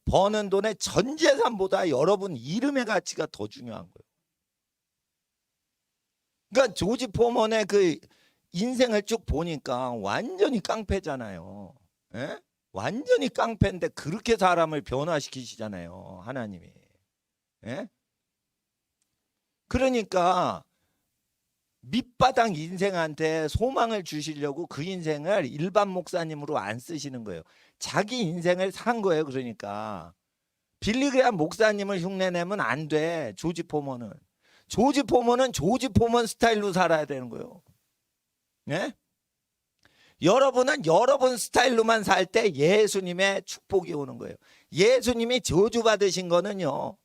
버는 돈의 전 재산보다 여러분 이름의 가치가 더 중요한 거예요. 그러니까 조지 포먼의 그 인생을 쭉 보니까 완전히 깡패잖아요. 예? 완전히 깡패인데 그렇게 사람을 변화시키시잖아요, 하나님이. 예? 그러니까 밑바닥 인생한테 소망을 주시려고 그 인생을 일반 목사님으로 안 쓰시는 거예요. 자기 인생을 산 거예요. 그러니까 빌리그레암 목사님을 흉내내면 안 돼. 조지 포먼은 조지 포먼 스타일로 살아야 되는 거예요. 예? 여러분은 여러분 스타일로만 살 때 예수님의 축복이 오는 거예요. 예수님이 저주받으신 거는요,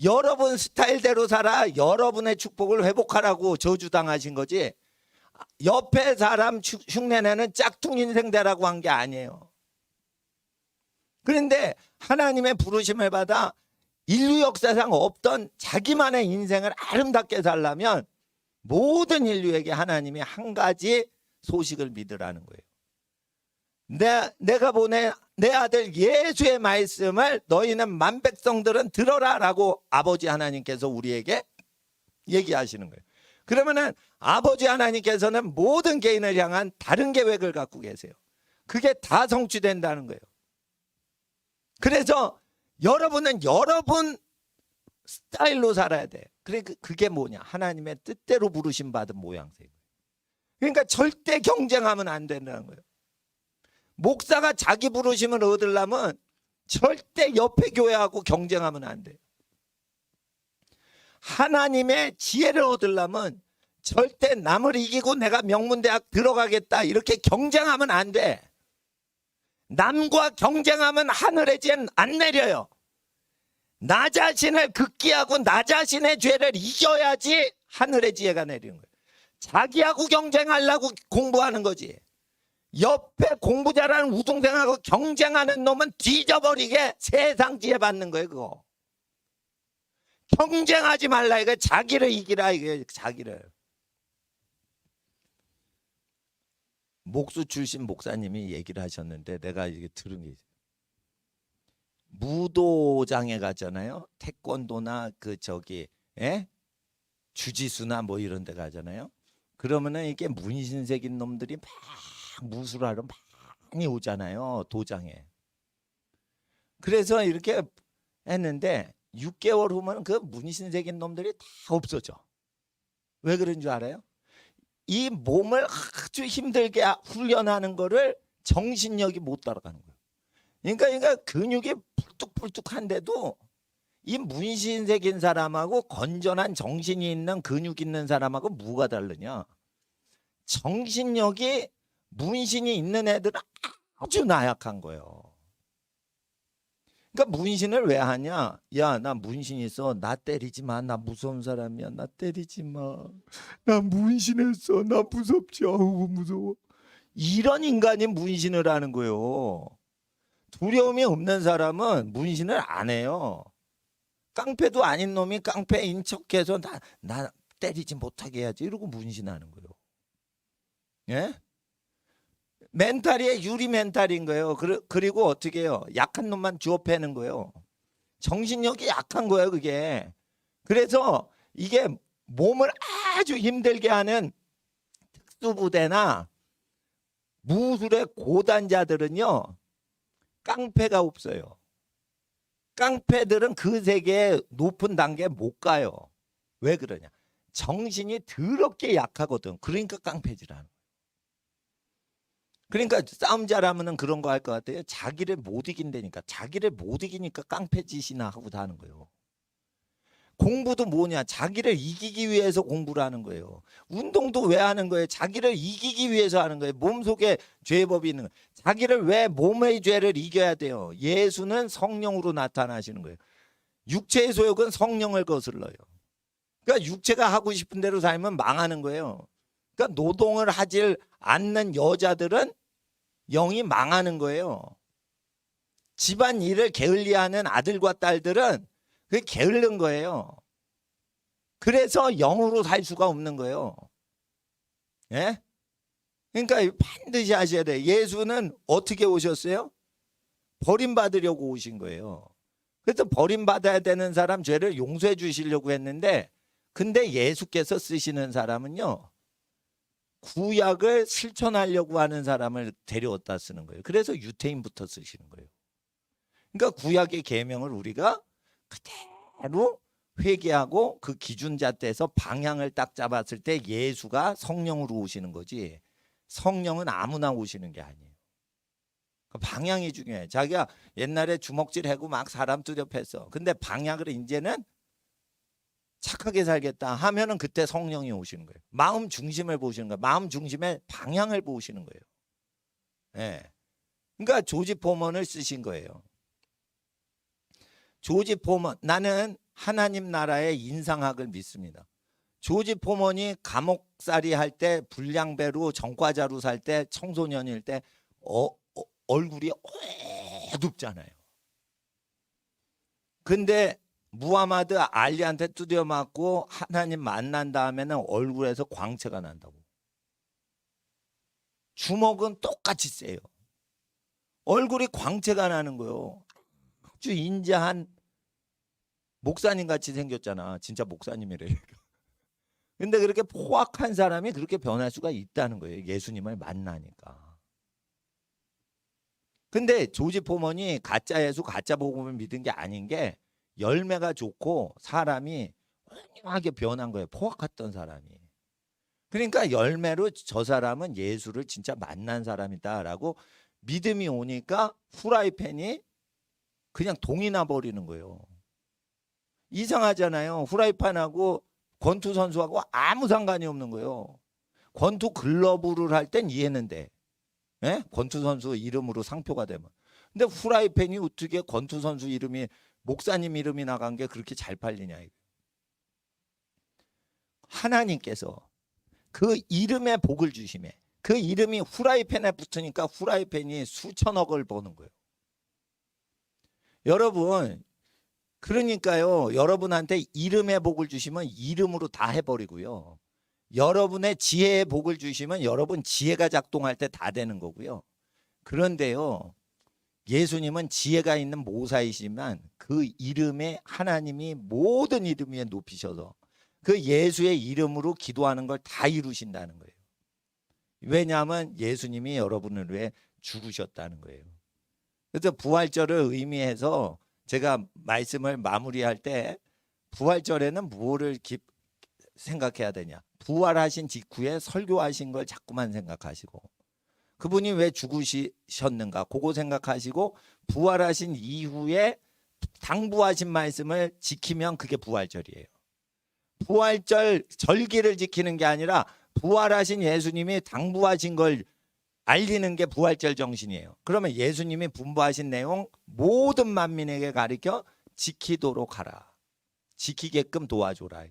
여러분 스타일대로 살아 여러분의 축복을 회복하라고 저주당하신 거지, 옆에 사람 흉내내는 짝퉁 인생 되라고 한 게 아니에요. 그런데 하나님의 부르심을 받아 인류 역사상 없던 자기만의 인생을 아름답게 살려면 모든 인류에게 하나님이 한 가지 소식을 믿으라는 거예요. 내가 보낸 내 아들 예수의 말씀을 너희는 만백성들은 들어라 라고 아버지 하나님께서 우리에게 얘기하시는 거예요. 그러면은 아버지 하나님께서는 모든 개인을 향한 다른 계획을 갖고 계세요. 그게 다 성취된다는 거예요. 그래서 여러분은 여러분 스타일로 살아야 돼. 그게 뭐냐? 하나님의 뜻대로 부르심 받은 모양새예요. 그러니까 절대 경쟁하면 안 된다는 거예요. 목사가 자기 부르심을 얻으려면 절대 옆에 교회하고 경쟁하면 안 돼요. 하나님의 지혜를 얻으려면 절대 남을 이기고 내가 명문대학 들어가겠다 이렇게 경쟁하면 안 돼. 남과 경쟁하면 하늘의 지혜는 안 내려요. 나 자신을 극기하고 나 자신의 죄를 이겨야지 하늘의 지혜가 내리는 거예요. 자기하고 경쟁하려고 공부하는 거지. 옆에 공부 잘하는 우동생하고 경쟁하는 놈은 뒤져버리게 세상 지혜 받는 거예요. 그거 경쟁하지 말라, 이거 자기를 이기라, 이게 자기를. 목수 출신 목사님이 얘기를 하셨는데 내가 이게 들은 게 있어요. 무도장에 가잖아요. 태권도나 주짓수나 뭐 이런 데 가잖아요. 그러면은 이게 문신 새긴 놈들이 막 무술하러 많이 오잖아요, 도장에. 그래서 이렇게 했는데 6개월 후면 그 문신 새긴 놈들이 다 없어져. 왜 그런 줄 알아요? 이 몸을 아주 힘들게 훈련하는 거를 정신력이 못 따라가는 거예요. 그러니까 근육이 뿔뚝뿔뚝한데도 이 문신 새긴 사람하고 건전한 정신이 있는 근육 있는 사람하고 뭐가 다르냐? 정신력이 문신이 있는 애들은 아주 나약한 거예요. 그러니까 문신을 왜 하냐? 야, 나 문신 있어. 나 때리지 마. 나 무서운 사람이야. 나 때리지 마. 나 문신했어. 나 무섭지. 아우 무서워. 이런 인간이 문신을 하는 거예요. 두려움이 없는 사람은 문신을 안 해요. 깡패도 아닌 놈이 깡패인 척해서 나 때리지 못하게 해야지 이러고 문신하는 거예요. 예? 멘탈이 유리 멘탈인 거예요. 그리고 어떻게 해요? 약한 놈만 주워 패는 거예요. 정신력이 약한 거예요, 그게. 그래서 이게 몸을 아주 힘들게 하는 특수부대나 무술의 고단자들은요, 깡패가 없어요. 깡패들은 그 세계의 높은 단계에 못 가요. 왜 그러냐? 정신이 더럽게 약하거든. 그러니까 깡패질하는 거예요. 그러니까 싸움 잘하면은 그런 거 할 것 같아요. 자기를 못 이긴다니까. 자기를 못 이기니까 깡패짓이나 하고 다 하는 거예요. 공부도 뭐냐? 자기를 이기기 위해서 공부를 하는 거예요. 운동도 왜 하는 거예요? 자기를 이기기 위해서 하는 거예요. 몸속에 죄법이 있는 거예요. 자기를 왜 몸의 죄를 이겨야 돼요? 예수는 성령으로 나타나시는 거예요. 육체의 소욕은 성령을 거슬러요. 그러니까 육체가 하고 싶은 대로 살면 망하는 거예요. 그러니까 노동을 하질 않는 여자들은 영이 망하는 거예요. 집안 일을 게을리하는 아들과 딸들은 그게 게으른 거예요. 그래서 영으로 살 수가 없는 거예요. 예? 그러니까 반드시 아셔야 돼요. 예수는 어떻게 오셨어요? 버림받으려고 오신 거예요. 그래서 버림받아야 되는 사람 죄를 용서해 주시려고 했는데, 근데 예수께서 쓰시는 사람은요, 구약을 실천하려고 하는 사람을 데려왔다 쓰는 거예요. 그래서 유태인부터 쓰시는 거예요. 그러니까 구약의 계명을 우리가 그대로 회개하고 그 기준잣대에서 방향을 딱 잡았을 때 예수가 성령으로 오시는 거지, 성령은 아무나 오시는 게 아니에요. 그 방향이 중요해. 자기가 옛날에 주먹질하고 막 사람 두렵했어. 근데 방향을 이제는 착하게 살겠다 하면은 그때 성령이 오시는 거예요. 마음 중심을 보시는 거예요. 마음 중심의 방향을 보시는 거예요. 예. 그러니까 조지 포먼을 쓰신 거예요. 조지 포먼, 나는 하나님 나라의 인상학을 믿습니다. 조지 포먼이 감옥살이 할 때, 불량배로 전과자로 살 때, 청소년일 때 얼굴이 어둡잖아요. 근데 무하마드 알리한테 두드려 맞고 하나님 만난 다음에는 얼굴에서 광채가 난다고. 주먹은 똑같이 세요. 얼굴이 광채가 나는 거예요. 아주 인자한 목사님 같이 생겼잖아. 진짜 목사님이래. 근데 그렇게 포악한 사람이 그렇게 변할 수가 있다는 거예요. 예수님을 만나니까. 근데 조지 포먼이 가짜 예수, 가짜 복음을 믿은 게 아닌 게, 열매가 좋고 사람이 훌륭하게 변한 거예요. 포악했던 사람이. 그러니까 열매로 저 사람은 예수를 진짜 만난 사람이다라고 믿음이 오니까 후라이팬이 그냥 동이 나버리는 거예요. 이상하잖아요. 후라이팬하고 권투 선수하고 아무 상관이 없는 거예요. 권투 글러브를 할 땐 이해했는데, 예? 권투 선수 이름으로 상표가 되면. 근데 후라이팬이 어떻게 권투 선수 이름이, 목사님 이름이 나간 게 그렇게 잘 팔리냐. 하나님께서 그 이름에 복을 주심에, 그 이름이 후라이팬에 붙으니까 후라이팬이 수천억을 버는 거예요. 여러분, 그러니까요, 여러분한테 이름의 복을 주시면 이름으로 다 해버리고요, 여러분의 지혜의 복을 주시면 여러분 지혜가 작동할 때 다 되는 거고요. 그런데요, 예수님은 지혜가 있는 모사이시지만 그 이름에 하나님이 모든 이름 위에 높이셔서 그 예수의 이름으로 기도하는 걸 다 이루신다는 거예요. 왜냐하면 예수님이 여러분을 위해 죽으셨다는 거예요. 그래서 부활절을 의미해서 제가 말씀을 마무리할 때, 부활절에는 무엇을 생각해야 되냐. 부활하신 직후에 설교하신 걸 자꾸만 생각하시고, 그분이 왜 죽으셨는가 그거 생각하시고, 부활하신 이후에 당부하신 말씀을 지키면 그게 부활절이에요. 부활절 절기를 지키는 게 아니라 부활하신 예수님이 당부하신 걸 알리는 게 부활절 정신이에요. 그러면 예수님이 분부하신 내용 모든 만민에게 가르쳐 지키도록 하라. 지키게끔 도와줘라.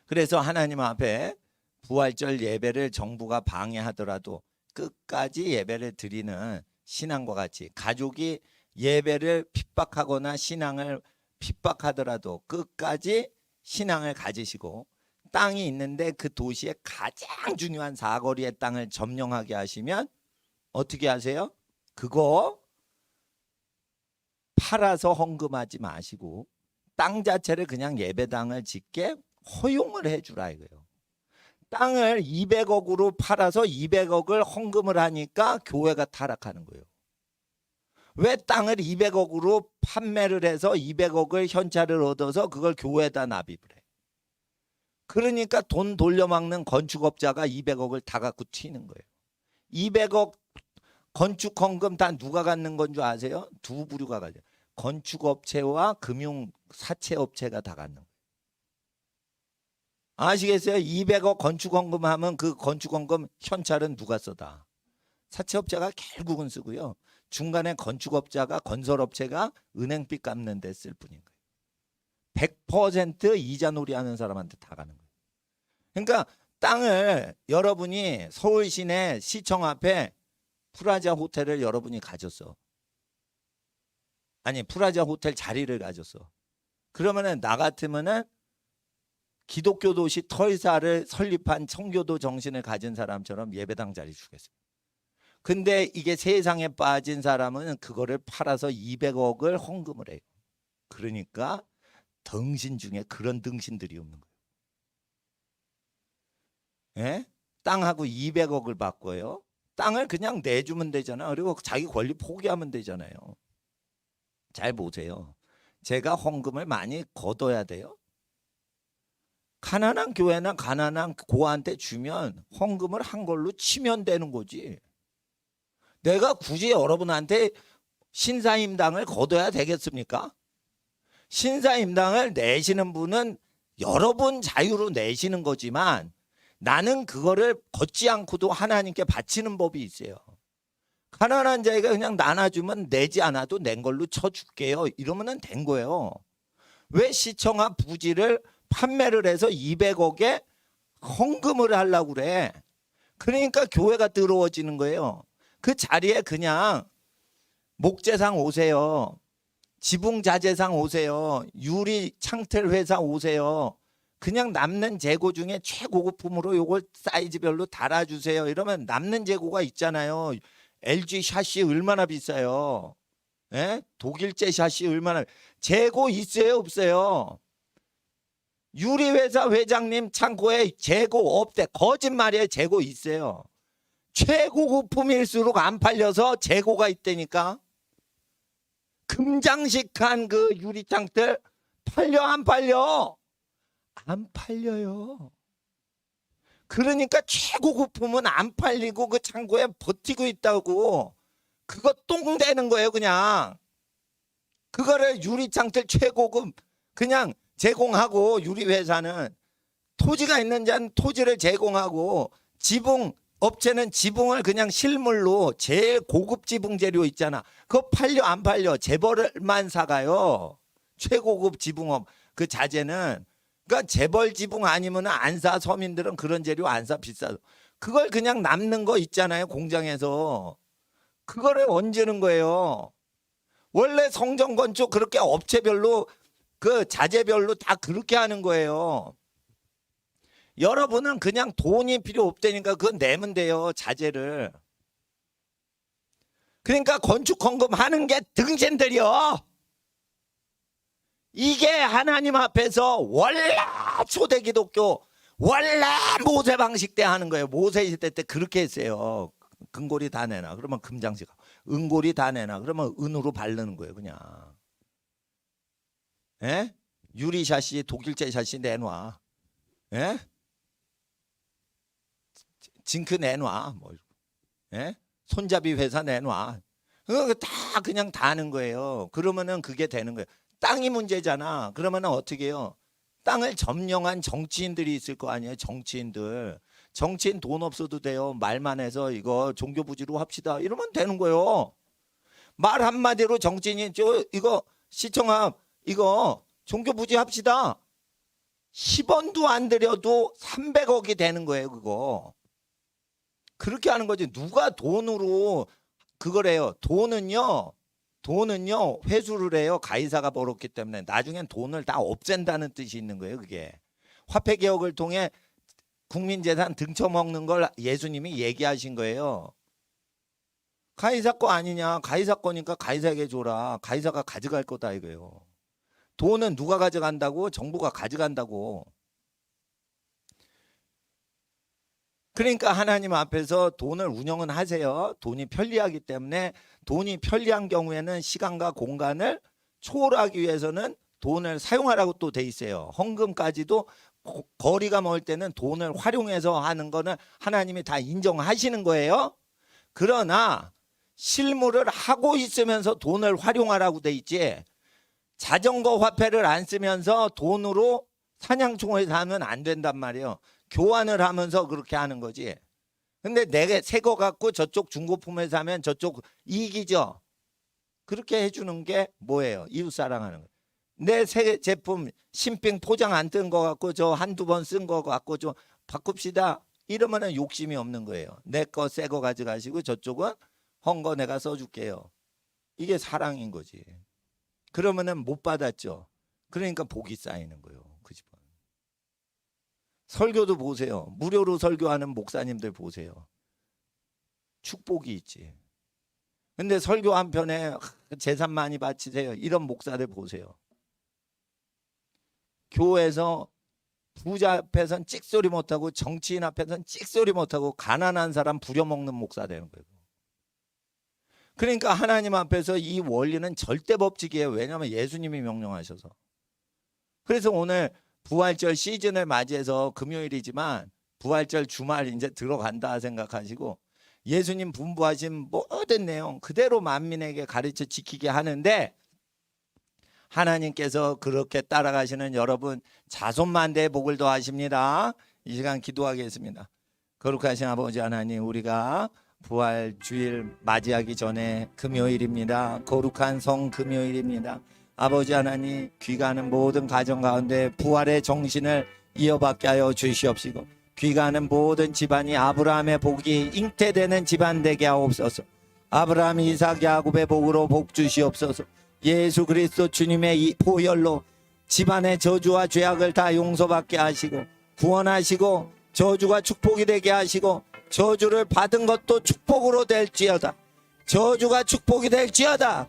그래서 하나님 앞에 부활절 예배를 정부가 방해하더라도 끝까지 예배를 드리는 신앙과 같이, 가족이 예배를 핍박하거나 신앙을 핍박하더라도 끝까지 신앙을 가지시고, 땅이 있는데 그 도시의 가장 중요한 사거리의 땅을 점령하게 하시면 어떻게 하세요? 그거 팔아서 헌금하지 마시고 땅 자체를 그냥 예배당을 짓게 허용을 해주라 이거예요. 땅을 200억으로 팔아서 200억을 헌금을 하니까 교회가 타락하는 거예요. 왜 땅을 200억으로 판매를 해서 200억을 현찰을 얻어서 그걸 교회에다 납입을 해? 그러니까 돈 돌려막는 건축업자가 200억을 다 갖고 튀는 거예요. 200억 건축 헌금 다 누가 갖는 건 줄 아세요? 두 부류가 가져요. 건축업체와 금융 사채업체가 다 갖는 거예요. 아시겠어요? 200억 건축 헌금 하면 그 건축 헌금 현찰은 누가 써다? 사채업자가 결국은 쓰고요. 중간에 건축업자가, 건설업체가 은행빚 갚는 데 쓸 뿐인 거예요. 100% 이자 놀이 하는 사람한테 다 가는 거예요. 그러니까 땅을 여러분이 서울 시내 시청 앞에 프라자 호텔을 여러분이 가졌어. 아니, 프라자 호텔 자리를 가졌어. 그러면은 나 같으면은 기독교 도시 털사를 설립한 청교도 정신을 가진 사람처럼 예배당 자리 주겠어요. 근데 이게 세상에 빠진 사람은 그거를 팔아서 200억을 헌금을 해요. 그러니까 등신 중에 그런 등신들이 없는 거예요. 예? 땅하고 200억을 바꿔요. 땅을 그냥 내주면 되잖아. 그리고 자기 권리 포기하면 되잖아요. 잘 보세요. 제가 헌금을 많이 걷어야 돼요. 가난한 교회나 가난한 고아한테 주면 헌금을 한 걸로 치면 되는 거지. 내가 굳이 여러분한테 신사임당을 걷어야 되겠습니까? 신사임당을 내시는 분은 여러분 자유로 내시는 거지만 나는 그거를 걷지 않고도 하나님께 바치는 법이 있어요. 가난한 자에게 그냥 나눠주면 내지 않아도 낸 걸로 쳐줄게요. 이러면 된 거예요. 왜 시청 앞 부지를 판매를 해서 200억에 헌금을 하려고 그래? 그러니까 교회가 더러워지는 거예요. 그 자리에 그냥 목재상 오세요. 지붕자재상 오세요. 유리 창틀 회사 오세요. 그냥 남는 재고 중에 최고급품으로 요걸 사이즈별로 달아주세요. 이러면 남는 재고가 있잖아요. LG 샷이 얼마나 비싸요. 예? 독일제 샷이 얼마나 재고 있어요 없어요? 유리회사 회장님 창고에 재고 없대. 거짓말이에요. 재고 있어요. 최고급품일수록 안 팔려서 재고가 있다니까. 금장식한 그 유리창들 팔려 안 팔려? 안 팔려요. 그러니까 최고급품은 안 팔리고 그 창고에 버티고 있다고. 그거 똥 되는 거예요 그냥. 그거를 유리창틀 최고급 그냥 제공하고, 유리회사는 토지가 있는 자는 토지를 제공하고, 지붕 업체는 지붕을 그냥 실물로 제일 고급 지붕 재료 있잖아. 그거 팔려 안 팔려? 재벌만 사가요. 최고급 지붕업 그 자재는. 그러니까 재벌 지붕 아니면 안 사. 서민들은 그런 재료 안 사. 비싸서. 그걸 그냥 남는 거 있잖아요 공장에서. 그거를 얹는 거예요. 원래 성전 건축 그렇게 업체별로 그 자재별로 다 그렇게 하는 거예요. 여러분은 그냥 돈이 필요 없다니까 그건 내면 돼요. 자재를. 그러니까 건축 헌금 하는 게 등신들이요. 이게 하나님 앞에서 원래 초대 기독교 원래 모세 방식 때 하는 거예요. 모세 시대 때 그렇게 했어요. 금고리 다 내놔. 그러면 금장식. 은고리 다 내놔. 그러면 은으로 바르는 거예요. 그냥. 예? 유리 샷이 독일제 샷이 내놔. 예? 징크 내놔. 뭐. 예? 손잡이 회사 내놔. 그거 다 그냥 다 하는 거예요. 그러면은 그게 되는 거예요. 땅이 문제잖아. 그러면은 어떻게 해요? 땅을 점령한 정치인들이 있을 거 아니에요. 정치인들. 정치인 돈 없어도 돼요. 말만 해서 이거 종교 부지로 합시다. 이러면 되는 거예요. 말 한마디로 정치인이 이거 시청 앞 이거 종교 부지 합시다. 10원도 안 들여도 300억이 되는 거예요. 그거. 그렇게 하는 거지. 누가 돈으로 그걸 해요. 돈은요 회수를 해요. 가이사가 벌었기 때문에. 나중엔 돈을 다 없앤다는 뜻이 있는 거예요. 그게. 화폐개혁을 통해 국민재산 등쳐먹는 걸 예수님이 얘기하신 거예요. 가이사 거 아니냐. 가이사 거니까 가이사에게 줘라. 가이사가 가져갈 거다 이거예요. 돈은 누가 가져간다고? 정부가 가져간다고. 그러니까 하나님 앞에서 돈을 운영은 하세요. 돈이 편리하기 때문에. 돈이 편리한 경우에는 시간과 공간을 초월하기 위해서는 돈을 사용하라고 또 돼 있어요. 헌금까지도 거리가 멀 때는 돈을 활용해서 하는 거는 하나님이 다 인정하시는 거예요. 그러나 실물을 하고 있으면서 돈을 활용하라고 돼 있지. 자전거 화폐를 안 쓰면서 돈으로 사냥총을 사면 안 된단 말이에요. 교환을 하면서 그렇게 하는 거지. 근데 내가 새 거 갖고 저쪽 중고품을 사면 저쪽 이익이죠. 그렇게 해주는 게 뭐예요? 이웃사랑하는 거예요. 내 새 제품 신빙 포장 안 뜬 거 갖고 저 한두 번 쓴 거 갖고 좀 바꿉시다. 이러면은 욕심이 없는 거예요. 내 거 새 거 가져가시고 저쪽은 헌 거 내가 써줄게요. 이게 사랑인 거지. 그러면은 못 받았죠. 그러니까 복이 쌓이는 거예요. 그 집은. 설교도 보세요. 무료로 설교하는 목사님들 보세요. 축복이 있지. 근데 설교 한 편에 재산 많이 바치세요. 이런 목사들 보세요. 교회에서 부자 앞에서는 찍소리 못하고 정치인 앞에서는 찍소리 못하고 가난한 사람 부려먹는 목사 되는 거예요. 그러니까 하나님 앞에서 이 원리는 절대 법칙이에요. 왜냐하면 예수님이 명령하셔서. 그래서 오늘 부활절 시즌을 맞이해서 금요일이지만 부활절 주말 이제 들어간다 생각하시고 예수님 분부하신 모든 내용 그대로 만민에게 가르쳐 지키게 하는데 하나님께서 그렇게 따라가시는 여러분 자손만대의 복을 더하십니다. 이 시간 기도하겠습니다. 거룩하신 아버지 하나님, 우리가 부활 주일 맞이하기 전에 금요일입니다. 거룩한 성 금요일입니다. 아버지 하나님, 귀가하는 모든 가정 가운데 부활의 정신을 이어받게 하여 주시옵시고 귀가하는 모든 집안이 아브라함의 복이 잉태되는 집안 되게 하옵소서. 아브라함, 이삭, 야곱의 복으로 복 주시옵소서. 예수 그리스도 주님의 이 보혈로 집안의 저주와 죄악을 다 용서받게 하시고 구원하시고 저주가 축복이 되게 하시고 저주를 받은 것도 축복으로 될지어다. 저주가 축복이 될지어다.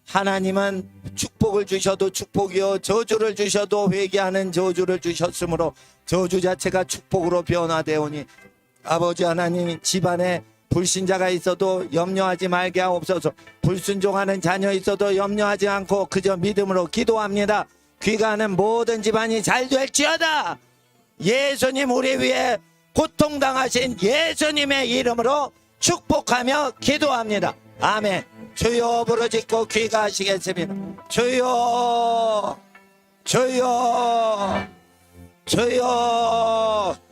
하나님은 축복을 주셔도 축복이요 저주를 주셔도 회개하는 저주를 주셨으므로 저주 자체가 축복으로 변화되오니 아버지 하나님, 집안에 불신자가 있어도 염려하지 말게 하옵소서. 불순종하는 자녀 있어도 염려하지 않고 그저 믿음으로 기도합니다. 귀가하는 모든 집안이 잘 될지어다. 예수님, 우리 위해 고통당하신 예수님의 이름으로 축복하며 기도합니다. 아멘. 주여 부르짖고 귀가하시겠습니다. 주여, 주여, 주여.